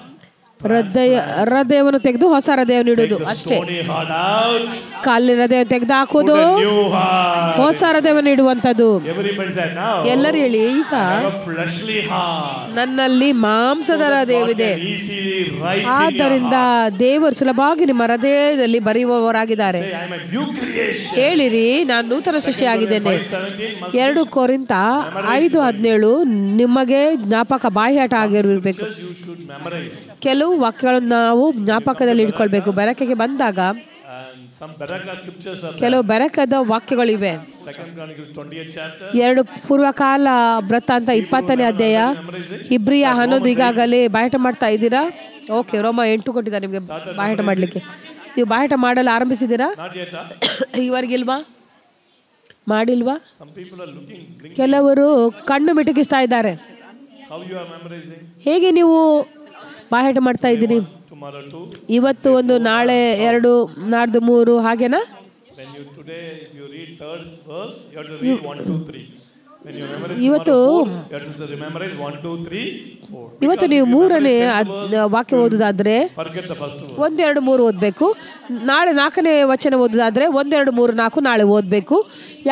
ಹೃದಯವನ್ನು ತೆಗೆದು ಹೊಸ ಹೃದಯವನ್ನು ಇಡುವುದು Take the ಅಷ್ಟೇ. stony heart out. ಕಾಲಿನ ಹೃದಯ ತೆಗೆದು ಹಾಕುವುದು, Put a new heart. ಹೊಸ ಹೃದಯವನ್ನು ಇಡುವಂತದ್ದು. Everybody said now. ಎಲ್ಲರೂ ಹೇಳಿ, ಈಗ I have a fleshly heart. ನನ್ನಲ್ಲಿ ಮಾಂಸದ ಹೃದಯವಿದೆ. God can easily write in your ಆದ್ದರಿಂದ ದೇವರು ಸುಲಭವಾಗಿ ನಿಮ್ಮ ಹೃದಯದಲ್ಲಿ ಬರೆಯುವವರಾಗಿದ್ದಾರೆ. Say, I am a new creation. ಹೇಳಿರಿ, ನಾನು ನೂತನ ಸೃಷ್ಟಿಯಾಗಿದ್ದೇನೆ. 5:17 2 ಕೊರಿಂಥ 5:17 ನಿಮಗೆ ಜ್ಞಾಪಕ ಬಾಹ್ಯಾಟ ಆಗಿರಬೇಕು. you should memorize. ಕೆಲವು ವಾಕ್ಯಗಳನ್ನು ನಾವು ಜ್ಞಾಪಕದಲ್ಲಿ ಇಟ್ಕೊಳ್ಬೇಕು. ಬೆರಕೆಗೆ ಬಂದಾಗ And some Baraka scriptures are ಕೆಲವು ಬೆರಕದ ವಾಕ್ಯಗಳಿವೆ. 2 Chronicles 20th chapter. 2 ಪೂರ್ವಕಾಲ ವೃತ್ತಾಂತ 20ನೇ ಅಧ್ಯಾಯ, ಇಬ್ರಿಯ 11 ಈಗಾಗಲೇ ಬಾಯಟ ಮಾಡ್ತಾ ಇದ್ದೀರಾ? ಓಕೆ, ರೋಮ 8 ಕೊಟ್ಟಿದ್ದಾರೆ ನಿಮಗೆ ಬಾಯಟ ಮಾಡಲಿಕ್ಕೆ. ನೀವು ಬಾಯಟ ಮಾಡಲು ಆರಂಭಿಸಿದ್ದೀರಾ? Not yet. Huh? ಇವರಿಗಿಲ್ವಾ? ಮಾಡಿಲ್ವಾ? Some people are looking, blinking. ಕೆಲವರು ಕಣ್ಣು ಮಿಟುಕಿಸ್ತಾ ಇದ್ದಾರೆ. How you are memorizing? ಹೇಗೆ ನೀವು ಬಾಯಟ ಮಾಡ್ತಾ ಇದ್ದೀರಿ? Tomorrow 2. ಇವತ್ತು ಒಂದು, ನಾಳೆ 2, ನಾಡ್ದು 3, ಹಾಗೇನಾ? When you today, if you read 3rd verse, you have to read 1, 2, 3. When you memorize ಇವತ್ತು tomorrow 4, you have to memorize 1, 2, 3, 4. ಇವತ್ತು ನೀವು 3ನೇ ವಾಕ್ಯ ಓದುದಾದ್ರೆ Forget the first verse. 1, 2, 3 ಓದಬೇಕು. ನಾಳೆ 4ನೇ ವಚನ ಓದುದಾದ್ರೆ 1, 2, 3, 4 ನಾಳೆ ಓದಬೇಕು.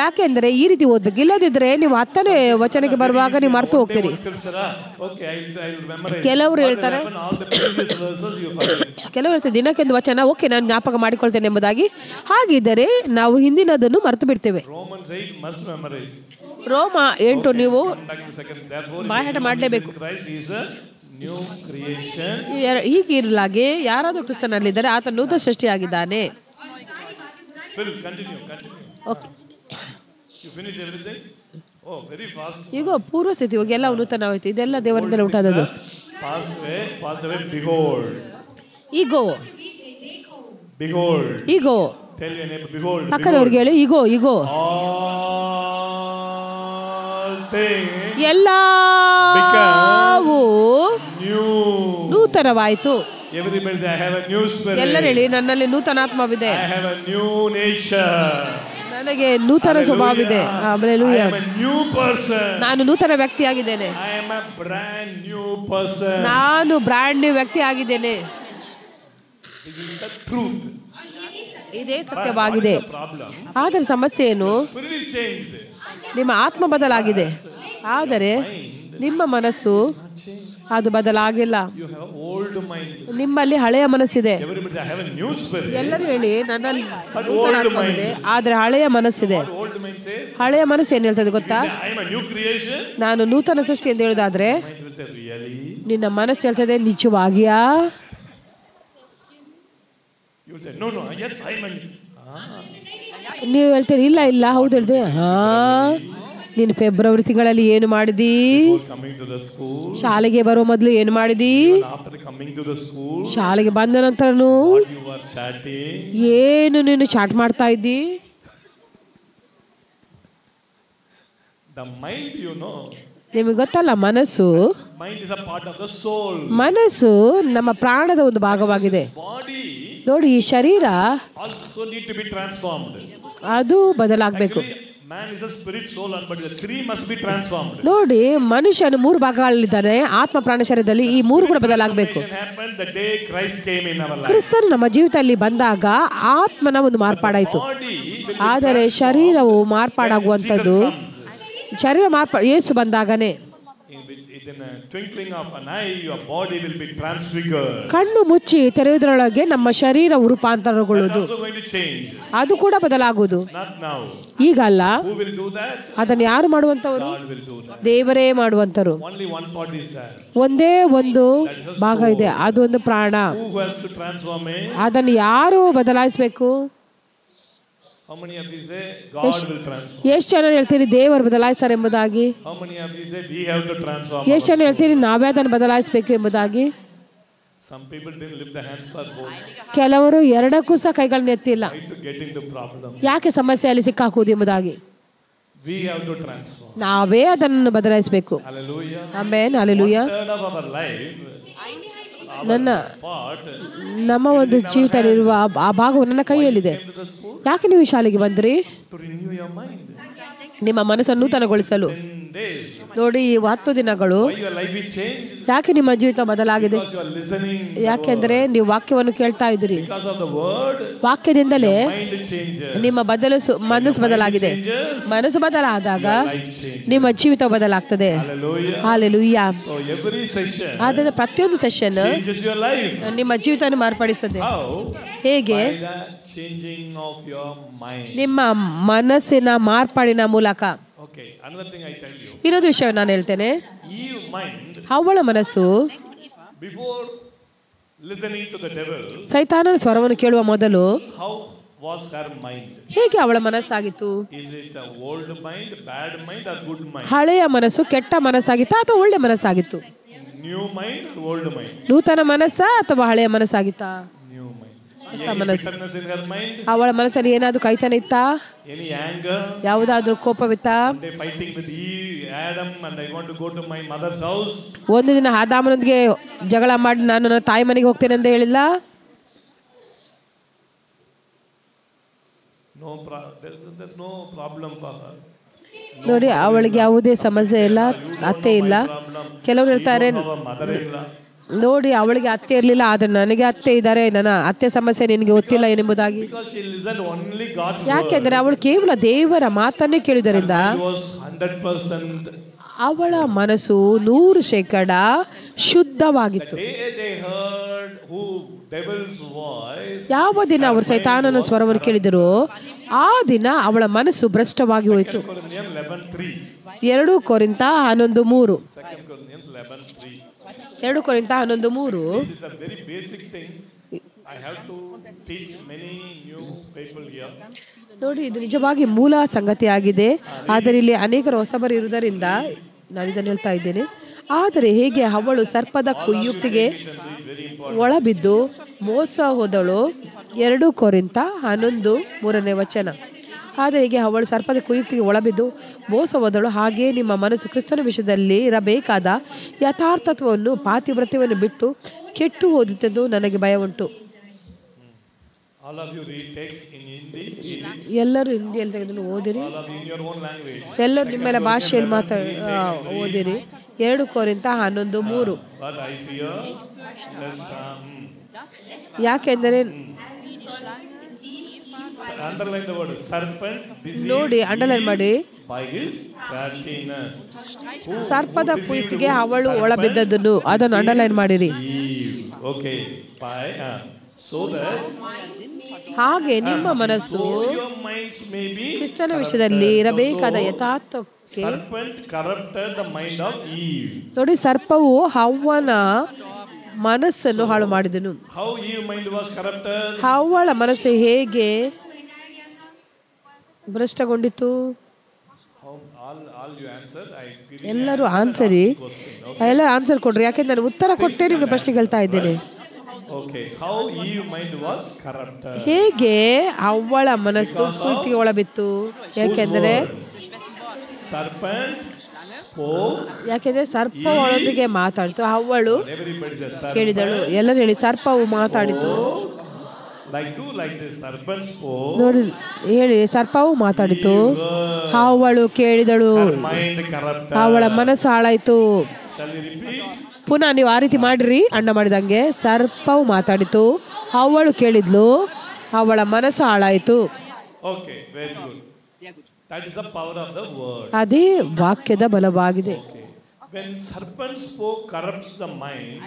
ಯಾಕೆಂದ್ರೆ ಈ ರೀತಿ ಓದ್ಬೇಕು. ಇಲ್ಲದಿದ್ರೆ ನೀವು 10ನೇ ವಚನಕ್ಕೆ ಬರುವಾಗ ನೀವು ಮರ್ತು ಹೋಗ್ತೀರಿ. Scripture, okay, I will memorize. ಕೆಲವರು ಹೇಳ್ತಾರೆ, All the previous verses you forget. ಕೆಲವರು ಹೇಳ್ತಾರೆ ದಿನಕ್ಕೊಂದು ವಚನ, ಓಕೆ ನಾನು ಜ್ಞಾಪಕ ಮಾಡಿಕೊಳ್ತೇನೆ ಎಂಬುದಾಗಿ. ಹಾಗಿದ್ದರೆ ನಾವು ಹಿಂದಿನದನ್ನು ಮರೆತು ಬಿಡ್ತೇವೆ. Romans 8 must memorize. ರೋಮ 8 ನೀವು Therefore, ಬಾಯಟ ಮಾಡಲೇಬೇಕು. Christ is a new creation. ಹೀಗಿರಲಾಗಿ ಯಾರಾದರೂ ಕ್ರಿಸ್ತನಲ್ಲಿದ್ದರೆ ಆತ ನೂತನ ಸೃಷ್ಟಿಯಾಗಿದ್ದಾನೆ. Phil, continue. Okay, You finish everything? Oh, very fast. ಈಗ ಪೂರ್ವ ಸ್ಥಿತಿ ಹೋಗಿ ಎಲ್ಲ ನೂತನವಾಯಿತು. ಇದೆಲ್ಲ ದೇವರಿಂದಲೇ ಉಂಟಾದದ್ದು. Pass away, behold. Ego, Behold. Ego. Tell your neighbor, behold. ಪಕ್ಕದವ್ರಿಗೆ ಹೇಳಿ, ಈಗೋ, ಈಗೋ. All things ಎಲ್ಲವೂ new. ನೂತನವಾಯಿತು. Everybody say, I have a new spirit. ಎಲ್ಲರೂ ಹೇಳಿ, ನನ್ನಲ್ಲಿ ನೂತನಾತ್ಮವಿದೆ. I have a new nature. ನನಗೆ ನೂತನ ಸ್ವಭಾವವಿದೆ. Hallelujah. I am a new person. ನಾನು ನೂತನ ವ್ಯಕ್ತಿಯಾಗಿದ್ದೇನೆ. I am a brand new person. ನಾನು ಬ್ರ್ಯಾಂಡ್ ನ್ಯೂ ವ್ಯಕ್ತಿ ಆಗಿದ್ದೇನೆ. This is the truth. ಇದೇ ಸತ್ಯವಾಗಿದೆ. Problem. ಆದರೆ ಸಮಸ್ಯೆ ಏನು? Spirit is changed. ನಿಮ್ಮ ಆತ್ಮ ಬದಲಾಗಿದೆ, ಆದರೆ ನಿಮ್ಮ ಮನಸ್ಸು ಅದು ಬದಲಾಗಿಲ್ಲ. You have old mind. ನಿಮ್ಮಲ್ಲಿ ಹಳೆಯ ಮನಸ್ಸಿದೆ. Everybody say, I have a new spirit. ಎಲ್ಲರೂ ಹೇಳಿ, ನನ್ನಲ್ಲಿ ನೂತನ ಆತ್ಮವಿದೆ, ಆದರೆ ಹಳೆಯ ಮನಸ್ಸಿದೆ. What old mind says? ಹಳೆಯ ಮನಸ್ಸು ಏನು ಹೇಳ್ತದೆ ಗೊತ್ತಾ? I am a new creation. ನಾನು ನೂತನ ಸೃಷ್ಟಿ ಎಂದು ಹೇಳುದಾದ್ರೆ Mind will say, really? ನಿನ್ನ ಮನಸ್ಸು ಹೇಳ್ತದೆ, ನಿಜವಾಗಿಯಾ? You will say, no, yes, I am a new. ನೀವು ಹೇಳ್ತೀರಿ, ಇಲ್ಲ ಇಲ್ಲ, ಹೌದು ಹೇಳ್ದೆ. ನೀನು ಫೆಬ್ರವರಿ ತಿಂಗಳಲ್ಲಿ ಏನು ಮಾಡಿದಿ? Coming to the school. ಶಾಲೆಗೆ ಬರೋ ಮೊದಲು ಏನು ಮಾಡಿದಿ? After coming to the school. ಶಾಲೆಗೆ ಬಂದ ನಂತರನು What you were chatting. ಏನು ನೀನು ಚಾಟ್ ಮಾಡ್ತಾ ಇದ್ದಿ? The mind, you know. ನಿಮಗೆ ಗೊತ್ತಲ್ಲ, ಮನಸ್ಸು Mind is a part of the soul. ಮನಸ್ಸು ನಮ್ಮ ಪ್ರಾಣದ ಒಂದು ಭಾಗವಾಗಿದೆ. Body ನೋಡಿ, ಈ ಶರೀರ also need to be transformed. ಅದು ಬದಲಾಗಬೇಕು. Man is a spirit, soul, and body. The three must be transformed. ನೋಡಿ, ಮನುಷ್ಯನು 3 ಭಾಗಗಳಿದ್ದಾನೆ, ಆತ್ಮ, ಪ್ರಾಣ, ಶರೀರದಲ್ಲಿ. ಈ 3 ಕೂಡ ಬದಲಾಗಬೇಕು. Happened the day Christ came in our life. ಕ್ರಿಸ್ತನು ನಮ್ಮ ಜೀವಿತದಲ್ಲಿ ಬಂದಾಗ ಆತ್ಮನ ಒಂದು ಮಾರ್ಪಾಡಾಯಿತು. ಆದರೆ ಶರೀರವು ಮಾರ್ಪಾಡಾಗುವಂಥದ್ದು ಶರೀರ ಯೇಸು ಬಂದಾಗನೇ. In a twinkling of an eye, your body will be transfigured. ಕಣ್ಣು ಮುಚ್ಚಿ ತೆರೆಯುವುದರೊಳಗೆ ನಮ್ಮ ಶರೀರವು ರೂಪಾಂತರಗೊಳ್ಳುವುದು. Also going to change. ಅದು ಕೂಡ ಬದಲಾಗುವುದು. Not now. ಈಗಲ್ಲ. Who will do that? ಅದನ್ನು ಯಾರು ಮಾಡುವಂತವರು? God will do that. ದೇವರೇ ಮಾಡುವಂತರು. Only one part is there. ಒಂದೇ ಒಂದು ಭಾಗ ಇದೆ, ಅದು ಒಂದು ಪ್ರಾಣ. Who has to transform it? ಅದನ್ನು ಯಾರು ಬದಲಾಯಿಸಬೇಕು? How many of you say God will transform? ಎಷ್ಟು ಜನ ಹೇಳ್ತೀರಿ ದೇವರು ಬದಲಾಯಿಸ್ತಾರೆ ಎಂಬುದಾಗಿ? How many of you say we have to transform? ಎಷ್ಟು ಜನ ಹೇಳ್ತೀರಿ ನಾವೇ ಅದನ್ನು ಬದಲಾಯಿಸಬೇಕು ಎಂಬುದಾಗಿ? Some people didn't lift the hands for both. ಕೆಲವರು ಎರಡಕ್ಕೂ ಸಹ ಕೈಗಳನ್ನ ಎತ್ತಿಲ್ಲ. Try to get into problem. ಯಾಕೆ ಸಮಸ್ಯೆಯಲ್ಲಿ ಸಿಕ್ಕಾಕುವುದು ಎಂಬುದಾಗಿ? We have to transform. ನಾವೇ ಅದನ್ನು ಬದಲಾಯಿಸಬೇಕು. Hallelujah. Amen, hallelujah. One third of our life ನನ್ನ part ನಮ್ಮ ಒಂದು ಜೀವಿತದಲ್ಲಿರುವ ಆ ಭಾಗವು ನನ್ನ ಕೈಯಲ್ಲಿದೆ. came to the school ಯಾಕೆ ನೀವು ಈ ಶಾಲೆಗೆ ಬಂದ್ರಿ? to renew your mind. ನಿಮ್ಮ ಮನಸ್ಸನ್ನು ನೂತನಗೊಳಿಸಲು. 10 days. ನೋಡಿ, ಈ 10 ದಿನಗಳು Why your life will change? ಯಾಕೆ ನಿಮ್ಮ ಜೀವಿತ ಬದಲಾಗಿದೆ? Because you are listening. ಯಾಕೆಂದ್ರೆ ನೀವು ವಾಕ್ಯವನ್ನು ಕೇಳ್ತಾ ಇದ್ದೀರಿ. Because of the word, ವಾಕ್ಯದಿಂದಲೇ mind changes. ನಿಮ್ಮ ಮನಸ್ಸು ಬದಲಾಗಿದೆ. ಮನಸ್ಸು ಬದಲಾದಾಗ Life changes. ನಿಮ್ಮ ಜೀವಿತ ಬದಲಾಗ್ತದೆ. Hallelujah. Hallelujah. So every session ಆದ್ದರಿಂದ ಪ್ರತಿಯೊಂದು ಸೆಷನ್ changes your life. ನಿಮ್ಮ ಜೀವಿತವನ್ನು ಮಾರ್ಪಡಿಸ್ತದೆ. How? ಹೇಗೆ? By the changing of your mind. ನಿಮ್ಮ ಮನಸ್ಸಿನ ಮಾರ್ಪಾಡಿನ ಮೂಲಕ. Okay, another thing I tell you. ಇನ್ನೊಂದು ವಿಷಯ ನಾನು ಹೇಳ್ತೇನೆ. Eve mind, ಅವಳ ಮನಸ್ಸು before listening to the devil, ಸೈತಾನನ ಸ್ವರವನ್ನು ಕೇಳುವ ಮೊದಲು how was her mind? ಹೇಗೆ ಅವಳ ಮನಸ್ಸಾಗಿತ್ತು? Is it a old mind, bad mind, or good mind? ಹಳೆಯ ಮನಸ್ಸು ಕೆಟ್ಟ ಮನಸ್ಸಾಗಿತ್ತಾ ಅಥವಾ ಒಳ್ಳೆ ಮನಸ್ಸಾಗಿತ್ತು? New mind or old mind? ನೂತನ ಮನಸ್ಸಾ ಅಥವಾ ಹಳೆಯ ಮನಸ್ಸಾಗಿತ್ತಾ? New mind. ಹೊಸ Any ಮನಸ್ಸು. bitterness in her mind? ಅವಳ ಮನಸ್ಸಲ್ಲಿ ಏನಾದ್ರು ಕೈತನ ಇತ್ತಾ? Any anger? ಯಾವುದಾದ್ರೂ ಕೋಪವಿತ್ತಾ? They fighting with Eve, Adam, and I want to go to my mother's house. ಒಂದು ದಿನ ಆದಾಮನೊಂದಿಗೆ ಜಗಳ ಮಾಡಿ ನಾನು ನನ್ನ ತಾಯಿ ಮನೆಗೆ ಹೋಗ್ತೇನೆ ಅಂತ ಹೇಳಿಲ್ಲ. There's no problem for her. ನೋಡಿ, ಅವಳಿಗೆ ಯಾವುದೇ ಸಮಸ್ಯೆ ಇಲ್ಲ, ಅತ್ತೆ ಇಲ್ಲ. ಕೆಲವರು ಹೇಳ್ತಾರೆ, Our mother-in-law. ನೋಡಿ ಅವಳಿಗೆ ಅತ್ತೆ ಇರಲಿಲ್ಲ ಆದ್ರೆ ನನಗೆ ಅತ್ತೆ ಇದ್ದಾರೆ, ನನ್ನ ಅತ್ತೆ ಸಮಸ್ಯೆ ನಿನಗೆ ಗೊತ್ತಿಲ್ಲ ಎಂಬುದಾಗಿ. Because she listened only God's word. ಯಾಕೆಂದ್ರೆ ಅವಳು ಕೇವಲ ದೇವರ ಮಾತನ್ನೇ ಕೇಳಿದ್ದರಿಂದ It was 100%. ಅವಳ ಮನಸ್ಸು 100% ಶುದ್ಧವಾಗಿತ್ತು. The day they heard who devil's voice, ಯಾವ ದಿನ ಅವರು ಸೈತಾನನ ಸ್ವರವನ್ನು ಕೇಳಿದರೋ ಆ ದಿನ ಅವಳ ಮನಸ್ಸು ಭ್ರಷ್ಟವಾಗಿ ಹೋಯಿತು. Corinthians 11:3. 2 ಕೊರಿಂಥ 11:3. 2 Corinthians 11:3. 2 ಕೊರಿಂಥ 11:3. It is a very basic thing. I have to teach many new people here. ನೋಡಿ, ಇದು ನಿಜವಾಗಿ ಮೂಲ ಸಂಗತಿಯಾಗಿದೆ. ಆದರೆ ಇಲ್ಲಿ ಅನೇಕರು ಹೊಸಬರು ಇರುವುದರಿಂದ ನಾನು ಇದನ್ನು ಹೇಳ್ತಾ ಇದ್ದೇನೆ. ಆದರೆ ಹೇಗೆ ಅವಳು ಸರ್ಪದ ಕುಯುಕ್ತಿಗೆ ಒಳಬಿದ್ದು ಮೋಸ ಹೋದಳು. 2 ಕೊರಿಂಥ 11:3. ಆದರೆ ಹೀಗೆ ಅವಳು ಸರ್ಪದ ಕುಯುಕ್ತಿಗೆ ಒಳಬಿದ್ದು ಮೋಸ ಹೋದಳು. ಹಾಗೆಯೇ ನಿಮ್ಮ ಮನಸ್ಸು ಕ್ರಿಸ್ತನ ವಿಷಯದಲ್ಲಿ ಇರಬೇಕಾದ ಯಥಾರ್ಥತ್ವವನ್ನು ಪಾತಿವ್ರತ್ಯವನ್ನು ಬಿಟ್ಟು ಕೆಟ್ಟು ಹೋದಿತೆಂದು ನನಗೆ ಭಯ ಉಂಟು. All of you read, take in Hindi. ಎಲ್ಲರೂ ಹಿಂದಿಯಲ್ಲಿ ತೆಗೆದು ಓದಿರಿ. All of you in your own language. ಎಲ್ಲರೂ ನಿಮ್ಮೆಲ್ಲ ಭಾಷೆಯಲ್ಲಿ ಓದಿರಿ. 2 ಕೊರಿಂಥ 11:3. But I fear lest ಯಾಕೆಂದರೆ underline the word serpent deceived ನೋಡಿ, ಅಂಡರ್ಲೈನ್ ಮಾಡಿ. by his craftiness. ಸರ್ಪದ ಕುಯುಕ್ತಿಗೆ ಅವಳು ಒಳಬಿದ್ದದ್ದನ್ನು ಅದನ್ನು ಅಂಡರ್ಲೈನ್ ಮಾಡಿರಿ. Eve. Okay. By so that ಹಾಗೆ ನಿಮ್ಮ ಮನಸ್ಸು your minds may be ಕ್ರಿಸ್ತನ ವಿಷಯದಲ್ಲಿ ಇರಬೇಕಾದ ಯಥಾರ್ಥಕ್ಕೆ. serpent corrupted the mind of Eve. ನೋಡಿ, ಸರ್ಪವು ಹವ್ವನ ಮನಸ್ಸನ್ನು ಹಾಳು ಮಾಡಿದನು. How Eve mind was corrupted? ಹವ್ವಳ ಮನಸ್ಸು ಹೇಗೆ ಭ್ರಷ್ಟಗೊಂಡಿತು? All you answer. I give you ಎಲ್ಲರೂ ಆನ್ಸರಿ. ಎಲ್ಲರೂ ಆನ್ಸರ್ ಕೊಡ್ರಿ, ಯಾಕೆಂದ್ರೆ ನಾನು ಉತ್ತರ ಕೊಟ್ಟೆ ನಿಮ್ಗೆ ಪ್ರಶ್ನೆ ಕೇಳ್ತಾ ಇದ್ದೇನೆ. Okay. How Eve mind was corrupted? ಹೇಗೆ ಅವಳ ಮನಸ್ಸು ಕುಯುಕ್ತಿಗೆ ಒಳಬಿತ್ತು? ಯಾಕೆಂದ್ರೆ Serpent spoke. ಯಾಕೆಂದ್ರೆ ಸರ್ಪ ಅವಳೊಂದಿಗೆ ಮಾತಾಡಿತು, ಅವಳು Everybody says serpent. ಕೇಳಿದಳು. ಎಲ್ಲರೂ ಹೇಳಿ, ಸರ್ಪವು ಮಾತಾಡಿತು. Like this serpent spoke. ನೋಡಿ ಹೇಳಿ, ಸರ್ಪವು ಮಾತಾಡಿತು, ಅವಳು ಕೇಳಿದಳು, Her mind corrupted. ಅವಳ ಮನಸ್ಸು ಹಾಳಾಯ್ತು. Shall we repeat? ಪುನಃ ನೀವು ಆ ರೀತಿ ಮಾಡಿರಿ, ಅಣ್ಣ ಮಾಡಿದಂಗೆ. ಸರ್ಪವು ಮಾತಾಡಿತು, ಅವಳು ಕೇಳಿದ್ಲು, ಅವಳ ಮನಸ್ಸು ಹಾಳಾಯಿತು. Okay, very good. That is the power of the word. ಅದೇ ವಾಕ್ಯದ ಬಲವಾಗಿದೆ. When serpent spoke corrupts the mind,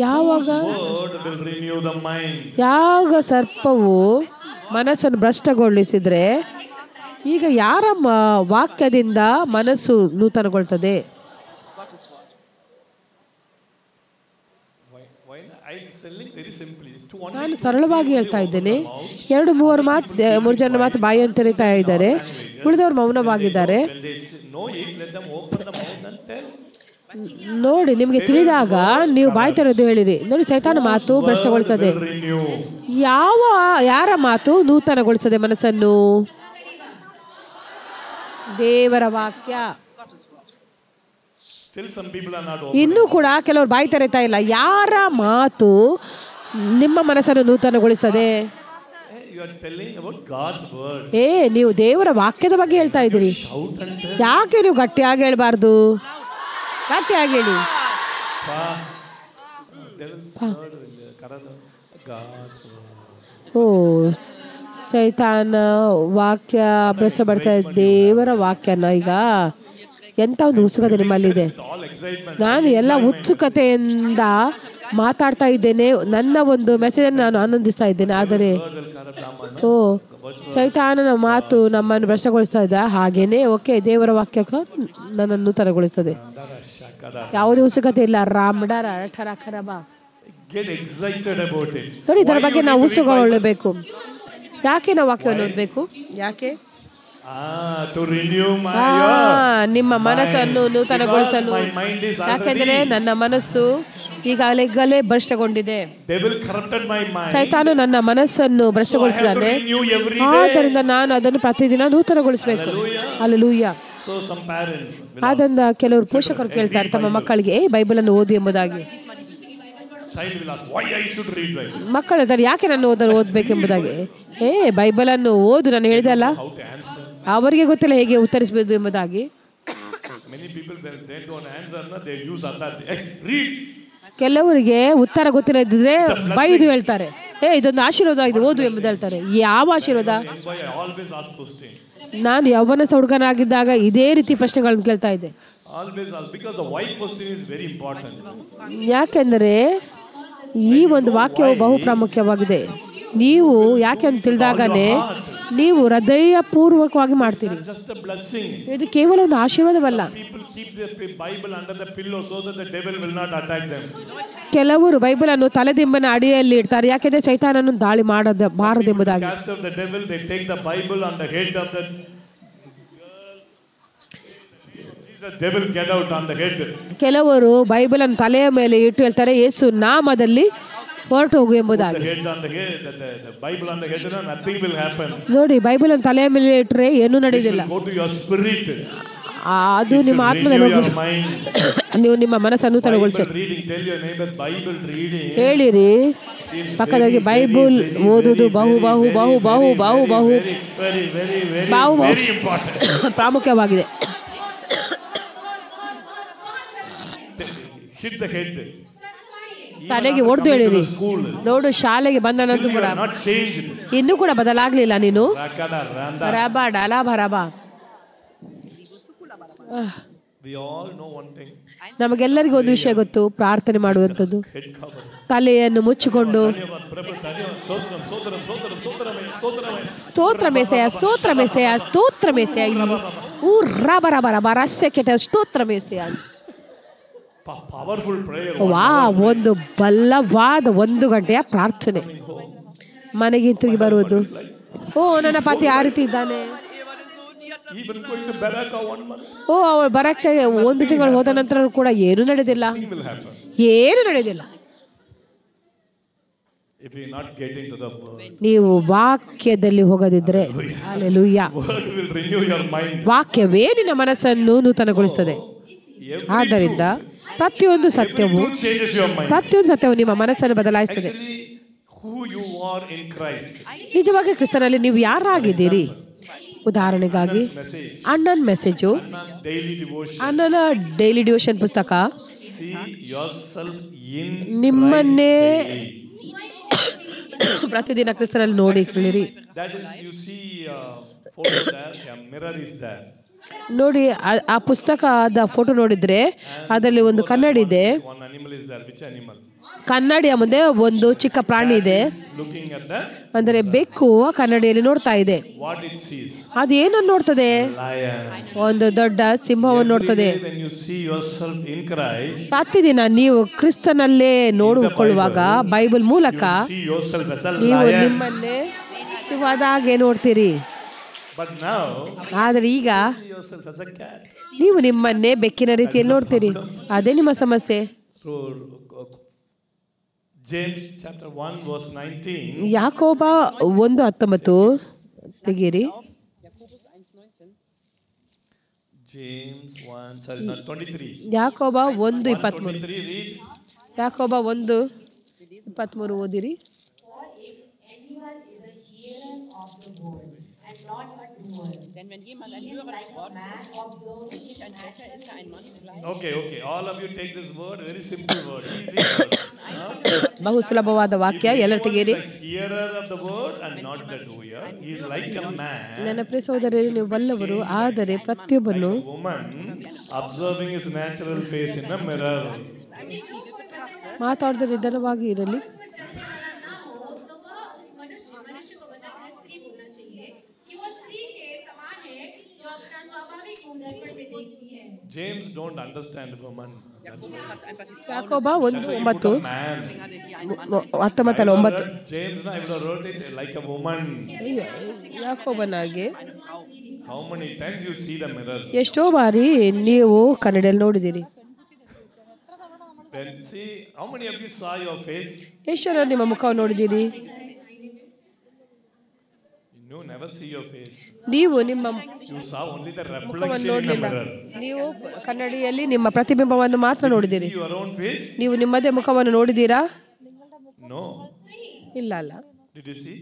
ಯಾವಾಗ whose word will renew the mind? ಯಾವಾಗ ಸರ್ಪವು ಮನಸ್ಸನ್ನು ಭ್ರಷ್ಟಗೊಳಿಸಿದ್ರೆ ಈಗ ಯಾರ ವಾಕ್ಯದಿಂದ ಮನಸ್ಸು ನೂತನಗೊಳ್ತದೆ? I'm telling very simply. ನಾನು ಸರಳವಾಗಿ ಹೇಳ್ತಾ ಇದ್ದೇನೆ. 2-3 ಜನ ಮಾತು ಬಾಯಿಯನ್ನು ತೆರೀತಾ ಇದ್ದಾರೆ, ಉಳಿದವರು ಮೌನವಾಗಿದ್ದಾರೆ. When they know it, let them open the mouth and tell. ನೋಡಿ, ನಿಮಗೆ ತಿಳಿದಾಗ ನೀವು ಬಾಯಿ ತೆರೆದು ಹೇಳಿರಿ. ನೋಡಿ, ಸೈತಾನ ಮಾತು ಭ್ರಷ್ಟಗೊಳಿಸುತ್ತದೆ. ಯಾರ ಮಾತು ನೂತನಗೊಳಿಸುತ್ತದೆ ಮನಸ್ಸನ್ನು? ದೇವರ ವಾಕ್ಯ. Still some people are not ಇನ್ನೂ ಕೂಡ ಕೆಲವರು ಬಾಯಿ ತೆರೆತಾ ಇಲ್ಲ. ಯಾರ ಮಾತು ನಿಮ್ಮ ಮನಸ್ಸನ್ನು ನೂತನಗೊಳಿಸ್ತದೆ? You are telling about God's word. ನೀವು ದೇವರ ವಾಕ್ಯದ ಬಗ್ಗೆ ಹೇಳ್ತಾ ಇದ್ದೀರಿ. Shout and tell. ಯಾಕೆ ನೀವು ಗಟ್ಟಿಯಾಗಿ ಹೇಳ್ಬಾರ್ದು? ಗಟ್ಟಿಯಾಗಿ ಹೇಳಿ. Devil's word will karada God's word. ಓ, ಸೈತಾನ ವಾಕ್ಯ ಪ್ರಶ್ನೆ ಬರ್ತಾ ಇದೆ. ದೇವರ ವಾಕ್ಯನ ಈಗ ಎಂಥ ಒಂದು ಉತ್ಸುಕತೆ ನಿಮ್ಮಲ್ಲಿದೆ. All excitement. ನಾನು ಎಲ್ಲ ಉತ್ಸುಕತೆಯಿಂದ ಮಾತಾಡ್ತಾ ಇದ್ದೇನೆ. ನನ್ನ ಒಂದು ಮೆಸೇಜನ್ನು ನಾನು ಆನಂದಿಸ್ತಾ ಇದ್ದೇನೆ. ಆದರೆ ಓ, ಸೈತಾನನ ಮಾತು ನಮ್ಮನ್ನು ಭ್ರಷ್ಟಗೊಳಿಸ್ತಾ ಇದ್ದ. ಹಾಗೇನೆ ಓಕೆ, ದೇವರ ವಾಕ್ಯಕ್ಕೆ ನನ್ನನ್ನು ನೂತನಗೊಳಿಸ್ತದೆ. ಯಾವುದೇ ಉತ್ಸುಕತೆ ಇಲ್ಲ. ರಾಮಡರ ಠರಖರಬ. Get excited about it. ನೋಡಿ, ಇದರ ಬಗ್ಗೆ ನಾವು ಉತ್ಸುಕಗೊಳ್ಳಬೇಕು. ಯಾಕೆ ನಾವು ವಾಕ್ಯವನ್ನು ಓದಬೇಕು? ಯಾಕೆ? To renew my ನಿಮ್ಮ ಮನಸ್ಸನ್ನು ನೂತನಗೊಳಿಸಲು. ಯಾಕೆಂದರೆ ನನ್ನ ಮನಸ್ಸು ಈಗಾಗಲೇ ಭ್ರಷ್ಟಗೊಂಡಿದೆ. ಸೈತಾನು ನನ್ನ ಮನಸ್ಸನ್ನು ಭ್ರಷ್ಟಗೊಳಿಸಿದ್ದಾನೆ. ಆದ್ದರಿಂದ ನಾನು ಅದನ್ನು ಪ್ರತಿದಿನ ನೂತನಗೊಳಿಸಬೇಕು. ಹಲ್ಲೆಲೂಯಾ. ಆದ್ದರಿಂದ ಕೆಲವರು ಪೋಷಕರು ಕೇಳ್ತಾರೆ ತಮ್ಮ ಮಕ್ಕಳಿಗೆ ಬೈಬಲ್ ಅನ್ನು ಓದಿ ಎಂಬುದಾಗಿ. ಮಕ್ಕಳು ಹೇಳ್ತಾರೆ, ಯಾಕೆ ನಾನು ಓದಬೇಕೆಂಬುದಾಗಿ. ಬೈಬಲ್ ಅನ್ನು ಓದು, ನಾನು ಹೇಳಿದೆ ಅಲ್ಲ. ಅವರಿಗೆ ಗೊತ್ತಿಲ್ಲ ಹೇಗೆ ಉತ್ತರಿಸಬೇಕು ಎಂಬುದಾಗಿ. ಕೆಲವರಿಗೆ ಉತ್ತರ ಗೊತ್ತಿಲ್ಲದಿದ್ರೆ ಬೈದು ಹೇಳ್ತಾರೆ, ಇದೊಂದು ಆಶೀರ್ವಾದ ಆಗಿದೆ, ಓದು ಎಂಬುದು ಹೇಳ್ತಾರೆ. ಯಾವ ಆಶೀರ್ವಾದ? ನಾನು ಯೌವನ ಹುಡುಗನಾಗಿದ್ದಾಗ ಇದೇ ರೀತಿ ಪ್ರಶ್ನೆಗಳನ್ನು ಕೇಳ್ತಾ ಇದ್ದೆ. ಯಾಕೆಂದರೆ ಈ ಒಂದು ವಾಕ್ಯವು ಬಹು ಪ್ರಾಮುಖ್ಯವಾಗಿದೆ. ನೀವು ಯಾಕೆ ಅಂತ ತಿಳಿದಾಗಲೇ ನೀವು ಹೃದಯ ಪೂರ್ವಕವಾಗಿ ಮಾಡ್ತೀರಿ. ಇದು ಕೇವಲ ಒಂದು ಆಶೀರ್ವಾದವಲ್ಲ. ಕೆಲವರು ಬೈಬಲ್ ಅನ್ನು ತಲೆದಿಂಬನ ಅಡಿಯಲ್ಲಿ ಇಡ್ತಾರೆ, ಯಾಕೆಂದ್ರೆ ಸೈತಾನನ್ನು ದಾಳಿ ಮಾಡಬಾರದೆಂಬುದಾಗಿ. ಕೆಲವರು ಬೈಬಲ್ ಅನ್ನು ತಲೆಯ ಮೇಲೆ ಇಟ್ಟು ಹೇಳ್ತಾರೆ, ಯೇಸು ನಾಮದಲ್ಲಿ ಹೊರಟು ಹೋಗು ಎಂಬುದಾಗಿ. ನೋಡಿ, ಬೈಬಲ್ ಅನ್ನು ತಲೆಯ ಮೇಲೆ ಇಟ್ಟರೆ ಏನೂ ನಡೆಯುವುದಿಲ್ಲ. ಅದು ನಿಮ್ಮ ಆತ್ಮದಲ್ಲಿ ನೀವು ನಿಮ್ಮ ಮನಸ್ಸನ್ನು ತಗೊಳ್ಳಿ. ಹೇಳಿರಿ ಪಕ್ಕದಲ್ಲಿ, ಬೈಬಲ್ ಓದುವುದು ಬಹು ಬಹು ಬಹು ಬಹು ಬಹು ಬಹು ಬಹು ಪ್ರಾಮುಖ್ಯವಾಗಿದೆ. ತಲೆಗೆ ಹೊಡೆದು ಹೇಳಿರಿ. ನೋಡು, ಶಾಲೆಗೆ ಬಂದ ನಂತರ ಕೂಡ ಇನ್ನೂ ಕೂಡ ಬದಲಾಗ್ಲಿಲ್ಲ ನೀನು. ನಮಗೆಲ್ಲರಿಗೂ ಒಂದು ವಿಷಯ ಗೊತ್ತು, ಪ್ರಾರ್ಥನೆ ಮಾಡುವಂಥದ್ದು. ತಲೆಯನ್ನು ಮುಚ್ಚಿಕೊಂಡು ಸ್ತೋತ್ರ ಮೇಸೆಯ ಸ್ತೋತ್ರ ಮೇಸೆಯ ಸ್ತೋತ್ರ ಮೇಸೆಯ ಸ್ತೋತ್ರ ಮೇಸೆಯ. ಒಂದು ಬಲವಾದ 1 ಗಂಟೆಯ ಪ್ರಾರ್ಥನೆ. ಮನೆಗೆ ತಿರುಗಿ ಬರುವುದು. ನನ್ನ ಪತಿ ಆ ರೀತಿ ಇದ್ದಾನೆ. ಅವಳು ಬರಕ್ಕೆ 1 ತಿಂಗಳು ಹೋದ ನಂತರ ಕೂಡ ಏನು ನಡೆದಿಲ್ಲ. ನೀವು ವಾಕ್ಯದಲ್ಲಿ ಹೋಗದಿದ್ರೆ, ಹಲ್ಲೆಲೂಯಾ, ವಾಕ್ಯವೇ ನಿನ್ನ ಮನಸ್ಸನ್ನು ನೂತನಗೊಳಿಸುತ್ತದೆ. ಆದ್ದರಿಂದ ಪ್ರತಿಯೊಂದು ಸತ್ಯವು ನಿಮ್ಮ ಮನಸ್ಸನ್ನು ಬದಲಾಯಿಸುತ್ತದೆ. ನಿಜವಾಗಿ ಕ್ರಿಸ್ತನಲ್ಲಿ ನೀವು ಯಾರಾಗಿದ್ದೀರಿ? ಉದಾಹರಣೆಗಾಗಿ ಅಣ್ಣನ ಮೆಸೇಜು, ಅಣ್ಣನ ಡೈಲಿ ಡಿವೋಷನ್ ಪುಸ್ತಕ ನಿಮ್ಮನ್ನೇ ಪ್ರತಿದಿನ ಕ್ರಿಸ್ತನಲ್ಲಿ ನೋಡಿ ಕೇಳಿರಿ. ನೋಡಿ, ಆ ಪುಸ್ತಕದ ಫೋಟೋ ನೋಡಿದ್ರೆ ಅದರಲ್ಲಿ ಒಂದು ಕನ್ನಡಿ ಇದೆ. ಕನ್ನಡಿಯ ಮುಂದೆ ಒಂದು ಚಿಕ್ಕ ಪ್ರಾಣಿ ಇದೆ. ಅಂದರೆ ಬೆಕ್ಕು ಕನ್ನಡಿಯಲ್ಲಿ ನೋಡ್ತಾ ಇದೆ. ಅದು ಏನನ್ನು ನೋಡ್ತದೆ? ಒಂದು ದೊಡ್ಡ ಸಿಂಹವನ್ನು ನೋಡ್ತದೆ. ಪ್ರತಿದಿನ ನೀವು ಕ್ರಿಸ್ತನಲ್ಲೇ ನೋಡಿಕೊಳ್ಳುವಾಗ ಬೈಬಲ್ ಮೂಲಕ ನೀವು ನಿಮ್ಮನ್ನೇ ಸಿಂಹದ ಹಾಗೆ ನೋಡ್ತೀರಿ. ಆದರೆ ಈಗ ನೀವು ನಿಮ್ಮನ್ನೇ ಬೆಕ್ಕಿನ ರೀತಿಯಲ್ಲಿ ನೋಡ್ತೀರಿ. ಅದೇ ನಿಮ್ಮ ಸಮಸ್ಯೆ. ಯಾಕೋಬ 1:19 ತೆಗೀರಿ. James 1, sorry, not 23. ಯಾಕೋಬ 1:23. 23, read. ಯಾಕೋಬ 1:23 ಓದಿರಿ. For if anyone is a hearer of the word and not a doer, Denn wenn jemand ein he is Hörer des like a Wortes man ist observing und nicht ein Täter, ist er ein Mann gleich. Okay, okay. All of you take this word, very simple word, easy word. ಬಹು ಸುಲಭವಾದ ವಾಕ್ಯ, ಎಲ್ಲರೂ If ತೆಗೆಯಿರಿ. anyone is a hearer of the word and not the doer, he is like a man, ನನ್ನ ಪ್ರಿಯ ಸಹೋದರರೇ, ನೀವು ಬಲ್ಲವರು, ಆದರೆ ಪ್ರತಿಯೊಬ್ಬನು like a woman observing his natural face in a mirror. ಮಾತಾಡಿದ ನಿಧಾನವಾಗಿ ಇರಲಿ. ना हो तो वह उस मनुष्य को बताकर स्त्री बोलना चाहिए कि वो स्त्री के समान है जो अपना स्वाभाविक गुण दर्पण में देखती है. James don't understand woman. ಯಾಕೋಬ 1:9 Man. 19. James, I would have wrote it like a woman. ಯಾಕೋಬನಾಗೆ How many times you see the mirror? ಎಷ್ಟೋ ಬಾರಿ ನೀವು ಕನ್ನಡಿಯಲ್ಲಿ ನೋಡಿದಿರಿ. Then see, how many of you saw your face? ಎಷ್ಟು ಜನ ನಿಮ್ಮ ಮುಖವನ್ನು ನೋಡಿದಿರಿ? You never see your face. ನೀವು ನಿಮ್ಮ You saw only the ಮುಖವನ್ನು reflection in the ನೋಡಲಿಲ್ಲ. mirror. ನೀವು ಕನ್ನಡಿಯಲ್ಲಿ ನಿಮ್ಮ ಪ್ರತಿಬಿಂಬವನ್ನು ಮಾತ್ರ ನೋಡಿದಿರಿ. See your own face? ನೀವು ನಿಮ್ಮದೇ ಮುಖವನ್ನು ನೋಡಿದ್ದೀರಾ? No. ಇಲ್ಲ ಅಲ್ಲ. Did you see?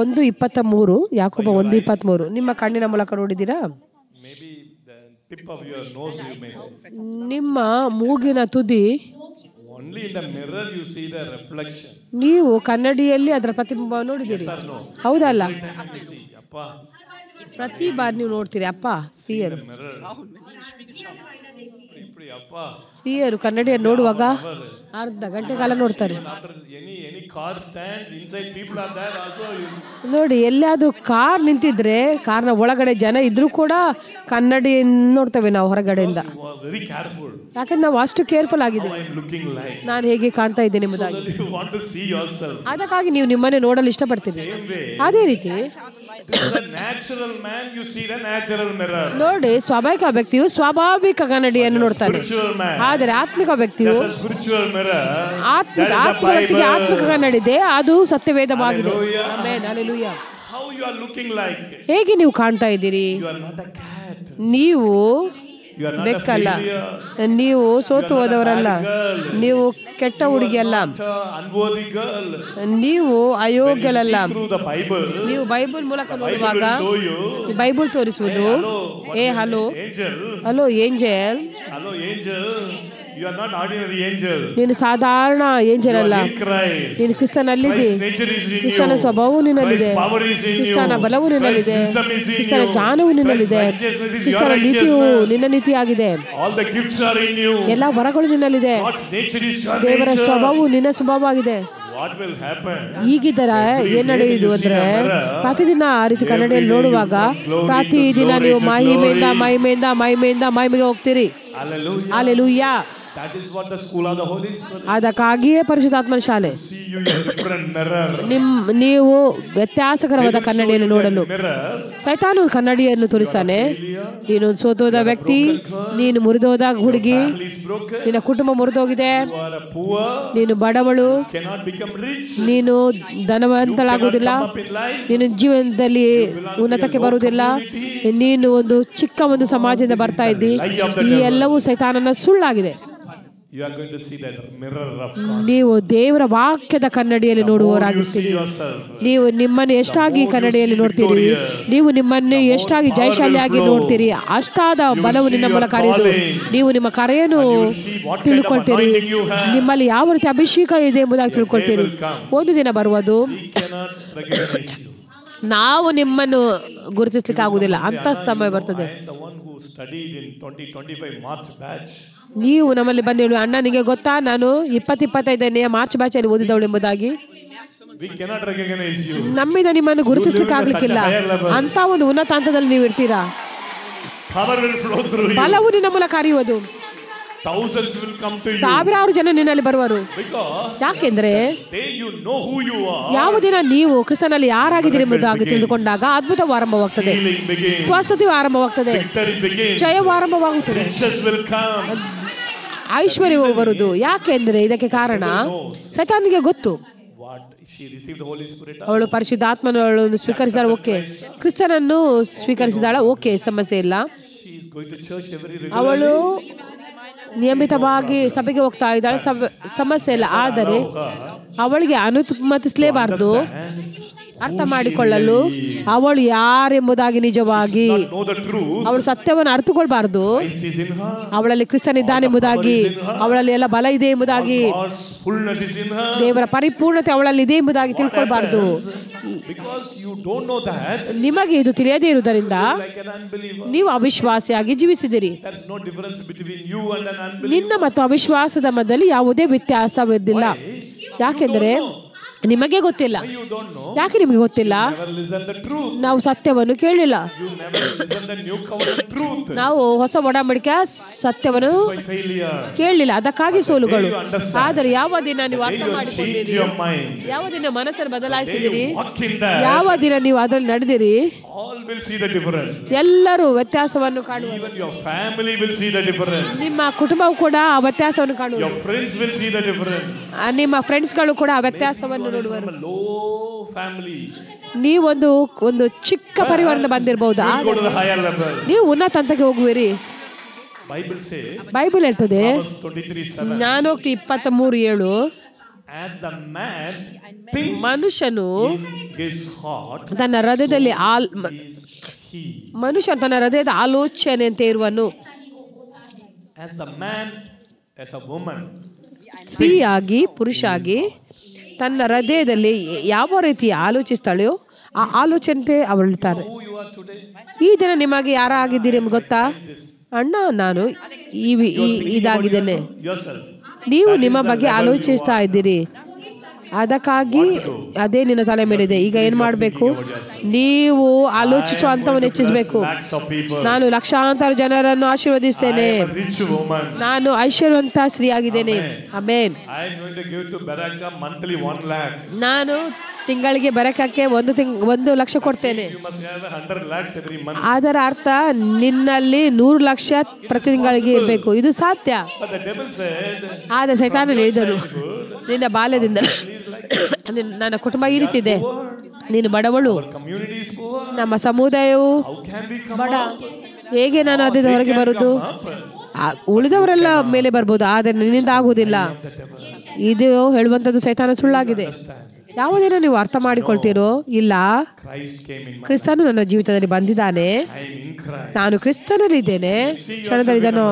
1:23 ಯಾಕೋಬ 1:23 ನಿಮ್ಮ ಕಣ್ಣಿನ ಮೂಲಕ ನೋಡಿದ್ದೀರಾ? Maybe the tip of your nose you may see. ನಿಮ್ಮ ಮೂಗಿನ ತುದಿ. Only in the mirror you see the reflection. ನೀವು ಕನ್ನಡಿಯಲ್ಲಿ ಅದರ ಪ್ರತಿಬಿಂಬವನ್ನು ನೋಡಿದ್ದೀರಿ. Yes or no? ಹೌದಲ್ಲ? You see, appa, ಪ್ರತಿ ಬಾರಿ ನೀವು ನೋಡ್ತೀರಿ. ಅಪ್ಪ ಸಿಯರು mirror. Ipdi appa. ಸಿಯರು ಕನ್ನಡಿಯನ್ನು ನೋಡುವಾಗ ಅರ್ಧ ಗಂಟೆ ಕಾಲ ನೋಡ್ತಾರೆ. After any car stands inside, people are there also. ನೋಡಿ, ಎಲ್ಲಾದ್ರೂ ಕಾರ್ ನಿಂತಿದ್ರೆ ಕಾರ್ನ ಒಳಗಡೆ ಜನ ಇದ್ರೂ ಕೂಡ ಕನ್ನಡಿ ನೋಡ್ತೇವೆ ನಾವು ಹೊರಗಡೆಯಿಂದ. You are very careful. ಯಾಕಂದ್ರೆ ನಾವು ಅಷ್ಟು ಕೇರ್ಫುಲ್ How ಆಗಿದ್ದೀವಿ. I am looking like. ನಾನು ಹೇಗೆ ಕಾಣ್ತಾ ಇದ್ದೇನೆ ಎಂಬುದಾಗಿ. So that you want to see yourself. ಅದಕ್ಕಾಗಿ ನೀವು ನಿಮ್ಮನ್ನೇ ನೋಡಲು ಇಷ್ಟಪಡ್ತೀರಿ. Same way. ಅದೇ ರೀತಿ This is a natural man, you see the natural mirror. ನೋಡಿ, ಸ್ವಾಭಾವಿಕ ವ್ಯಕ್ತಿಯು ಸ್ವಾಭಾವಿಕ ಕನ್ನಡಿಯನ್ನು ನೋಡ್ತಾನೆ. Spiritual man, ಆದರೆ ಆತ್ಮಿಕ ವ್ಯಕ್ತಿಯು just a spiritual mirror. ಆತ್ಮಿಕ That is the ಆತ್ಮಿಕ ವ್ಯಕ್ತಿಗೆ ಆತ್ಮಿಕ Bible. ಕನ್ನಡಿ ಇದೆ, ಅದು ಸತ್ಯವೇದವಾಗಿದೆ. Hallelujah. Amen, hallelujah. How you are looking like? ಹೇಗೆ ನೀವು ಕಾಣ್ತಾ ಇದ್ದೀರಿ? You are not a cat. ನೀವು You are not a ಬೆಕ್ಕಲ್ಲ, failure. ನೀವು ಸೋತು ಹೋದವರಲ್ಲ, ನೀವು ಕೆಟ್ಟ ಹುಡುಗಿ ಅಲ್ಲ, Not an unworthy girl. ನೀವು ಅಯೋಗ್ಯರಲ್ಲ. Through the Bible, ನೀವು ಬೈಬಲ್ ಮೂಲಕ Bible ನೋಡುವಾಗ will show you. ಈ ಬೈಬಲ್ ತೋರಿಸುವುದು, hello Angel. Hello angel, Hello, angel. You are not ordinary angel. ನೀನು ಸಾಧಾರಣ ಏಂಜಲ್ You ಅಲ್ಲ, are in Christ. ನೀನು ಕ್ರಿಸ್ತನಲ್ಲಿದೆ. Christ's nature is in ಕ್ರಿಸ್ತನ you. ಸ್ವಭಾವವು ನಿನ್ನಲ್ಲಿದೆ, Christ's power is in you. ಕ್ರಿಸ್ತನ ಬಲವು ನಿನ್ನಲ್ಲಿದೆ, Christ's wisdom is in ಕ್ರಿಸ್ತನ you. ಜ್ಞಾನವು ನಿನ್ನಲ್ಲಿದೆ, Christ's righteousness is your ಕ್ರಿಸ್ತನ ನೀತಿಯು righteousness. ನಿನ್ನ ನೀತಿಯಾಗಿದೆ. All the gifts are in you. ಎಲ್ಲ ವರಗಳು ನಿನ್ನಲ್ಲಿದೆ. God's nature is your ದೇವರ nature. ಸ್ವಭಾವವು ನಿನ್ನ ಸ್ವಭಾವವಾಗಿದೆ. What will happen? ಈಗಿದ್ದರ ಏನ್ ನಡೆಯುವುದು ಅಂದ್ರೆ, ಪ್ರತಿದಿನ ಆ ರೀತಿ ಕನ್ನಡಿಯಲ್ಲಿ ನೋಡುವಾಗ ಪ್ರತಿದಿನ ನೀವು ಮಹಿಮೆಯಿಂದ ಮಹಿಮೆಯಿಂದ ಮಹಿಮೆಯಿಂದ ಮಹಿಮೆಗೆ ಹೋಗ್ತೀರಿ. Hallelujah. Hallelujah. That is what the school of the Holy Spirit. ಅದಕ್ಕಾಗಿಯೇ ಪರಿಶುದ್ಧಾತ್ಮನ ಶಾಲೆ. See you in a different mirror. ನೀವು ವ್ಯತ್ಯಾಸಕರವಾದ ಕನ್ನಡಿಯನ್ನು ನೋಡಲು. Mirror. ಸೈತಾನು ಕನ್ನಡಿಯನ್ನು ತೋರಿಸ್ತಾನೆ. ನೀನು ಸೋತೋದ ವ್ಯಕ್ತಿ, ನೀನು ಮುರಿದೋದ ಹುಡುಗಿ, Family is broken. ನಿನ್ನ ಕುಟುಂಬ ಮುರಿದೋಗಿದೆ, You are a poor. ನೀನು ಬಡವಳು, Cannot become rich. ನೀನು ಧನವಂತಳಾಗುವುದಿಲ್ಲ, Come up in life. ನೀನು ಜೀವನದಲ್ಲಿ ಉನ್ನತಕ್ಕೆ ಬರುವುದಿಲ್ಲ, ನೀನು ಒಂದು ಚಿಕ್ಕ ಒಂದು ಸಮಾಜದಿಂದ ಬರ್ತಾ ಇದ್ದಿ. ಈ ಎಲ್ಲವೂ ಸೈತಾನನ ಸುಳ್ಳಾಗಿದೆ. You are going to see that mirror of God. ನೀವು ದೇವರ ವಾಕ್ಯದ ಕನ್ನಡಿಯಲ್ಲಿ More you see ನೋಡುವವರಾಗಿರ್ತೀರಿ. yourself. ನೀವು ನಿಮ್ಮನ್ನು ಎಷ್ಟಾಗಿ ಕನ್ನಡಿಯಲ್ಲಿ ನೋಡ್ತೀರಿ, ನೀವು ನಿಮ್ಮನ್ನು ಎಷ್ಟಾಗಿ ಜಯಶಾಲಿಯಾಗಿ ನೋಡ್ತೀರಿ, ಅಷ್ಟಾದ ಬಲವು ನಿನ್ನ ಮೂಲಕ ಹರಿದು ನೀವು ನಿಮ್ಮ ಕರೆಯನ್ನು ತಿಳ್ಕೊಳ್ತೀರಿ. ನಿಮ್ಮಲ್ಲಿ ಯಾವ ರೀತಿ ಅಭಿಷೇಕ ಇದೆ ಎಂಬುದಾಗಿ ತಿಳ್ಕೊಳ್ತೀರಿ. ಒಂದು ದಿನ ಬರುವುದು, He cannot recognize you. ನಾವು ನಿಮ್ಮನ್ನು ಗುರುತಿಸ್ಲಿಕ್ಕೆ ಆಗುದಿಲ್ಲ ಅಂತ ಸಮಯ ಬರ್ತದೆ. I am the one who studied in 2025 March batch. ನೀವು ನಮ್ಮಲ್ಲಿ ಬಂದು ಹೇಳಿ, ಅಣ್ಣ ನಿಮಗೆ ಗೊತ್ತಾ, ನಾನು 2025ನೇ ಮಾರ್ಚ್ ಬ್ಯಾಚಲ್ಲಿ ಓದಿದವಳು ಎಂಬುದಾಗಿ. We cannot recognize you. ನಮ್ಮಿಂದ ನಿಮ್ಮನ್ನು ಗುರುತಿಸ್ಲಿಕ್ಕೆ ಆಗ್ಲಿಕ್ಕಿಲ್ಲ. ಅಂತ ಒಂದು ಉನ್ನತ ಹಂತದಲ್ಲಿ ನೀವು ಇರ್ತೀರಾ. Power will flow through you. ಬಲವು ನಿನ್ನ ಮೂಲಕ ಹರಿಯುವುದು. Thousands will come to you. ಸಾವಿರಾರು ಜನ ನಿನ್ನಲ್ಲಿ ಬರುವರು. Because ಯಾಕೆಂದ್ರೆ day you know who you are. ಯಾವ ದಿನ ನೀವು ಕ್ರಿಸ್ತನಲ್ಲಿ ಯಾರಾಗಿದ್ದೀರಿ ಎಂಬುದಾಗಿ ತಿಳಿದುಕೊಂಡಾಗ ಅದ್ಭುತವು ಆರಂಭವಾಗ್ತದೆ, Healing begins. ಸ್ವಸ್ಥತೆಯು ಆರಂಭವಾಗ್ತದೆ, Victory begins. ಜಯವು ಆರಂಭವಾಗುತ್ತದೆ, Riches will come. ಐಶ್ವರ್ಯವು ಬರುವುದು. ಯಾಕೆಂದ್ರೆ ಇದಕ್ಕೆ ಕಾರಣ ಸೈತಾನಿಗೆ ಗೊತ್ತು. What? She received the Holy Spirit. ಅವಳು ಪರಿಶುದ್ಧಾತ್ಮನನ್ನು ಸ್ವೀಕರಿಸಿದಾಳ, ಓಕೆ. ಕ್ರಿಸ್ತನನ್ನು ಸ್ವೀಕರಿಸಿದಾಳ, ಓಕೆ, ಸಮಸ್ಯೆ ಇಲ್ಲ. She is going to church every ಅವಳು regularly. ನಿಯಮಿತವಾಗಿ ಸಭೆಗೆ ಹೋಗ್ತಾ ಇದ್ದಾಳೆ, ಸಮಸ್ಯೆ ಇಲ್ಲ. ಆದರೆ ಅವಳಿಗೆ ಅನುಮತಿಸಲೇಬಾರದು. ಅರ್ಥ ಮಾಡಿಕೊಳ್ಳಲು ಅವಳು ಯಾರೆಂಬುದಾಗಿ ನಿಜವಾಗಿ Know the truth. ಅವಳು ಸತ್ಯವನ್ನು ಅರ್ಥಕೊಳ್ಬಾರ್ದು. Christ is in her. ಅವಳಲ್ಲಿ ಕ್ರಿಸ್ತನಿದ್ದಾನೆ ಎಂಬುದಾಗಿ, ಅವಳಲ್ಲಿ ಎಲ್ಲ ಬಲ ಇದೆ ಎಂಬುದಾಗಿ, God's fullness is in her. ದೇವರ ಪರಿಪೂರ್ಣತೆ ಅವಳಲ್ಲಿ ಇದೆ ಎಂಬುದಾಗಿ ತಿಳ್ಕೊಳ್ಬಾರ್ದು. Because you don't know that, ನಿಮಗೆ ಇದು ತಿಳಿಯದೇ ಇರುವುದರಿಂದ like an unbeliever. ನೀವು ಅವಿಶ್ವಾಸಿಯಾಗಿ ಜೀವಿಸಿದಿರಿ. There is no difference between you and an unbeliever. ನಿನ್ನ ಮತ್ತು ಅವಿಶ್ವಾಸದ ಮಧ್ಯದಲ್ಲಿ ಯಾವುದೇ ವ್ಯತ್ಯಾಸವಿದ್ದಿಲ್ಲ. ಯಾಕೆಂದರೆ ನಿಮಗೆ ಗೊತ್ತಿಲ್ಲ. You don't know. ಯಾಕೆ ನಿಮಗೆ ಗೊತ್ತಿಲ್ಲ? Never listen the truth. ನಾವು ಸತ್ಯವನ್ನು ಕೇಳಿಲ್ಲ. You never listen the new covenant truth. ನಾವು ಹೊಸ ಒಡಂಬಡಿಕೆಯ ಸತ್ಯವನ್ನು By failure. ಕೇಳಲಿಲ್ಲ, ಅದಕ್ಕಾಗಿ ಸೋಲುಗಳು. You understand. ಆದರೆ ಯಾವ ದಿನ ನೀವು ಅರ್ಥ You change ಮಾಡಿಕೊಂಡಿರಿ, your mind. ಯಾವ ದಿನ ಮನಸ್ಸನ್ನು They ಬದಲಾಯಿಸಿದಿರಿ, walk in that. ಯಾವ ದಿನ ನೀವು ಅದರಲ್ಲಿ ನಡೆದಿರಿ, All will see the difference. ಎಲ್ಲರೂ ವ್ಯತ್ಯಾಸವನ್ನು ಕಾಣುವರು. Even your family will see the difference. ನಿಮ್ಮ ಕುಟುಂಬವು ಕೂಡ ಆ ವ್ಯತ್ಯಾಸವನ್ನು ಕಾಣುವರು. Your friends will see the difference. ನಿಮ್ಮ ಫ್ರೆಂಡ್ಸ್ಗಳು ಕೂಡ ಆ ವ್ಯತ್ಯಾಸವನ್ನು ನೋಡುವರು. From a low family, ನೀವೊಂದು ಚಿಕ್ಕ ಪರಿವಾರದಿಂದ ಬಂದಿರಬಹುದು, you go to the higher level. ನೀವು ಉನ್ನತ ಹಂತಕ್ಕೆ ಹೋಗುವಿರಿ. Bible says, ಬೈಬಲ್ ಹೇಳ್ತದೆ, Proverbs 23:7. ಜ್ಞಾನೋಕ್ತಿ 23:7, As the man thinks ಮನುಷ್ಯನು in his heart, ತನ್ನ ಹೃದಯದಲ್ಲಿ is he. ಮನುಷ್ಯ ತನ್ನ ಹೃದಯದ ಆಲೋಚನೆಯಂತೆ ಇರುವನು. As the man, as a woman, ಸ್ತ್ರೀಯಾಗಿ ಪುರುಷಾಗಿ ತನ್ನ ಹೃದಯದಲ್ಲಿ ಯಾವ ರೀತಿ ಆಲೋಚಿಸ್ತಾಳೆಯೋ ಆ ಆಲೋಚನೆ ಅವಳಿರ್ತಾರೆ. who you are today, ಈ ದಿನ ನಿಮಗೆ ಯಾರಾಗಿದ್ದೀರಿ ಎಂಬ ಗೊತ್ತಾ? ಅಣ್ಣ, ನಾನು ಇದಾಗಿದ್ದೇನೆ. yourself. ನೀವು ನಿಮ್ಮ ಬಗ್ಗೆ ಆಲೋಚಿಸ್ತಾ ಇದ್ದೀರಿ, ಅದಕ್ಕಾಗಿ ಅದೇ ನಿನ್ನ ತಲೆ ಮೇಲಿದೆ. ಈಗ ಏನ್ ಮಾಡಬೇಕು? ನೀವು ಆಲೋಚಿಸುವ ಹಂತವನ್ನು ಹೆಚ್ಚಿಸಬೇಕು. Lakhs of people. ನಾನು ಲಕ್ಷಾಂತರ ಜನರನ್ನು ಆಶೀರ್ವದಿಸ್ತೇನೆ. I am a rich woman. ನಾನು ಐಶ್ವರ್ಯವಂತ ಸ್ತ್ರೀಯಾಗಿದ್ದೇನೆ. Amen. I am going to give to Baraka monthly 1 lakh. ನಾನು ತಿಂಗಳಿಗೆ ಬರಕಕ್ಕೆ 1 ಲಕ್ಷ ಕೊಡ್ತೇನೆ. You must have 100 lakhs every month. ಅದರ ಅರ್ಥ ನಿನ್ನಲ್ಲಿ 100 ಲಕ್ಷ ಪ್ರತಿ ತಿಂಗಳಿಗೆ ಇರಬೇಕು. ಇದು ಸಾಧ್ಯ. But the devil said, ಆದರೆ ಸೈತಾನ ಹೇಳಿದನು, ನಿನ್ನ ಬಾಲ್ಯದಿಂದ ನನ್ನ ಕುಟುಂಬ ಈ ರೀತಿ ಇದೆ, ನೀನು ಬಡವಳು, our community is poor. ನಮ್ಮ ಸಮುದಾಯವು How can we come ಬಡ, up? ಹೇಗೆ ನಾನು ಅದರಿಂದ ಹೊರಗೆ ಬರುವುದು? ಉಳಿದವರೆಲ್ಲ ಮೇಲೆ ಬರ್ಬೋದು, ಆದರೆ ನಿನ್ನಿಂದ ಆಗುವುದಿಲ್ಲ. ಇದು ಹೇಳುವಂಥದ್ದು ಸೈತಾನ ಸುಳ್ಳಾಗಿದೆ. ಯಾವುದೇನ ನೀವು ಅರ್ಥ ಮಾಡಿಕೊಳ್ತೀರೋ? ಇಲ್ಲ, Christ came in my ಕ್ರಿಸ್ತನು ನನ್ನ ಜೀವಿತದಲ್ಲಿ ಬಂದಿದ್ದಾನೆ, I am in Christ. ನಾನು ಕ್ರಿಸ್ತನಲ್ಲಿದ್ದೇನೆ. ಕ್ಷಣದಲ್ಲಿ ಇದನ್ನು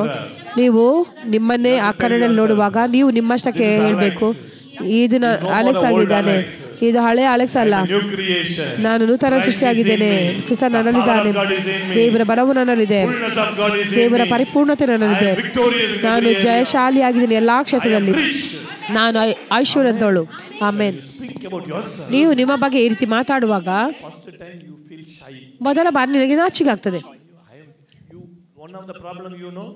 ನೀವು ನಿಮ್ಮನ್ನೇ ಆ ಕನ್ನಡದಲ್ಲಿ ನೋಡುವಾಗ ನೀವು ನಿಮ್ಮಷ್ಟಕ್ಕೆ ಹೇಳಬೇಕು, ಇದು ಅಲೆಕ್ಸ್ ಆಗಿದ್ದಾನೆ, ಇದು ಹಳೆ ಅಲೆಕ್ಸ್ ಅಲ್ಲ, New creation. ನಾನು ನೂತನ ಸೃಷ್ಟಿಯಾಗಿದ್ದೇನೆ. ಕ್ರಿಸ್ತ ನನ್ನಲ್ಲಿದ್ದಾನೆ, ದೇವರ ಬಲವು ನನ್ನಲ್ಲಿದೆ, Fullness of God is in ದೇವರ me. ಪರಿಪೂರ್ಣತೆ ನನ್ನಲ್ಲಿದೆ, I am victorious in ನಾನು every area. ಜಯಶಾಲಿಯಾಗಿದ್ದೀನಿ ಎಲ್ಲಾ ಕ್ಷೇತ್ರದಲ್ಲಿ, Rich. ನಾನು ಐಶ್ವರ್ಯಂತವಳು. ಆಮೇನ್. Think about yourself. ನೀವು ನಿಮ್ಮ ಬಗ್ಗೆ ಈ ರೀತಿ ಮಾತಾಡುವಾಗ First time you feel shy. ಮೊದಲ ಬಾರಿ ನಿನಗೆ ನಾಚಿಕೆ ಆಗ್ತದೆ. One of the problem you know,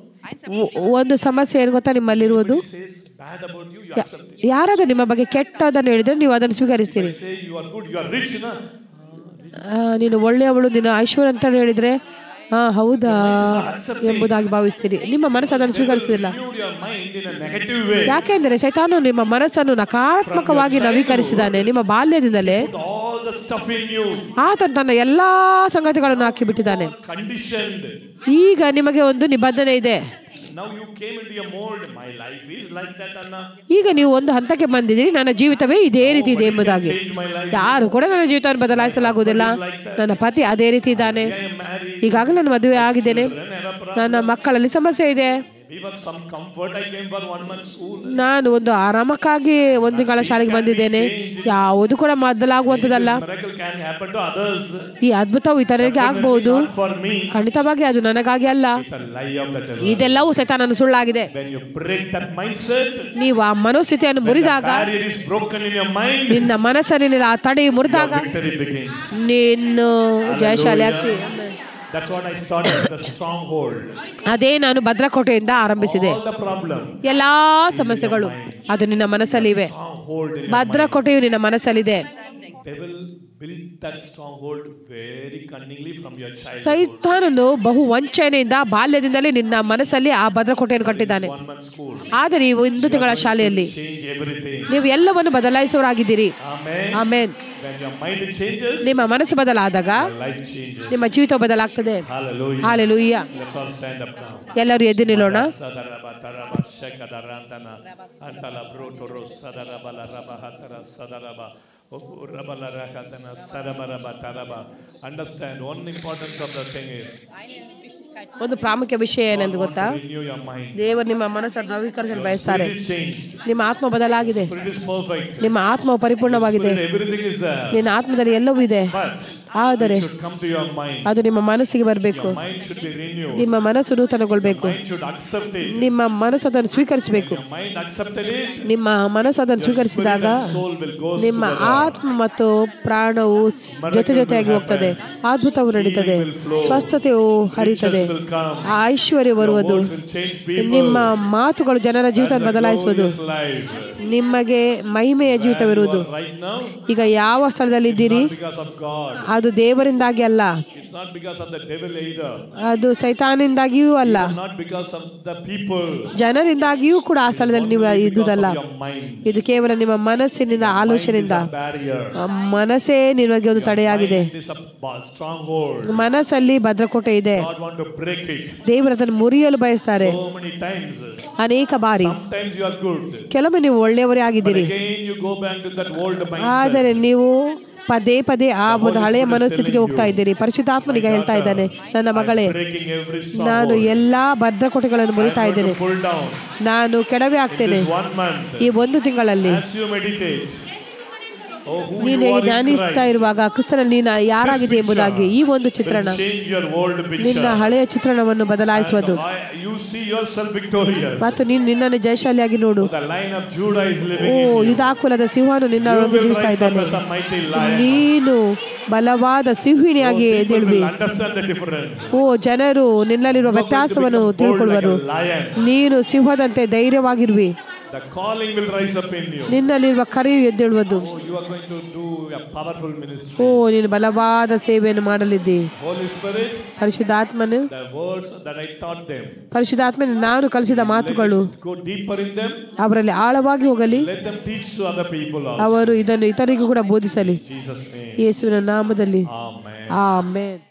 ಒಂದು ಸಮಸ್ಯೆ ಏನು ಗೊತ್ತಾ ನಿಮ್ಮಲ್ಲಿರುವುದು? says bad about you, you accept it. ಯಾರಾದ್ರೂ ನಿಮ್ಮ ಬಗ್ಗೆ ಕೆಟ್ಟದನ್ನು ಹೇಳಿದ್ರೆ ನೀವು ಅದನ್ನು ಸ್ವೀಕರಿಸ್ತೀರಿ. Say you are good, you are rich, na? ನೀನು ಒಳ್ಳೆಯವಳು, ನೀನು ಐಶ್ವರ್ಯ ಅಂತ ಹೇಳಿದ್ರೆ ಹೌದಾ ಎಂಬುದಾಗಿ ಭಾವಿಸ್ತೀರಿ. ನಿಮ್ಮ ಮನಸ್ಸು ಅದನ್ನು ಸ್ವೀಕರಿಸುವುದಿಲ್ಲ. Renewed your mind in a negative way. ಯಾಕೆಂದರೆ ಸೈತಾನು ನಿಮ್ಮ ಮನಸ್ಸನ್ನು ನಕಾರಾತ್ಮಕವಾಗಿ ನವೀಕರಿಸಿದ್ದಾನೆ. ನಿಮ್ಮ ಬಾಲ್ಯದಿಂದಲೇ Put all the stuff in you. ಆತನು ತನ್ನ ಎಲ್ಲಾ ಸಂಗತಿಗಳನ್ನು ಹಾಕಿಬಿಟ್ಟಿದ್ದಾನೆ. Conditioned. ಈಗ ನಿಮಗೆ ಒಂದು ನಿಬಂಧನೆ ಇದೆ. Now you came into a mold. My life is like that, Anna. ಈಗ ನೀವು ಒಂದು ಹಂತಕ್ಕೆ ಬಂದಿದ್ದೀರಿ, ನನ್ನ ಜೀವಿತವೇ ಇದೇ ರೀತಿ ಇದೆ ಎಂಬುದಾಗಿ. Change my life. ಯಾರು ಕೂಡ ನನ್ನ ಜೀವಿತವನ್ನು ಬದಲಾಯಿಸಲಾಗುವುದಿಲ್ಲ. ನನ್ನ ಪತಿ ಅದೇ ರೀತಿ ಇದ್ದಾನೆ, I am married. ಈಗಾಗಲೇ ನಾನು ಮದುವೆ ಆಗಿದ್ದೇನೆ, Never problem. ನನ್ನ ಮಕ್ಕಳಲ್ಲಿ ಸಮಸ್ಯೆ ಇದೆ, Maybe for some comfort I came for 1 month school. ನಾನು ಒಂದು ಆರಾಮಕ್ಕಾಗಿ 1 ತಿಂಗಳ ಶಾಲೆಗೆ ಬಂದಿದ್ದೇನೆ. ಯಾವುದು ಕೂಡ ಬದಲಾಗುವಂಥದ್ದಲ್ಲ. Miracle can happen to others. ಈ ಅದ್ಭುತವು ಇತರರಿಗೆ ಆಗಬಹುದು, Not for me. ಖಂಡಿತವಾಗಿ ಅದು ನನಗಾಗಿ ಅಲ್ಲ. It's a lie of the devil. ಇದೆಲ್ಲವೂ ಸೈತಾನನ ಸುಳ್ಳಾಗಿದೆ. When you break that mindset, ನೀವು ಆ ಮನೋಸ್ಥಿತಿಯನ್ನು when the ಮುರಿದಾಗ, barrier is broken in your mind, ನಿನ್ನ ಮನಸ್ಸಲ್ಲಿ ಆ ತಡೆ ಮುರಿದಾಗ your victory begins. ನೀನು ಜಯಶಾಲಿ ಆಗ್ತಿ. That's what I started, the stronghold. ಅದೇ ನಾನು ಭದ್ರಕೋಟೆಯಿಂದ ಆರಂಭಿಸಿದೆ. All the problem. ಎಲ್ಲಾ ಸಮಸ್ಯೆಗಳು ಅದು ನಿನ್ನ ಮನಸ್ಸಲ್ಲಿ ಇವೆ. Stronghold in your mind. ಭದ್ರಕೋಟೆಯು ನಿನ್ನ ಮನಸ್ಸಲ್ಲಿದೆ. devil built that stronghold very cunningly from your childhood. ಸೈತಾನನು ಬಹು ವಂಚನೆಯಿಂದ ಬಾಲ್ಯದಿಂದಲೇ ನಿನ್ನ ಮನಸ್ಸಲ್ಲಿ ಆ ಭದ್ರಕೋಟೆಯನ್ನು ಕಟ್ಟಿದ್ದಾನೆ. 1 month school. ಆದರೆ ಈ 1 ತಿಂಗಳ ಶಾಲೆಯಲ್ಲಿ Change everything. ನೀವು ಎಲ್ಲವನ್ನು ಬದಲಾಯಿಸುವವರಾಗಿದ್ದೀರಿ. Amen. Amen. When your mind changes, ನಿಮ್ಮ ಮನಸ್ಸು ಬದಲಾದಾಗ your life changes. ನಿಮ್ಮ ಜೀವಿತ ಬದಲಾಗ್ತದೆ. Hallelujah. Hallelujah. Let's all stand up now. ಎಲ್ಲರೂ ಎದ್ದು ನಿಲ್ಲೋಣ. Sadaraba taraba shakadarantana antala brotoro sadaraba raba hatara sadaraba rabala rakatana sadabaraba taraba. Understand one importance of the thing is ಒಂದು ಪ್ರಾಮುಖ್ಯ ವಿಷಯ ಏನೆಂದು ಗೊತ್ತಾ? renew your mind. ದೇವರು ನಿಮ್ಮ ಮನಸ್ಸನ್ನು ನವೀಕರಿಸಲು ಬಯಸ್ತಾರೆ. Spirit is changed. ನಿಮ್ಮ ಆತ್ಮ ಬದಲಾಗಿದೆ. Spirit is perfect. ನಿಮ್ಮ ಆತ್ಮವು ಪರಿಪೂರ್ಣವಾಗಿದೆ. Spirit, everything is there. ನಿನ್ನ ಆತ್ಮದಲ್ಲಿ ಎಲ್ಲವೂ ಇದೆ. But ಆದರೆ it should come to your mind. ಅದು ನಿಮ್ಮ ಮನಸ್ಸಿಗೆ ಬರಬೇಕು. Your mind should be renewed. ನಿಮ್ಮ ಮನಸ್ಸು ನೂತನಗೊಳ್ಬೇಕು. Mind should accept it. ನಿಮ್ಮ ಮನಸ್ಸು ಅದನ್ನು ಸ್ವೀಕರಿಸಬೇಕು. Your mind accepted it. ನಿಮ್ಮ ಮನಸ್ಸು ಅದನ್ನು ಸ್ವೀಕರಿಸಿದಾಗ Soul will go ನಿಮ್ಮ ಆತ್ಮ ಮತ್ತು ಪ್ರಾಣವು ಜೊತೆ ಜೊತೆಯಾಗಿ ಹೋಗ್ತದೆ. ಅದ್ಭುತವು ನಡೀತದೆ. ಸ್ವಸ್ಥತೆಯು ಹರಿಯುತ್ತದೆ. ಆ ಐಶ್ವರ್ಯ ಬರುವುದು. ನಿಮ್ಮ ಮಾತುಗಳು ಜನರ ಜೀವಿತ ಬದಲಾಯಿಸುವುದು. ನಿಮಗೆ ಮಹಿಮೆಯ ಜೀವಿತವಿರುವುದು. ಈಗ ಯಾವ ಸ್ಥಳದಲ್ಲಿ ಇದ್ದೀರಿ? ಅದು ದೇವರಿಂದಾಗಿ ಅಲ್ಲ, ಅದು ಸೈತಾನಿಂದಾಗಿಯೂ ಅಲ್ಲ, ಜನರಿಂದಾಗಿಯೂ ಕೂಡ ಆ ಸ್ಥಳದಲ್ಲಿ ನೀವು ಇದ್ದುದಲ್ಲ. ಇದು ಕೇವಲ ನಿಮ್ಮ ಮನಸ್ಸಿನಿಂದ, ಆಲೋಚನೆಯಿಂದ. ಮನಸ್ಸೇ ನಿಮಗೆ ಒಂದು ತಡೆಯಾಗಿದೆ. ಮನಸ್ಸಲ್ಲಿ ಭದ್ರಕೋಟೆ ಇದೆ. ದೇವರು ಅದನ್ನು ಮುರಿಯಲು ಬಯಸ್ತಾರೆ. ಅನೇಕ ಬಾರಿ ಕೆಲವೊಮ್ಮೆ ನೀವು ಒಳ್ಳೆಯವರೇ ಆಗಿದ್ದೀರಿ, ಆದರೆ ನೀವು ಪದೇ ಪದೇ ಆ ಒಂದು ಹಳೆಯ ಮನಸ್ಥಿತಿಗೆ ಹೋಗ್ತಾ ಇದ್ದೀರಿ. ಪರಿಶುದ್ಧಾತ್ಮನಿಗ ಹೇಳ್ತಾ ಇದ್ದಾನೆ, ನನ್ನ ಮಗಳೇ, ನಾನು ಎಲ್ಲಾ ಭದ್ರಕೋಟೆಗಳನ್ನು ಮುರಿತಾ ಇದ್ದೇನೆ. ನಾನು ಕೆಡವೆ ಆಗ್ತೇನೆ. ಈ 1 ತಿಂಗಳಲ್ಲಿ ನೀನು ಹೇಗೆ ಧ್ಯಾನಿಸ್ತಾ ಇರುವಾಗ ಕ್ರಿಸ್ತನಲ್ಲಿ ನೀನು ಯಾರಾಗಿದೆ ಎಂಬುದಾಗಿ ಈ ಒಂದು ಚಿತ್ರಣ ನಿನ್ನ ಹಳೆಯ ಚಿತ್ರಣವನ್ನು ಬದಲಾಯಿಸುವುದು. ಮತ್ತು ನೀನು ನಿನ್ನನ್ನು ಜಯಶಾಲಿಯಾಗಿ ನೋಡು. ಓ, ಯುದಾಕುಲದ ಸಿಂಹನು ನಿನ್ನೊಳಗೆ ಜೀವಿಸ್ತಾ ಇದ್ದಾನೆ. ನೀನು ಬಲವಾದ ಸಿಂಹಿಣಿಯಾಗಿ ಎದ್ದೇಳುವಿ. ಓ, ಜನರು ನಿನ್ನಲ್ಲಿರುವ ವ್ಯತ್ಯಾಸವನ್ನು ತಿಳ್ಕೊಳ್ಳುವರು. ನೀನು ಸಿಂಹದಂತೆ ಧೈರ್ಯವಾಗಿರುವಿ. The calling will rise up in you. ನಿನ್ನಲ್ಲಿರುವ ಕರೆಯು ಎದ್ದೇಳುವುದು. You are going to do a powerful ministry. ಓ, ನೀನು ಬಲವಾದ ಸೇವೆಯನ್ನು ಮಾಡಲಿದ್ದಿ. Holy Spirit, ಪರಿಶುದ್ಧಾತ್ಮನು, the words that I taught them, ಪರಿಶುದ್ಧಾತ್ಮನು ನಾನು ಕಲಿಸಿದ ಮಾತುಗಳು go deeper in them. ಅವರಲ್ಲಿ ಆಳವಾಗಿ ಹೋಗಲಿ. Let them teach to other people also. ಅವರು ಇದನ್ನು ಇತರರಿಗೂ ಕೂಡ ಬೋಧಿಸಲಿ. Jesus name. ಯೇಸುವಿನ ನಾಮದಲ್ಲಿ Amen. ಆಮೆನ್.